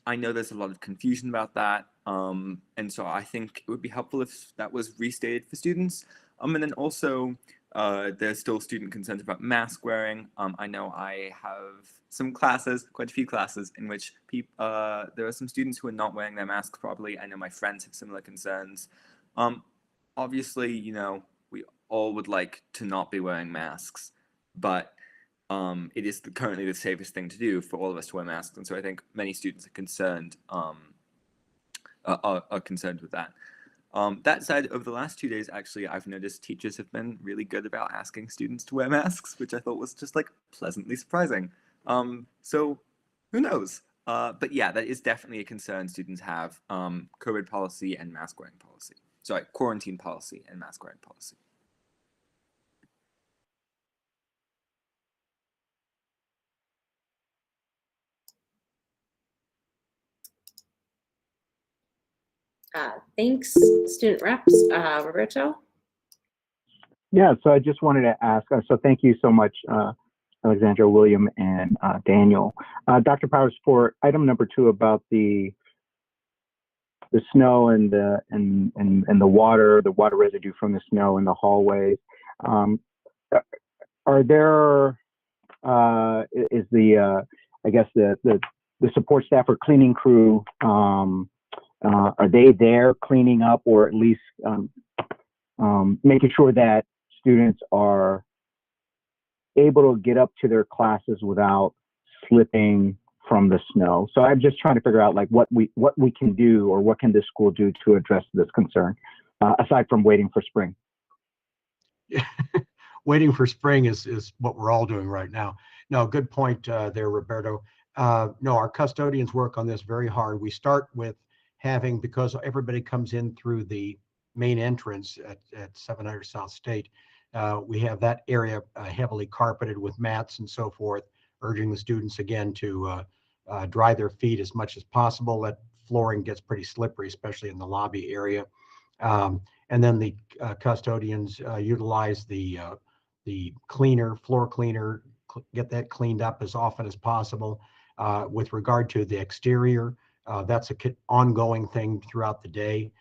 I know there's a lot of confusion about that. And so I think it would be helpful if that was restated for students. And then also, there's still student concerns about mask wearing. I know I have some classes, quite a few classes, in which there are some students who are not wearing their masks properly. I know my friends have similar concerns. Obviously, we all would like to not be wearing masks, but it is currently the safest thing to do for all of us to wear masks, and so I think many students are concerned with that. That said, over the last 2 days, actually, I've noticed teachers have been really good about asking students to wear masks, which I thought was just pleasantly surprising. So who knows? But yeah, that is definitely a concern students have: COVID policy and mask wearing policy. Sorry, quarantine policy and mask wearing policy. Thanks, student reps. Roberto? Yeah, so I just wanted to ask, so thank you so much, Alexandra, William, and Daniel. Dr. Powers, for item number 2 about the snow and the water residue from the snow in the hallways, are there, is the, I guess the support staff or cleaning crew, are they there cleaning up, or at least making sure that students are able to get up to their classes without slipping from the snow? So I'm just trying to figure out like what we can do, or what can this school do to address this concern, aside from waiting for spring. Waiting for spring is what we're all doing right now. No, good point there, Roberto. No, our custodians work on this very hard. We start with having, because everybody comes in through the main entrance at 700 South State, we have that area heavily carpeted with mats and so forth, urging the students again to dry their feet as much as possible. That flooring gets pretty slippery, especially in the lobby area. And then the custodians utilize the cleaner, floor cleaner, get that cleaned up as often as possible. With regard to the exterior, that's an ongoing thing throughout the day.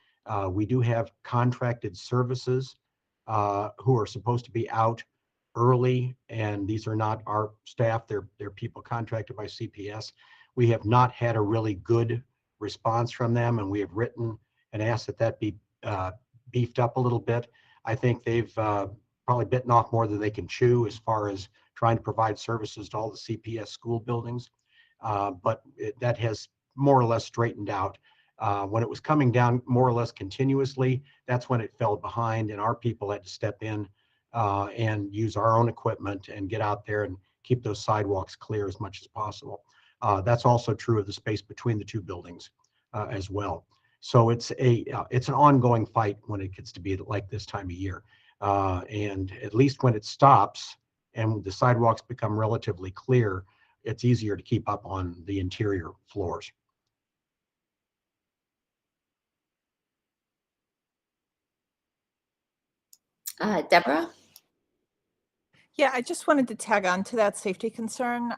We do have contracted services who are supposed to be out early, and these are not our staff, they're people contracted by CPS. We have not had a really good response from them, and we have written and asked that be beefed up a little bit. I think they've probably bitten off more than they can chew as far as trying to provide services to all the CPS school buildings. But that has more or less straightened out. When it was coming down more or less continuously, that's when it fell behind, and our people had to step in and use our own equipment and get out there and keep those sidewalks clear as much as possible. That's also true of the space between the two buildings as well. So it's an ongoing fight when it gets to be like this time of year. And at least when it stops and the sidewalks become relatively clear, it's easier to keep up on the interior floors. Deborah? Yeah, I just wanted to tag on to that safety concern.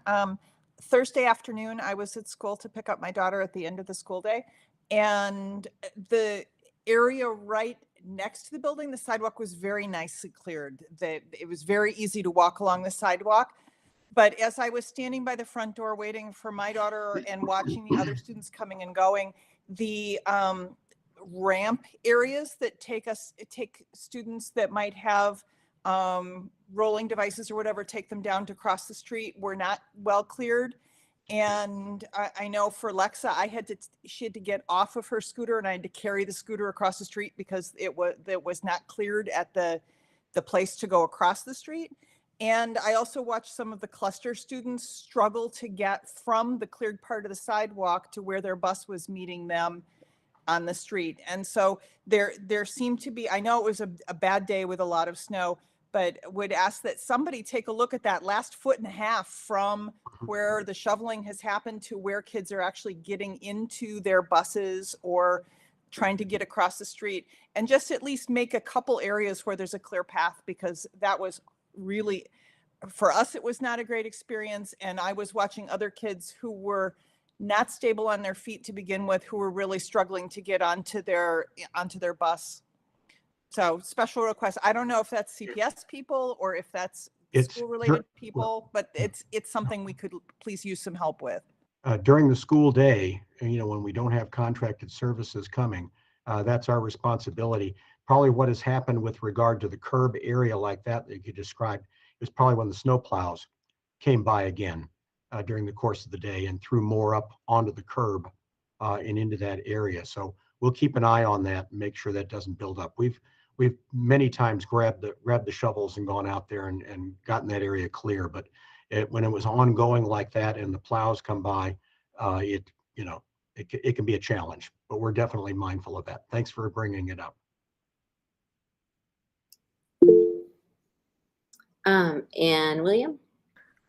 Thursday afternoon, I was at school to pick up my daughter at the end of the school day, and the area right next to the building, the sidewalk was very nicely cleared. It was very easy to walk along the sidewalk. But as I was standing by the front door waiting for my daughter and watching the other students coming and going, the ramp areas that take students that might have rolling devices or whatever, take them down to cross the street, were not well cleared. And I know for Lexa, she had to get off of her scooter, and I had to carry the scooter across the street because it was not cleared at the place to go across the street. And I also watched some of the cluster students struggle to get from the cleared part of the sidewalk to where their bus was meeting them on the street. And so there seemed to be, I know it was a bad day with a lot of snow, but would ask that somebody take a look at that last 1.5 feet from where the shoveling has happened to where kids are actually getting into their buses or trying to get across the street, and just at least make a couple areas where there's a clear path, because that was really, for us, it was not a great experience. And I was watching other kids who were not stable on their feet to begin with, who were really struggling to get onto their bus. So special request. I don't know if that's CPS people or if that's school related people, but it's something we could please use some help with. During the school day, when we don't have contracted services coming, that's our responsibility. Probably what has happened with regard to the curb area like that you described is probably when the snow plows came by again during the course of the day and threw more up onto the curb and into that area. So we'll keep an eye on that and make sure that doesn't build up. We've many times grabbed the shovels and gone out there and gotten that area clear. But when it was ongoing like that and the plows come by, it can be a challenge. But we're definitely mindful of that. Thanks for bringing it up. And William?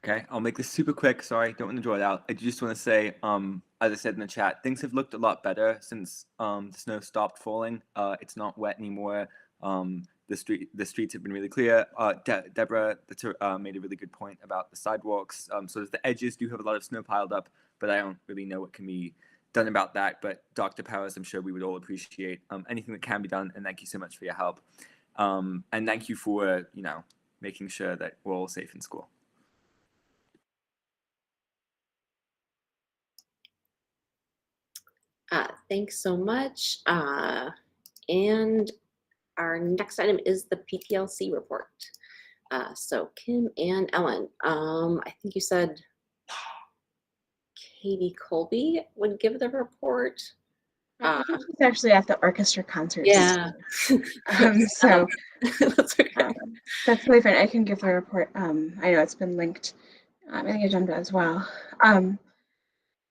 Okay, I'll make this super quick. Sorry, don't want to draw it out. I just want to say, as I said in the chat, things have looked a lot better since the snow stopped falling. It's not wet anymore. The streets have been really clear. Deborah made a really good point about the sidewalks. So the edges do have a lot of snow piled up, but I don't really know what can be done about that. But Dr. Powers, I'm sure we would all appreciate anything that can be done. And thank you so much for your help. And thank you for, making sure that we're all safe in school. Thanks so much. And our next item is the PPLC report. So Kim and Ellen, I think you said Katie Colby would give the report. I think she's actually at the orchestra concert. Yeah. So that's okay. That's really fine. I can give the report. I know it's been linked in the agenda as well.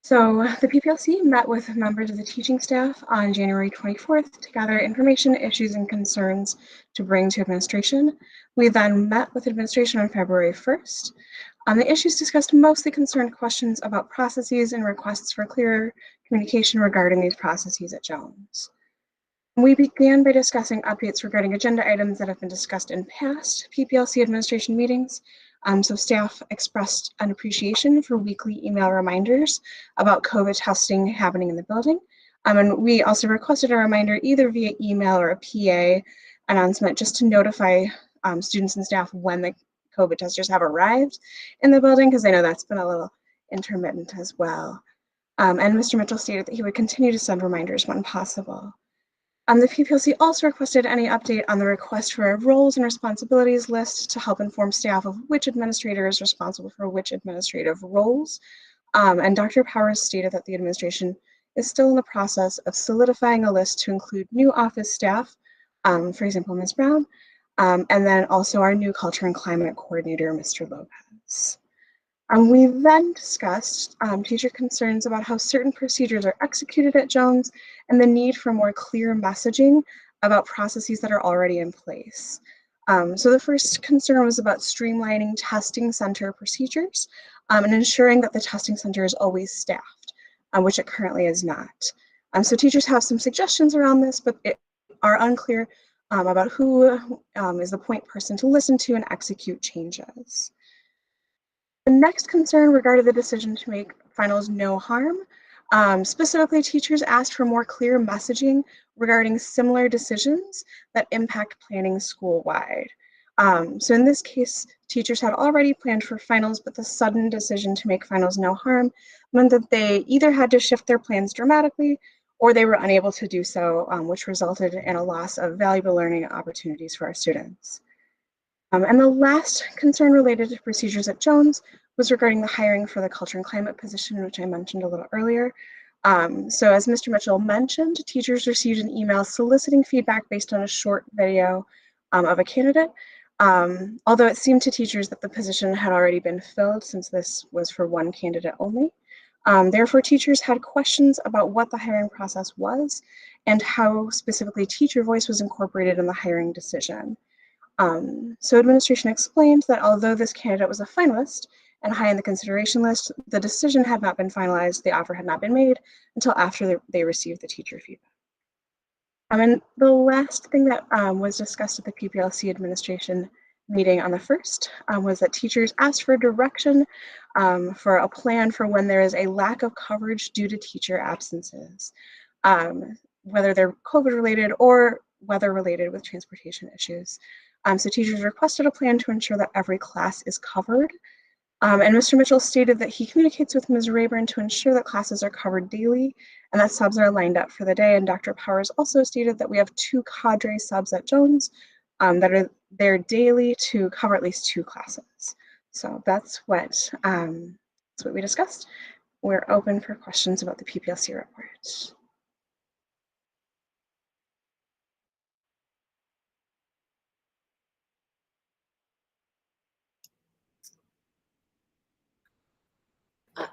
So the PPLC met with members of the teaching staff on January 24th to gather information, issues, and concerns to bring to administration. We then met with administration on February 1st. The issues discussed mostly concerned questions about processes and requests for clearer communication regarding these processes at Jones. We began by discussing updates regarding agenda items that have been discussed in past PPLC administration meetings. So staff expressed an appreciation for weekly email reminders about COVID testing happening in the building. And we also requested a reminder either via email or a PA announcement just to notify students and staff when the COVID testers have arrived in the building, because I know that's been a little intermittent as well. And Mr. Mitchell stated that he would continue to send reminders when possible. The PPLC also requested any update on the request for a roles and responsibilities list to help inform staff of which administrator is responsible for which administrative roles. And Dr. Powers stated that the administration is still in the process of solidifying a list to include new office staff, for example, Ms. Brown, and then also our new culture and climate coordinator, Mr. Lopez. We then discussed teacher concerns about how certain procedures are executed at Jones and the need for more clear messaging about processes that are already in place. So the first concern was about streamlining testing center procedures and ensuring that the testing center is always staffed, which it currently is not. So teachers have some suggestions around this, but are unclear about who is the point person to listen to and execute changes. The next concern regarded the decision to make finals no harm. Specifically, teachers asked for more clear messaging regarding similar decisions that impact planning school-wide. So in this case, teachers had already planned for finals, but the sudden decision to make finals no harm meant that they either had to shift their plans dramatically or they were unable to do so, which resulted in a loss of valuable learning opportunities for our students. And the last concern related to procedures at Jones was regarding the hiring for the culture and climate position, which I mentioned a little earlier. So as Mr. Mitchell mentioned, teachers received an email soliciting feedback based on a short video of a candidate. Although it seemed to teachers that the position had already been filled since this was for one candidate only. Therefore, teachers had questions about what the hiring process was and how specifically teacher voice was incorporated in the hiring decision. So administration explained that although this candidate was a finalist and high in the consideration list, the decision had not been finalized, the offer had not been made until after they received the teacher feedback. And the last thing that was discussed at the PPLC administration meeting on the 1st was that teachers asked for direction for a plan for when there is a lack of coverage due to teacher absences, whether they're COVID related or weather related with transportation issues. So teachers requested a plan to ensure that every class is covered. And Mr. Mitchell stated that he communicates with Ms. Rayburn to ensure that classes are covered daily and that subs are lined up for the day. And Dr. Powers also stated that we have 2 cadre subs at Jones that are there daily to cover at least 2 classes. So that's what we discussed. We're open for questions about the PPLC report.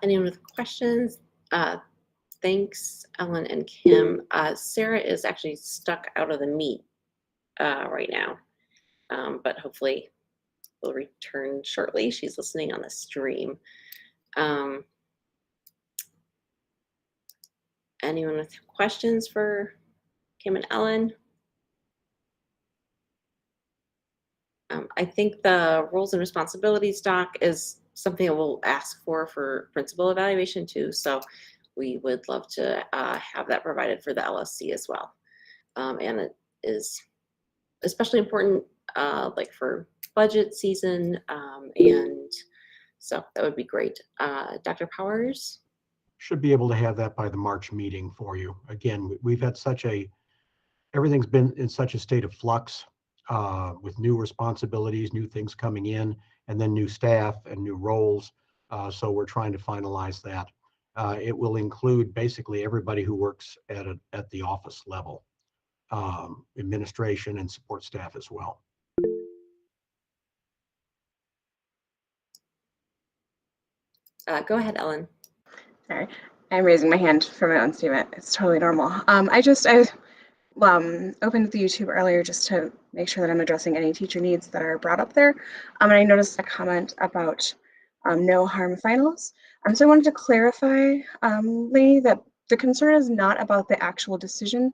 Anyone with questions? Thanks, Ellen and Kim. Sarah is actually stuck out of the meet right now, but hopefully will return shortly. She's listening on the stream. Anyone with questions for Kim and Ellen? I think the roles and responsibilities doc is something that we'll ask for principal evaluation too. So we would love to have that provided for the LSC as well. And it is especially important like for budget season, and so that would be great. Dr. Powers? Should be able to have that by the March meeting for you. Again, we've had everything's been in such a state of flux with new responsibilities, new things coming in, and then new staff and new roles. So we're trying to finalize that. It will include basically everybody who works at the office level, administration and support staff as well. Go ahead, Ellen. Sorry, I'm raising my hand for my own statement. It's totally normal. I opened the YouTube earlier just to make sure that I'm addressing any teacher needs that are brought up there. And I noticed a comment about no harm finals. So I wanted to clarify, Lee, that the concern is not about the actual decision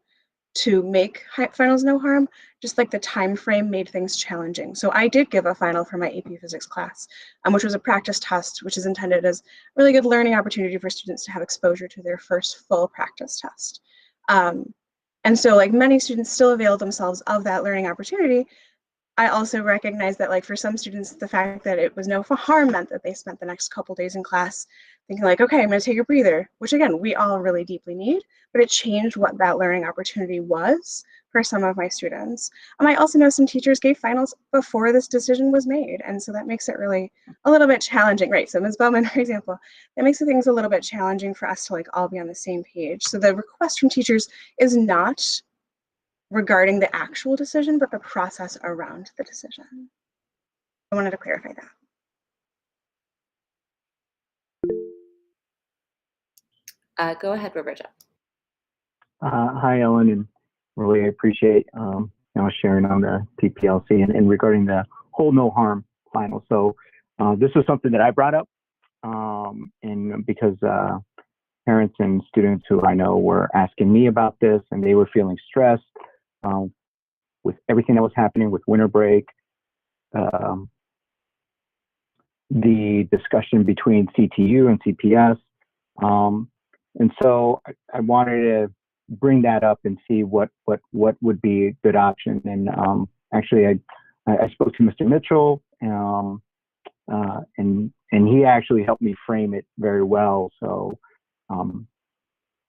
to make finals no harm, just like the time frame made things challenging. So I did give a final for my AP Physics class, which was a practice test, which is intended as a really good learning opportunity for students to have exposure to their first full practice test. And so like many students still avail themselves of that learning opportunity. I also recognize that like for some students, the fact that it was no harm meant that they spent the next couple days in class thinking like, okay, I'm gonna take a breather, which again, we all really deeply need, but it changed what that learning opportunity was for some of my students. I also know some teachers gave finals before this decision was made. And so that makes it really a little bit challenging, right? So Ms. Bowman, for example, that makes the things a little bit challenging for us to like all be on the same page. So the request from teachers is not regarding the actual decision, but the process around the decision. I wanted to clarify that. Go ahead, Roberta. Hi, Ellen, and really appreciate sharing on the TPLC and regarding the whole no harm final. So this was something that I brought up, and because parents and students who I know were asking me about this, and they were feeling stressed with everything that was happening with winter break, the discussion between CTU and CPS. And so I wanted to bring that up and see what would be a good option. And actually, I spoke to Mr. Mitchell, and he actually helped me frame it very well. So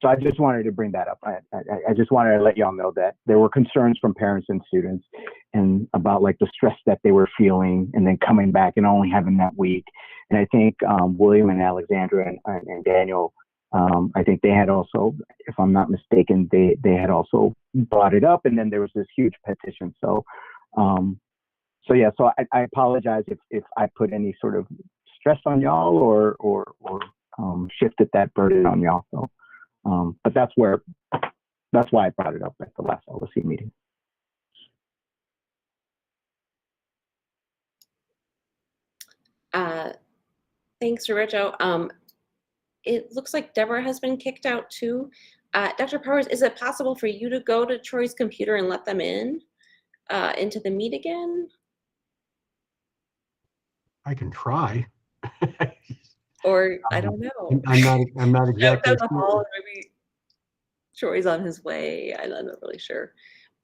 so I just wanted to bring that up. I just wanted to let y'all know that there were concerns from parents and students and about like the stress that they were feeling and then coming back and only having that week. And I think William and Alexandra and Daniel, I think they had also, if I'm not mistaken, they had also brought it up, and then there was this huge petition. So yeah, so I apologize if I put any sort of stress on y'all or shifted that burden on y'all. So, but that's why I brought it up at the last LSC meeting. Thanks, Roberto. It looks like Deborah has been kicked out too. Dr. Powers, is it possible for you to go to Troy's computer and let them in into the meet again? I can try. Or I don't know. I'm not exactly Down the sure. hall, maybe Troy's on his way. I'm not really sure.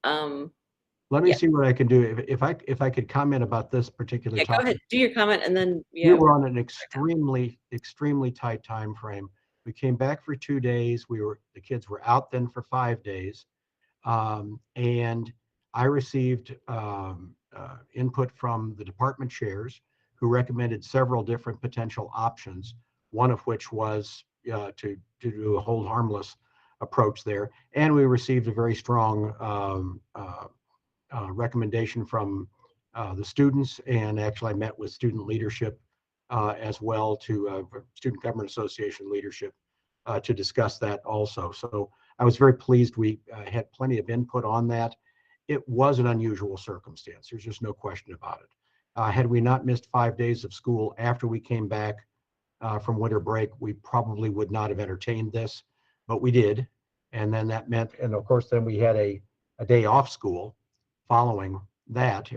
Let me see what I can do. If I could comment about this particular Yeah, topic. go ahead, do your comment, and then We were on an extremely tight time frame. We came back for 2 days. The kids were out then for 5 days, and I received input from the department chairs, who recommended several different potential options. One of which was to do a hold harmless approach there, and we received a very strong recommendation from the students, and actually I met with student leadership as well, to Student Government Association leadership to discuss that also. So I was very pleased. We had plenty of input on that. It was an unusual circumstance. There's just no question about it. Had we not missed 5 days of school after we came back from winter break, we probably would not have entertained this, but we did. And then that meant, and of course, then we had a day off school following that,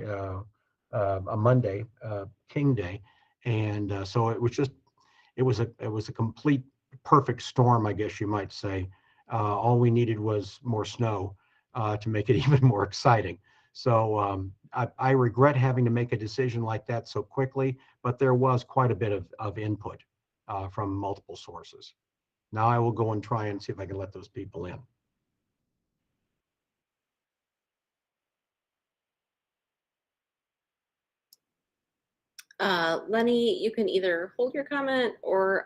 a Monday, King Day. And so it was a complete perfect storm, I guess you might say. All we needed was more snow to make it even more exciting. So I regret having to make a decision like that so quickly, but there was quite a bit of input from multiple sources. Now I will go and try and see if I can let those people in. Lenny, you can either hold your comment or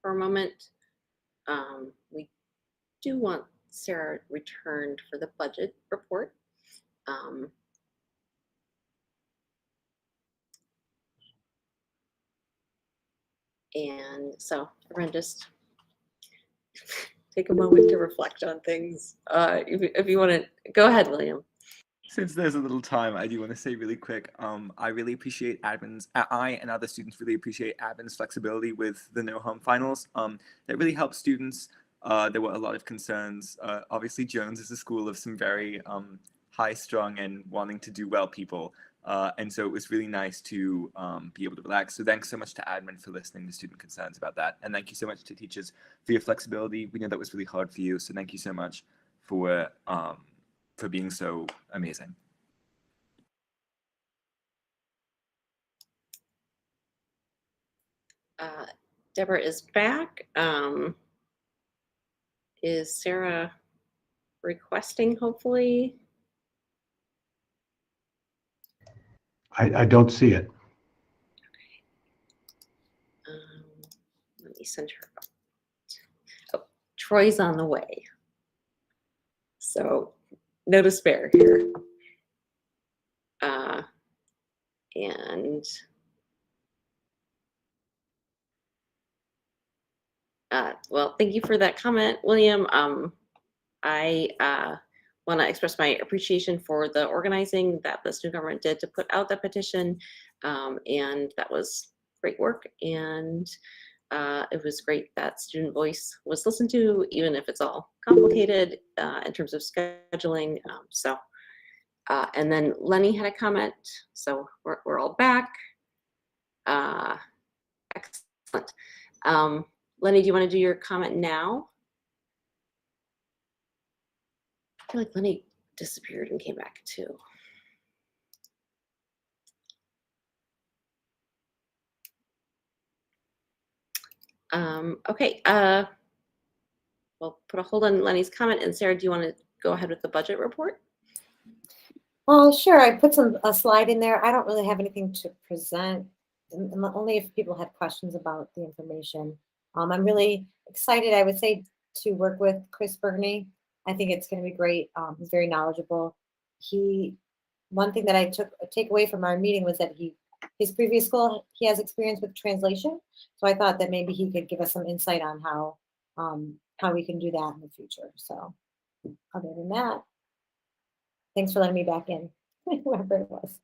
for a moment, we do want Sarah returned for the budget report. And so everyone just take a moment to reflect on things. If you want to, go ahead, William. Since there's a little time, I do want to say really quick, I really appreciate admin's, I and other students really appreciate admin's flexibility with the no harm finals. That really helps students. There were a lot of concerns. Obviously, Jones is a school of some very high strung and wanting to do well people. And so it was really nice to be able to relax. So thanks so much to admin for listening to student concerns about that. And thank you so much to teachers for your flexibility. We know that was really hard for you. So thank you so much for being so amazing. Deborah is back. Is Sarah requesting, hopefully? I don't see it. Let me send her up. Oh, Troy's on the way. So no despair here. Well, thank you for that comment, William. I want to express my appreciation for the organizing that the student government did to put out that petition, and that was great work. And it was great that student voice was listened to, even if it's all complicated in terms of scheduling. And then Lenny had a comment, so we're all back. Excellent. Lenny, do you want to do your comment now? I feel like Lenny disappeared and came back too. Okay, we'll put a hold on Lenny's comment. And Sarah, do you want to go ahead with the budget report? Well, sure. I put a slide in there. I don't really have anything to present, only if people had questions about the information. I'm really excited, I would say, to work with Chris Bergny. I think it's going to be great. He's very knowledgeable. One thing that I take away from our meeting was that his previous school, he has experience with translation. So I thought that maybe he could give us some insight on how we can do that in the future. So other than that, thanks for letting me back in, whoever it was.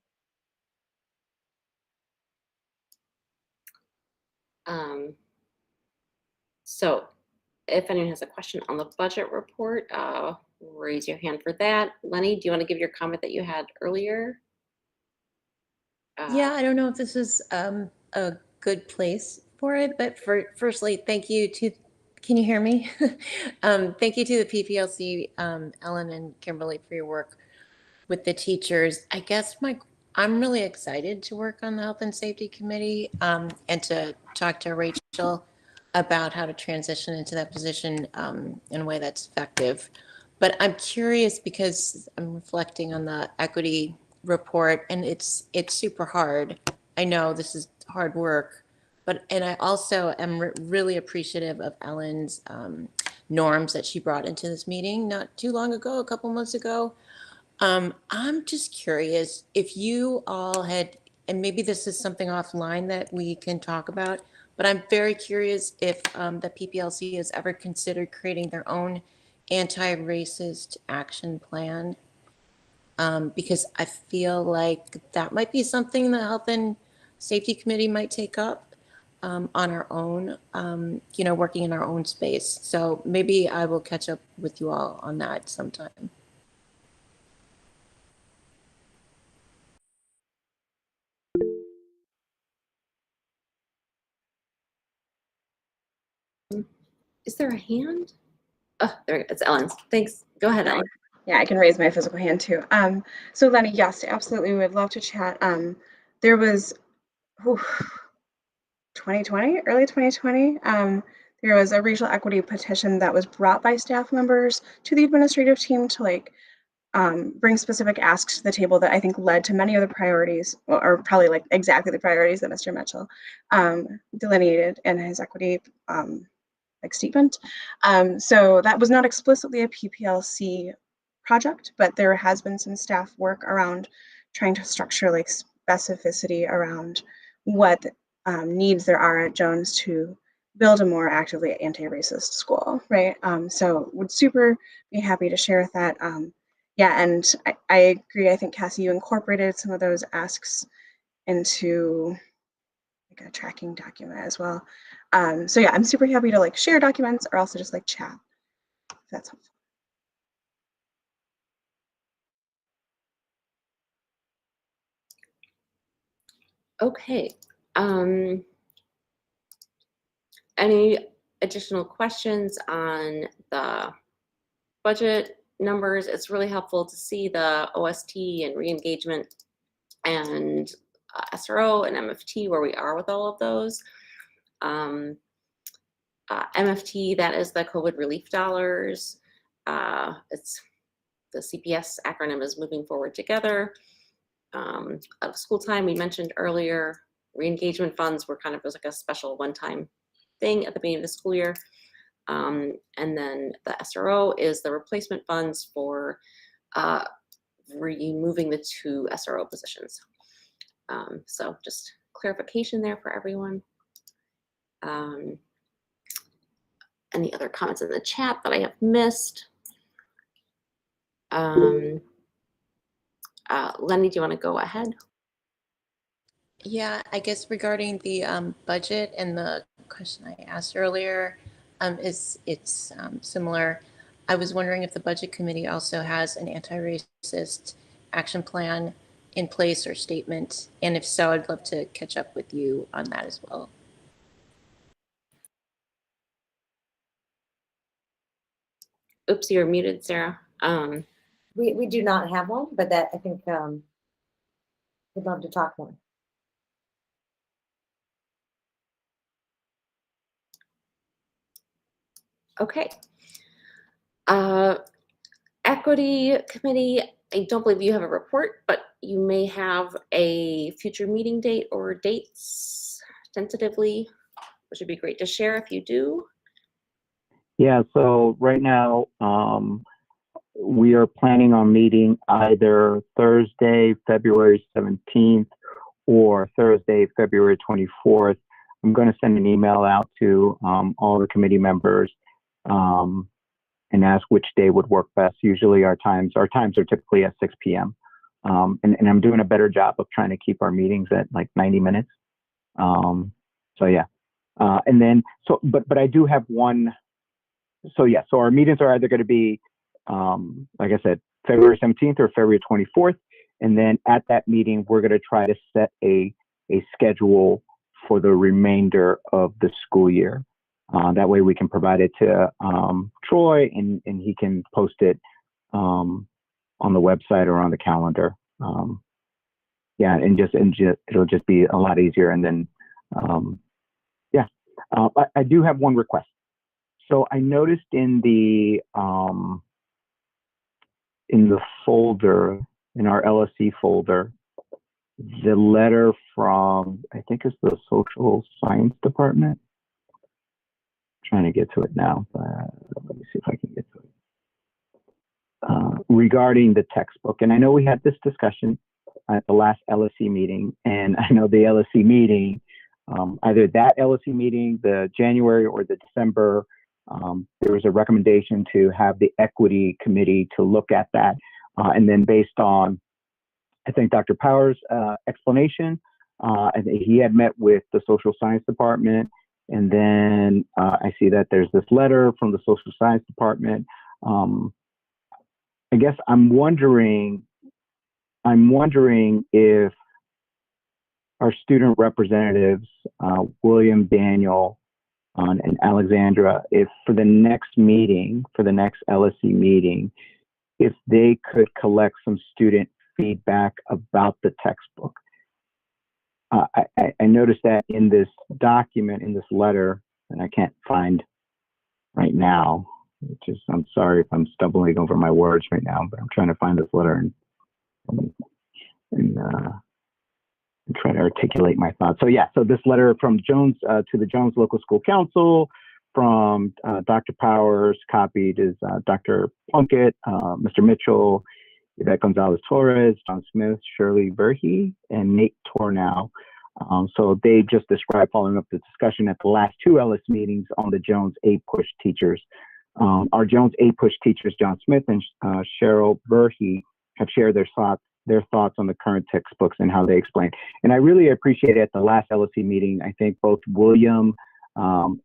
So if anyone has a question on the budget report, raise your hand for that. Lenny, do you want to give your comment that you had earlier? Yeah, I don't know if this is a good place for it, but firstly, thank you to, can you hear me? Thank you to the PPLC, Ellen and Kimberly, for your work with the teachers. I guess I'm really excited to work on the Health and Safety Committee and to talk to Rachel about how to transition into that position in a way that's effective. But I'm curious because I'm reflecting on the equity report, and it's super hard. I know this is hard work, and I also am really appreciative of Ellen's norms that she brought into this meeting not too long ago, a couple months ago. I'm just curious if you all had, and maybe this is something offline that we can talk about, but I'm very curious if the PPLC has ever considered creating their own anti-racist action plan, because I feel like that might be something the Health and Safety Committee might take up on our own, working in our own space. So maybe I will catch up with you all on that sometime. Is there a hand? Oh, there it is. It's Ellen's. Thanks. Go ahead, Ellen. Yeah, I can raise my physical hand too. So Lenny, yes, absolutely, we would love to chat. There was, whew, 2020, early 2020, there was a racial equity petition that was brought by staff members to the administrative team to like bring specific asks to the table that I think led to many of the priorities, or probably like exactly the priorities that Mr. Mitchell delineated in his equity like statement. So that was not explicitly a PPLC project, but there has been some staff work around trying to structure like specificity around what needs there are at Jones to build a more actively anti-racist school, right? So would super be happy to share with that. Yeah, and I agree. I think Cassie, you incorporated some of those asks into like a tracking document as well. So yeah, I'm super happy to like share documents or also just like chat, if that's helpful. Okay. Any additional questions on the budget numbers? It's really helpful to see the OST and re-engagement and SRO and MFT, where we are with all of those. MFT, that is the COVID relief dollars. It's the CPS acronym is moving forward together. Of school time, we mentioned earlier, re-engagement funds were kind of like a special one-time thing at the beginning of the school year. And then the SRO is the replacement funds for removing the 2 SRO positions. So just clarification there for everyone. Any other comments in the chat that I have missed? Lenny, do you want to go ahead? Yeah, I guess regarding the budget and the question I asked earlier, it's similar. I was wondering if the budget committee also has an anti-racist action plan in place or statement, and if so, I'd love to catch up with you on that as well. Oops, you're muted, Sarah. We do not have one, but that I think we'd love to talk more. Okay. Equity committee, I don't believe you have a report, but you may have a future meeting date or dates tentatively, which would be great to share if you do. Yeah, so right now, we are planning on meeting either Thursday, February 17th or Thursday, February 24th. I'm going to send an email out to all the committee members and ask which day would work best. Usually our times are typically at 6 p.m. And I'm doing a better job of trying to keep our meetings at like 90 minutes. So yeah. And then, but I do have one. So yeah, so our meetings are either going to be, like I said, February 17th or February 24th. And then at that meeting, we're going to try to set a schedule for the remainder of the school year. That way we can provide it to Troy and he can post it on the website or on the calendar. Yeah, and it'll just be a lot easier. And then, yeah, I do have one request. So I noticed in the folder, in our LSC folder, the letter from, I think it's the social science department. Trying to get to it now, but let me see if I can get to it. Regarding the textbook, and I know we had this discussion at the last LSC meeting, and I know the LSC meeting, either that LSC meeting, the January or the December, there was a recommendation to have the equity committee to look at that. And then based on, I think, Dr. Power's explanation, and he had met with the social science department. And then I see that there's this letter from the social science department. I guess I'm wondering if our student representatives, William, Daniel, and Alexandra, if for the next meeting, for the next LSC meeting, if they could collect some student feedback about the textbook. I noticed that in this document, in this letter, and I can't find right now, which is, I'm sorry if I'm stumbling over my words right now, but I'm trying to find this letter and try to articulate my thoughts. So yeah, so this letter from Jones to the Jones Local School Council, from Dr. Powers, copied is Dr. Plunkett, Mr. Mitchell, Yvette Gonzalez-Torres, John Smith, Shirley Verhey, and Nate Tornow. So they just described, following up the discussion at the last two LS meetings on the Jones A-Push teachers. Our Jones A-Push teachers, John Smith and Cheryl Verhey, have shared their thoughts on the current textbooks and how they explain. And I really appreciate it. At the last LSC meeting, I think both William,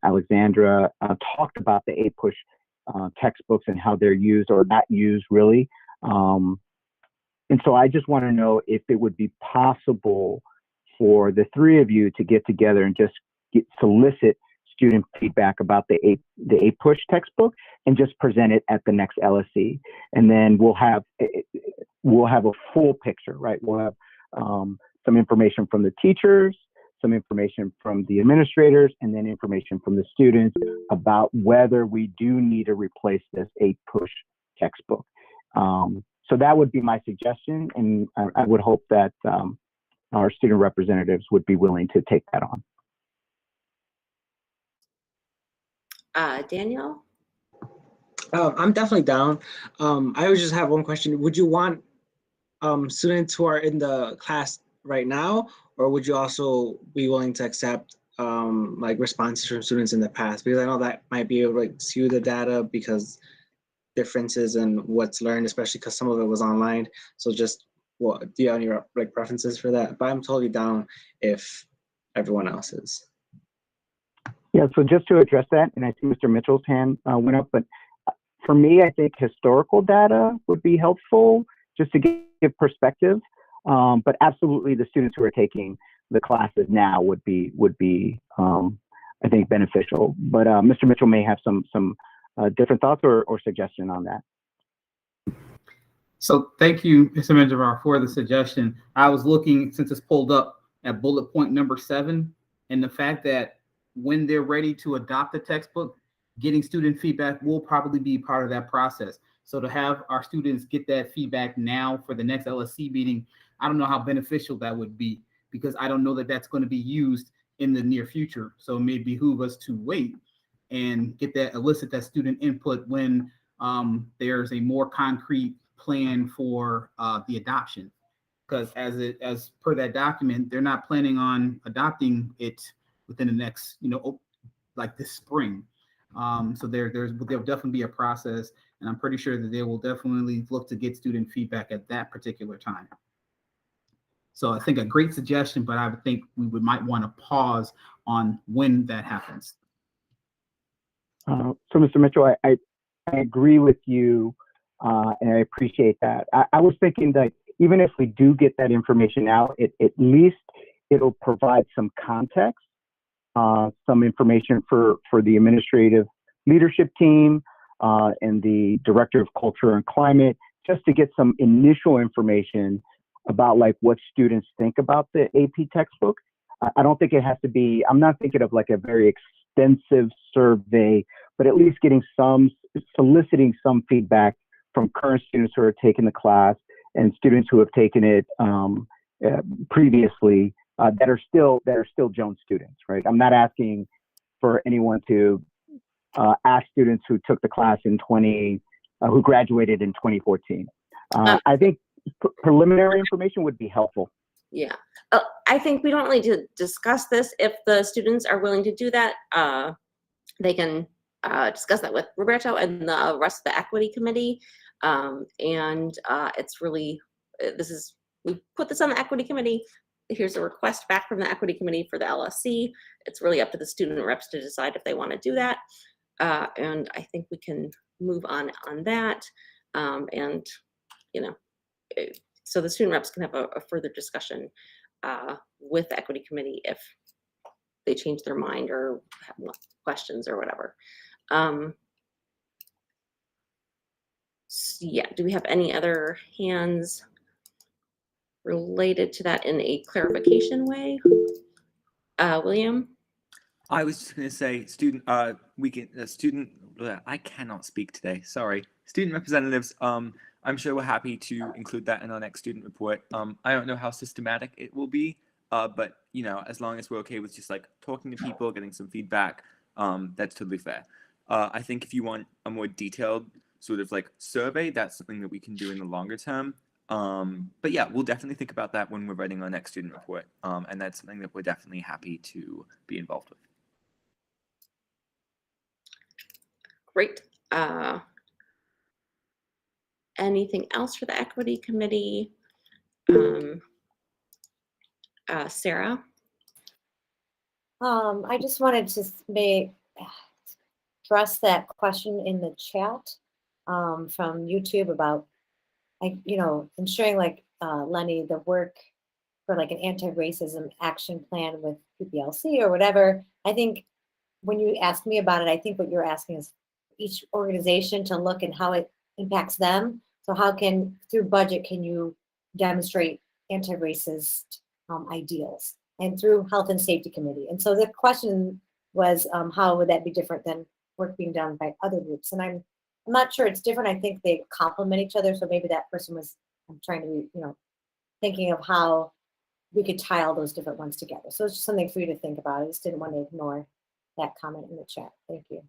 Alexandra talked about the A-Push textbooks and how they're used or not used really. And so I just want to know if it would be possible for the three of you to get together and just solicit student feedback about the A-Push textbook and just present it at the next LSC. And then we'll have a full picture, right? We'll have some information from the teachers, some information from the administrators, and then information from the students about whether we do need to replace this A-Push textbook. So that would be my suggestion, and I would hope that our student representatives would be willing to take that on. Danielle? I'm definitely down. I would just have one question. Would you want students who are in the class right now, or would you also be willing to accept like responses from students in the past? Because I know that might be able to like skew the data because differences in what's learned, especially because some of it was online. So just, what do you have any like preferences for that? But I'm totally down if everyone else is. Yeah, so just to address that, and I see Mr. Mitchell's hand went up, but for me, I think historical data would be helpful just to give perspective. But absolutely, the students who are taking the classes now would be I think beneficial. But Mr. Mitchell may have some different thoughts or suggestion on that. So thank you, Mr. Menjivar, for the suggestion. I was looking, since it's pulled up, at bullet point number 7, and the fact that when they're ready to adopt the textbook, getting student feedback will probably be part of that process. So to have our students get that feedback now for the next LSC meeting, I don't know how beneficial that would be, because I don't know that that's going to be used in the near future. So it may behoove us to wait and elicit that student input when there's a more concrete plan for the adoption. Because as per that document, they're not planning on adopting it within the next, like this spring. So there'll definitely be a process, and I'm pretty sure that they will definitely look to get student feedback at that particular time. So I think a great suggestion, but I would think might want to pause on when that happens. So Mr. Mitchell, I agree with you, and I appreciate that. I was thinking that even if we do get that information out, at least it'll provide some context, some information for the administrative leadership team and the director of culture and climate, just to get some initial information about like what students think about the AP textbook. I don't think it has to be, I'm not thinking of like a very extensive survey, but at least soliciting some feedback from current students who are taking the class and students who have taken it previously that are still Jones students, right? I'm not asking for anyone to ask students who took the class who graduated in 2014. I think preliminary information would be helpful. Yeah, I think we don't really need to discuss this. If the students are willing to do that, they can discuss that with Roberto and the rest of the equity committee. It's really, we put this on the equity committee. Here's a request back from the equity committee for the LSC. It's really up to the student reps to decide if they want to do that. And I think we can move on that. So the student reps can have a further discussion with the equity committee if they change their mind or have questions or whatever. yeah, do we have any other hands related to that in a clarification way? William? I was just going to say, I cannot speak today. Sorry. Student representatives, I'm sure we're happy to include that in our next student report. I don't know how systematic it will be, but you know, as long as we're okay with just like talking to people, getting some feedback, that's totally fair. I think if you want a more detailed sort of like survey, that's something that we can do in the longer term. But yeah, we'll definitely think about that when we're writing our next student report. And that's something that we're definitely happy to be involved with. Great. Anything else for the equity committee? Sarah? I just wanted to address that question in the chat from YouTube about, like, you know, ensuring, like, Lenny, the work for like an anti-racism action plan with PPLC or whatever. I think when you ask me about it, I think what you're asking is each organization to look at how it impacts them. So how can, through budget, can you demonstrate anti-racist ideals, and through health and safety committee. And so the question was, how would that be different than work being done by other groups? And I'm not sure it's different. I think they complement each other. So maybe that person was trying to be, you know, thinking of how we could tie all those different ones together. So it's just something for you to think about. I just didn't want to ignore that comment in the chat. Thank you.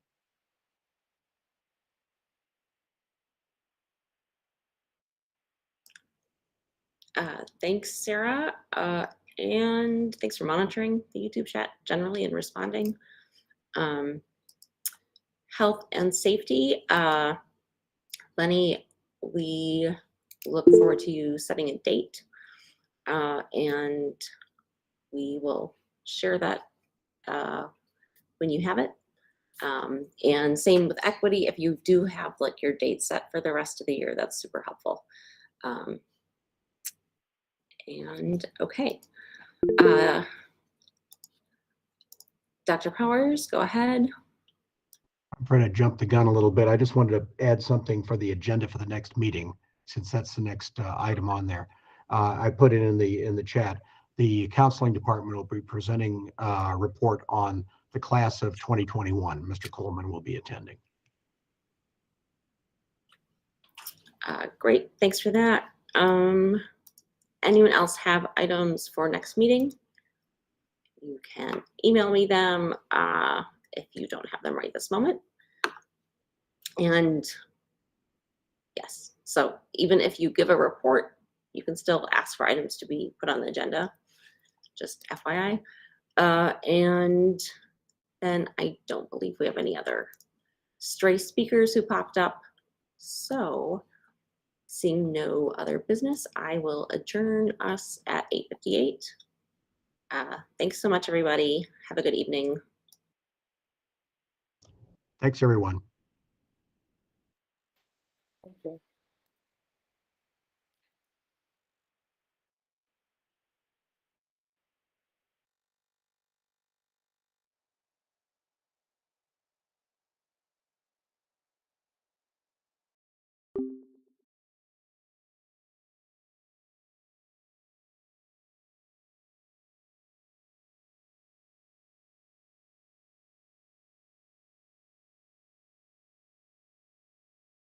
Thanks, Sarah. And thanks for monitoring the YouTube chat generally and responding. Health and safety. Lenny, we look forward to you setting a date, and we will share that when you have it. And same with equity. If you do have like your date set for the rest of the year, that's super helpful. And okay. Dr. Powers, go ahead. I'm trying to jump the gun a little bit. I just wanted to add something for the agenda for the next meeting, since that's the next item on there. I put it in the chat. The counseling department will be presenting a report on the class of 2021. Mr. Coleman will be attending. Great, thanks for that. Anyone else have items for next meeting? You can email me them if you don't have them right this moment. And yes, so even if you give a report, you can still ask for items to be put on the agenda, just FYI. And then I don't believe we have any other stray speakers who popped up. So seeing no other business, I will adjourn us at 8:58. Thanks so much, everybody. Have a good evening. Thanks, everyone. Thank you.